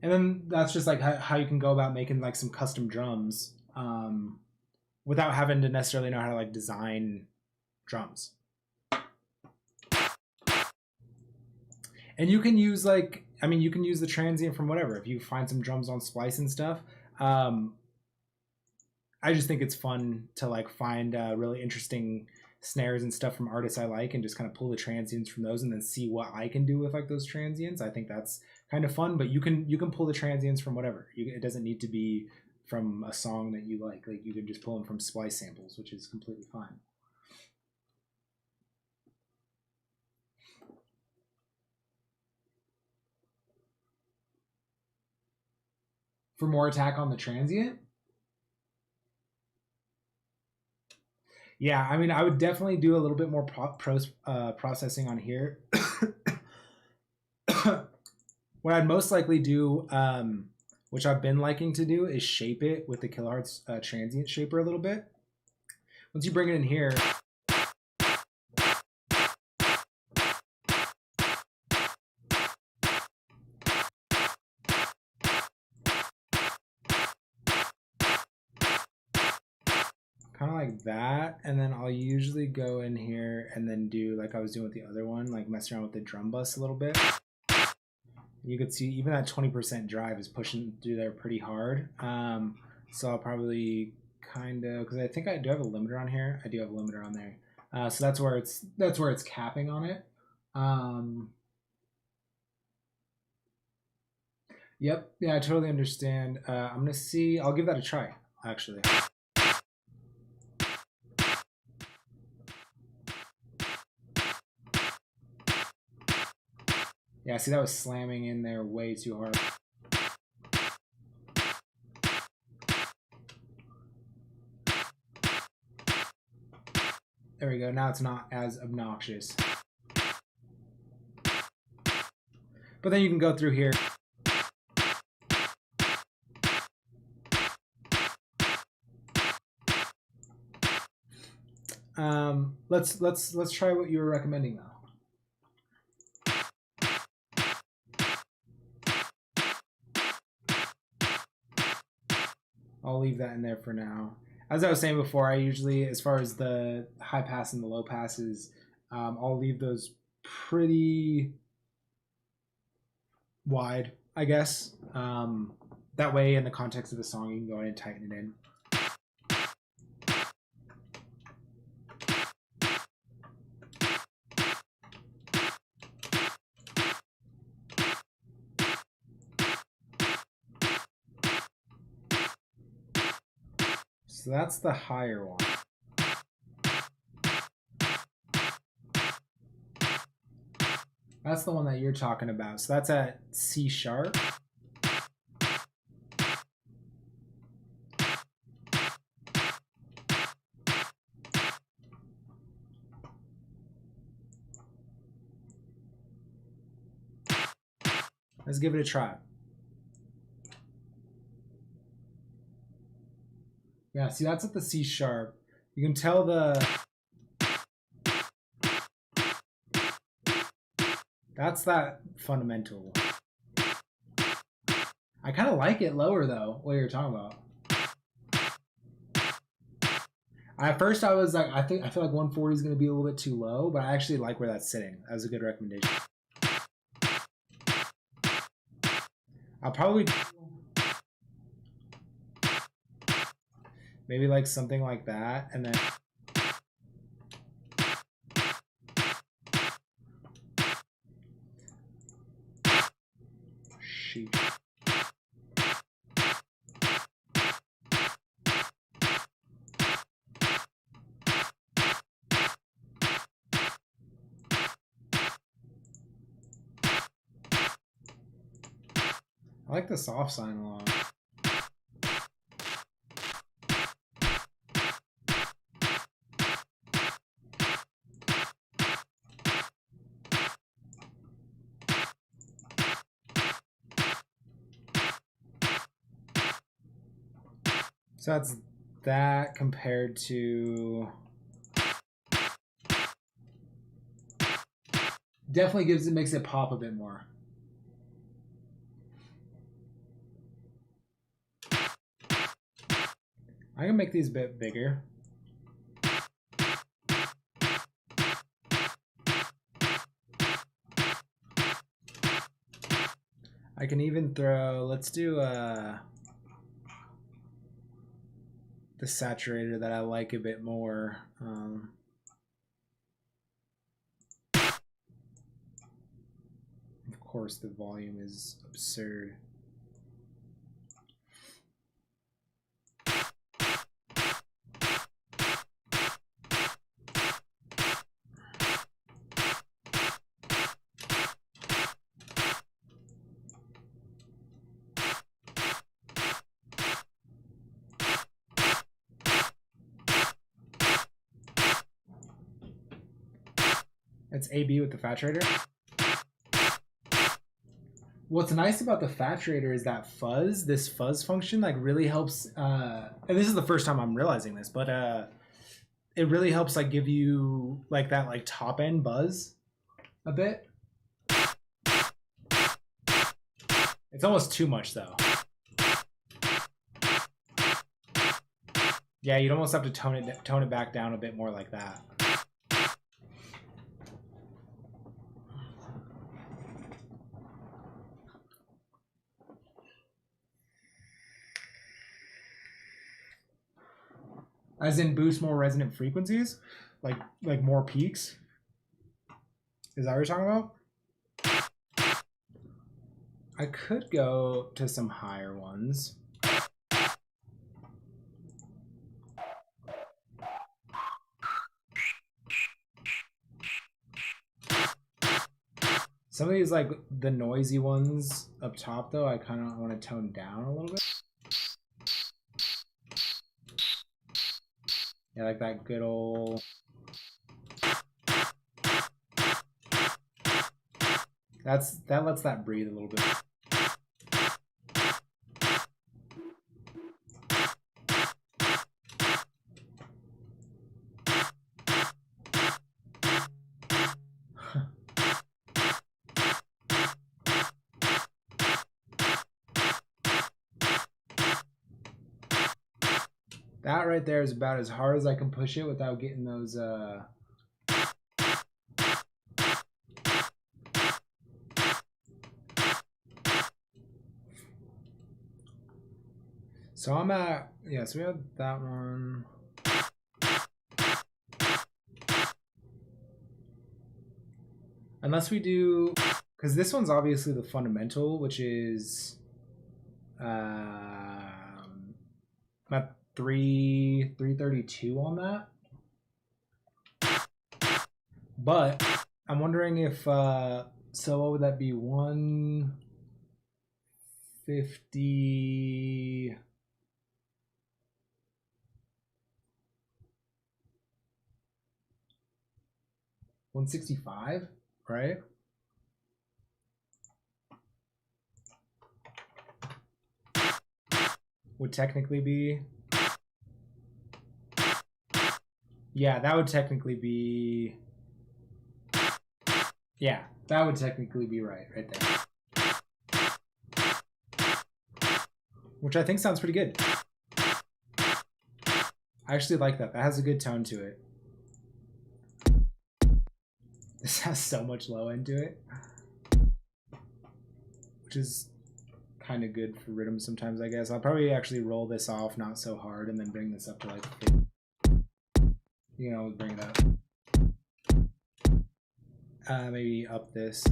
And then that's just like how you can go about making like some custom drums without having to necessarily know how to like design drums. And you can use like, I mean, you can use the transient from whatever. If you find some drums on Splice and stuff, I just think it's fun to like find really interesting snares and stuff from artists I like and just kind of pull the transients from those and then see what I can do with like those transients. I think that's kind of fun, but you can pull the transients from whatever. It doesn't need to be from a song that you like. Like you can just pull them from Splice samples, which is completely fine. For more attack on the transient? Yeah, I mean, I would definitely do a little bit more processing on here. What I'd most likely do, which I've been liking to do, is shape it with the Kilohertz transient shaper a little bit. Once you bring it in here, kind of like that, and then I'll usually go in here and then do like I was doing with the other one, like mess around with the drum bus a little bit. You could see even that 20% drive is pushing through there pretty hard. So I'll probably kind of, because I think I do have a limiter on here. I do have a limiter on there. So that's where it's capping on it. Yep, yeah, I totally understand. I'm gonna see. I'll give that a try, actually. Yeah, see, that was slamming in there way too hard. There we go. Now it's not as obnoxious. But then you can go through here. Let's try what you were recommending though. I'll leave that in there for now. As I was saying before, I usually, as far as the high pass and the low passes, I'll leave those pretty wide. I guess. That way, in the context of the song, you can go in and tighten it in. So that's the higher one. That's the one that you're talking about. So that's at C sharp. Let's give it a try. Yeah, see, that's at the C sharp. You can tell that's that fundamental. I kind of like it lower though, what you're talking about. At first I was like, I feel like 140 is going to be a little bit too low, but I actually like where that's sitting. That was a good recommendation. I'll probably maybe like something like that, and then sheesh. I like the soft sign a lot. So that's that compared to definitely makes it pop a bit more. I can make these a bit bigger. I can even throw, let's do the saturator that I like a bit more. Of course, the volume is absurd. It's AB with the saturator. What's nice about the saturator is that this fuzz function like really helps, and this is the first time I'm realizing this, but it really helps like give you like that like top end buzz a bit. It's almost too much though. Yeah, you'd almost have to tone it back down a bit more like that. As in boost more resonant frequencies? Like more peaks? Is that what you're talking about? I could go to some higher ones. Some of these, like the noisy ones up top though, I kind of want to tone down a little bit. Yeah, like that good old... That lets that breathe a little bit. That right there is about as hard as I can push it without getting those So I'm at, yeah, so we had that one. Unless we do, because this one's obviously the fundamental, which is at 332 on that. But I'm wondering if, so what would that be? 150. $165, right? Would technically be. Yeah, that would technically be. Yeah, that would technically be right there. Which I think sounds pretty good. I actually like that. That has a good tone to it. This has so much low end to it, which is kind of good for rhythm sometimes, I guess. I'll probably actually roll this off not so hard and then bring this up to like, you know, bring it up. Maybe up this.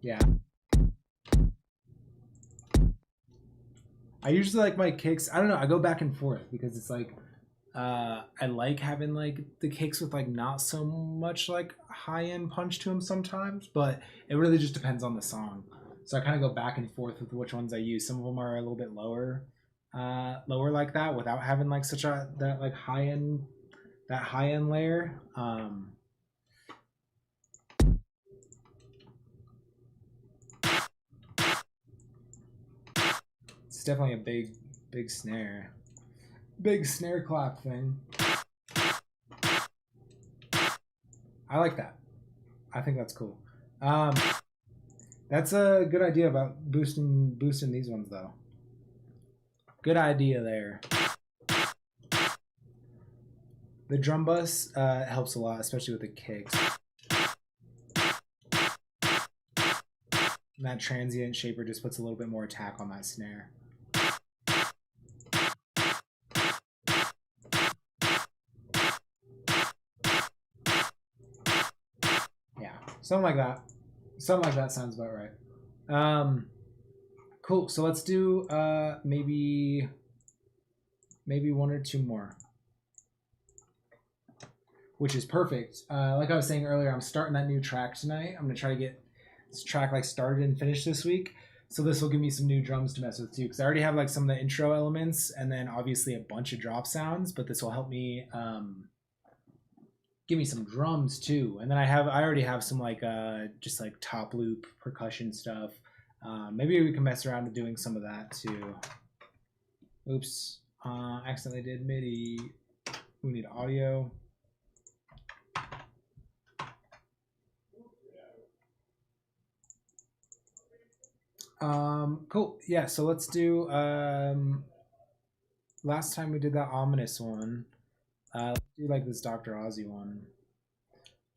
Yeah. I usually like my kicks. I don't know. I go back and forth because it's like I like having like the kicks with like not so much like high end punch to them sometimes, but it really just depends on the song. So I kind of go back and forth with which ones I use. Some of them are a little bit lower, lower like that without having like such a that like high end layer. It's definitely a big snare. Big snare clap thing. I like that. I think that's cool. That's a good idea about boosting these ones though. Good idea there. The drum bus helps a lot, especially with the kicks. And that transient shaper just puts a little bit more attack on that snare. Yeah, something like that. Something like that sounds about right. Cool. So let's do maybe one or two more, which is perfect. Like I was saying earlier, I'm starting that new track tonight. I'm gonna try to get this track like started and finished this week. So this will give me some new drums to mess with too, because I already have like some of the intro elements and then obviously a bunch of drop sounds. But this will help me give me some drums too. And then I already have some like just like top loop percussion stuff. Maybe we can mess around with doing some of that too. Oops, accidentally did MIDI. We need audio. Cool. Yeah, so let's do last time we did that ominous one. Let's do like this Dr. Ozzy one.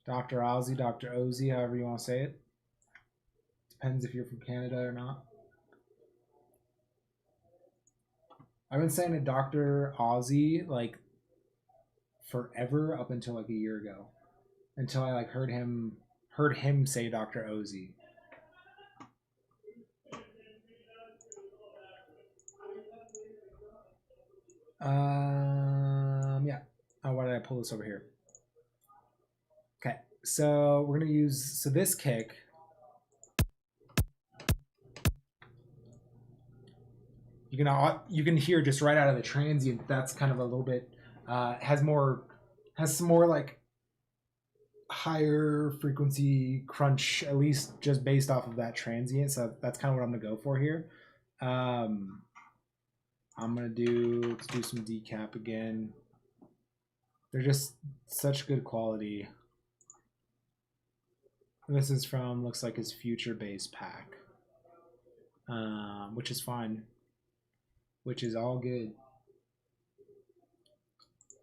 Dr. Ozzy, Dr. Ozzy, however you want to say it. Depends if you're from Canada or not. I've been saying it Dr. Ozzy like forever up until like a year ago. Until I like heard him say Dr. Ozzy. Yeah. Oh, why did I pull this over here? Okay, so we're gonna use this kick. You can hear just right out of the transient. That's kind of a little bit has some more like higher frequency crunch, at least just based off of that transient. So that's kind of what I'm gonna go for here. Let's do some decap again. They're just such good quality. This is from, looks like his Future Bace pack, which is fine, which is all good.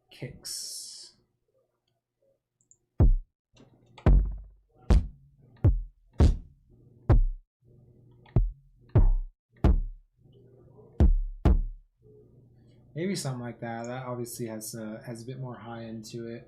Kicks. Maybe something like that. That obviously has a bit more high end to it.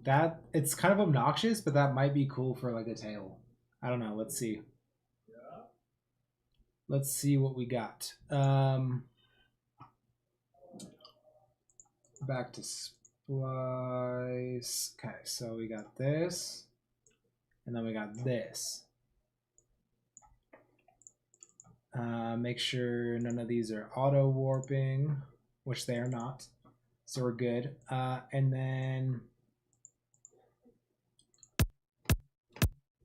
That it's kind of obnoxious, but that might be cool for like a tail. I don't know. Let's see. Let's see what we got. Back to splice. Okay, so we got this, and then we got this. Make sure none of these are auto warping, which they are not. So we're good. And then,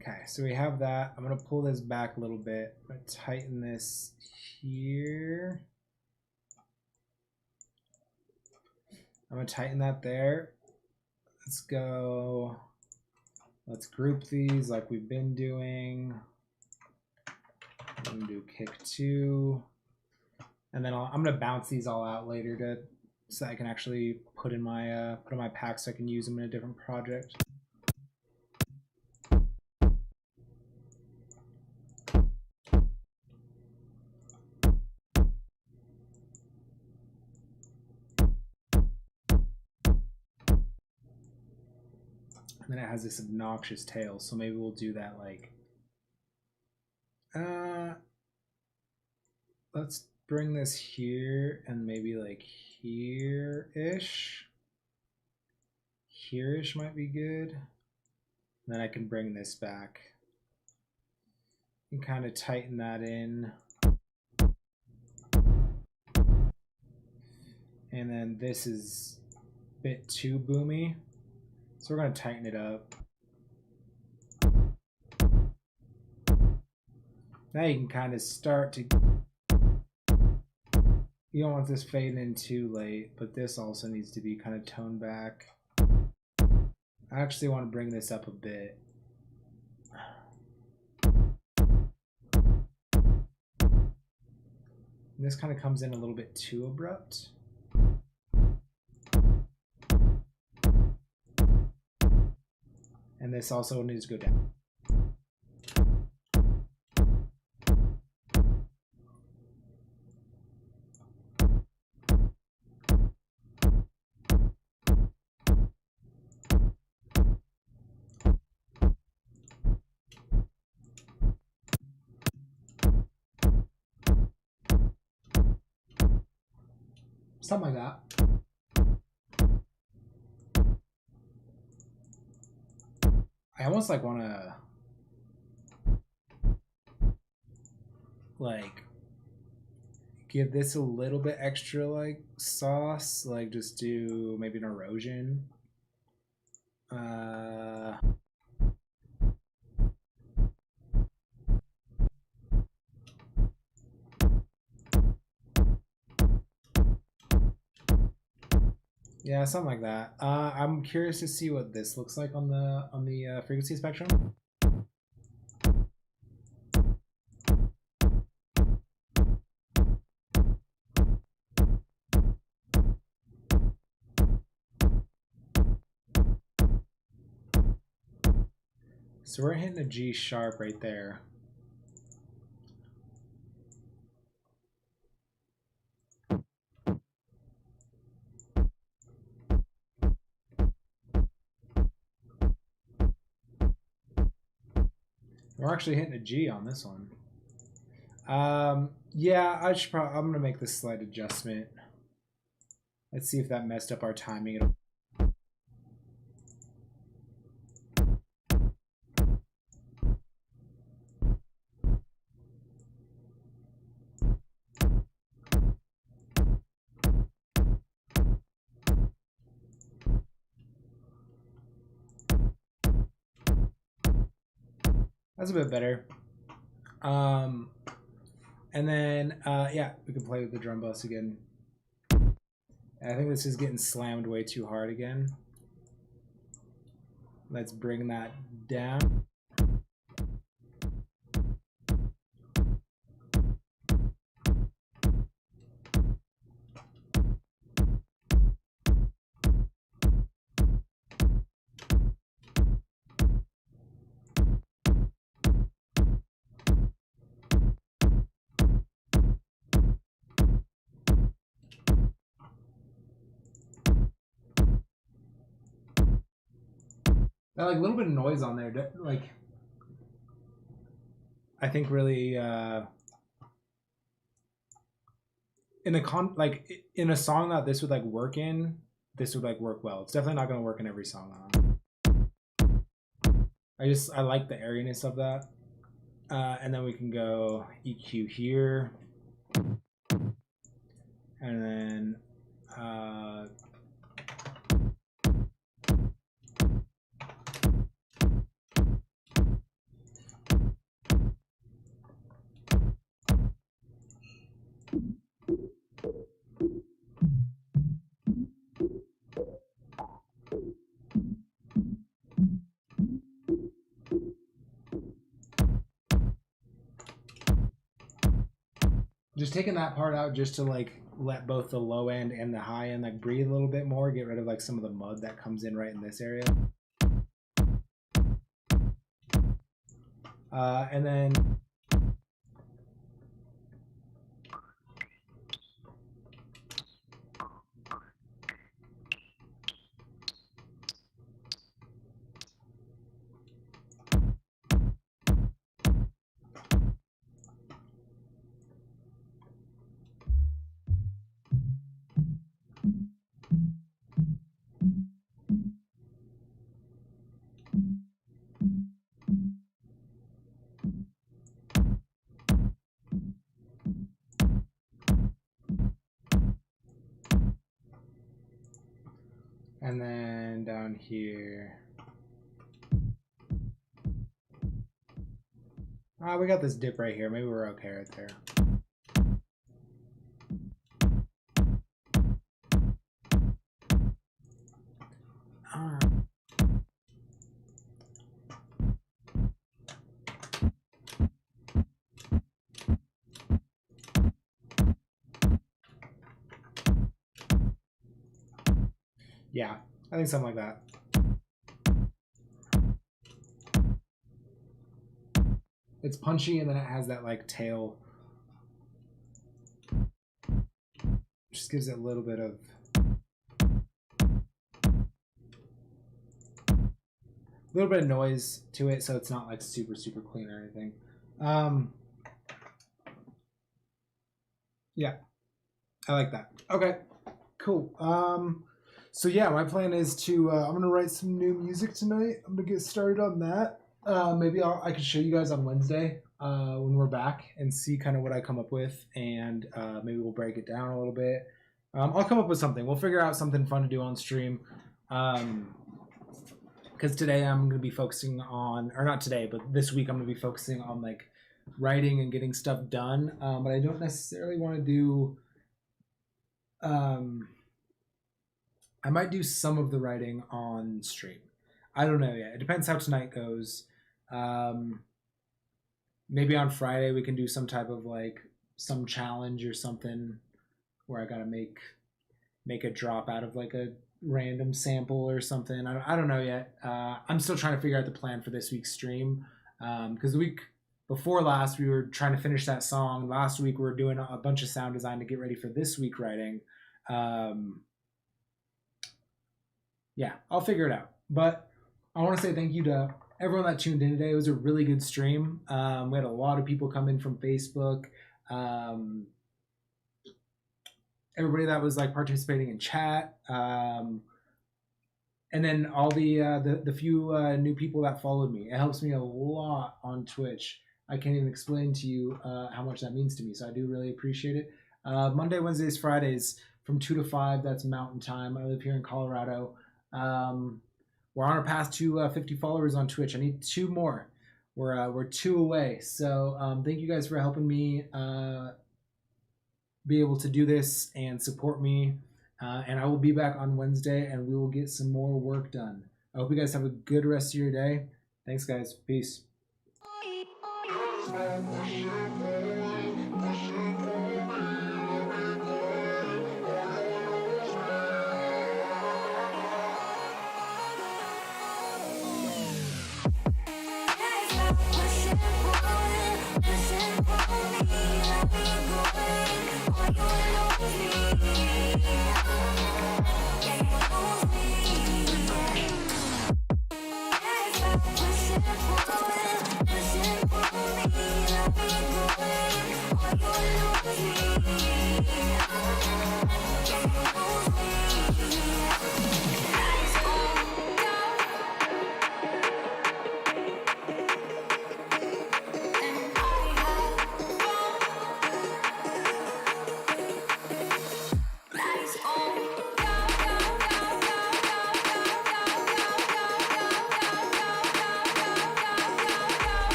okay, so we have that. I'm gonna pull this back a little bit. I'm gonna tighten this here. I'm gonna tighten that there. Let's go. Let's group these like we've been doing. I'm gonna do kick 2, and then I'm gonna bounce these all out later so I can actually put in my pack so I can use them in a different project. And then it has this obnoxious tail, so maybe we'll do that like let's bring this here and maybe like here-ish. Here-ish might be good. And then I can bring this back and kind of tighten that in. And then this is a bit too boomy, so we're going to tighten it up. Now you can kind of start to, you don't want this fading in too late, but this also needs to be kind of toned back. I actually want to bring this up a bit. And this kind of comes in a little bit too abrupt. And this also needs to go down. Something like that. I almost like want to like give this a little bit extra like sauce, like just do maybe an erosion. Yeah, something like that. I'm curious to see what this looks like on the frequency spectrum. So we're hitting a G sharp right there. We're actually hitting a G on this one. Yeah, I'm gonna make this slight adjustment. Let's see if that messed up our timing. That's a bit better. And then yeah, we can play with the drum bus again. I think this is getting slammed way too hard again. Let's bring that down. That like little bit of noise on there, like I think really in a song that this would like work in, this would like work well. It's definitely not gonna work in every song on. I like the airiness of that. And then we can go EQ here. And then just taking that part out just to like let both the low end and the high end like breathe a little bit more, get rid of like some of the mud that comes in right in this area. And then down here. We got this dip right here. Maybe we're okay right there. Yeah, I think something like that. It's punchy and then it has that like tail. Just gives it a little bit of noise to it, so it's not like super clean or anything. Yeah, I like that. Okay, cool. So yeah, my plan is to I'm gonna write some new music tonight. I'm gonna get started on that. Maybe I can show you guys on Wednesday when we're back and see kind of what I come up with, and maybe we'll break it down a little bit. I'll come up with something. We'll figure out something fun to do on stream. Because today I'm going to be focusing on, or not today, but this week I'm going to be focusing on like writing and getting stuff done. But I don't necessarily want to do, I might do some of the writing on stream. I don't know yet. It depends how tonight goes. Maybe on Friday we can do some type of like some challenge or something where I got to make a drop out of like a random sample or something. I don't know yet. I'm still trying to figure out the plan for this week's stream, because the week before last we were trying to finish that song. Last week we were doing a bunch of sound design to get ready for this week writing. Yeah, I'll figure it out. But I want to say thank you to everyone that tuned in today. It was a really good stream. We had a lot of people come in from Facebook. Everybody that was like participating in chat, and then all the few new people that followed me. It helps me a lot on Twitch. I can't even explain to you how much that means to me. So I do really appreciate it. Monday, Wednesdays, Fridays from 2 to 5. That's Mountain Time. I live here in Colorado. We're on our path to 50 followers on Twitch. I need 2 more. We're 2 away. So thank you guys for helping me be able to do this and support me. And I will be back on Wednesday and we will get some more work done. I hope you guys have a good rest of your day. Thanks, guys. Peace.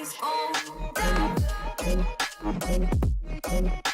Ice on.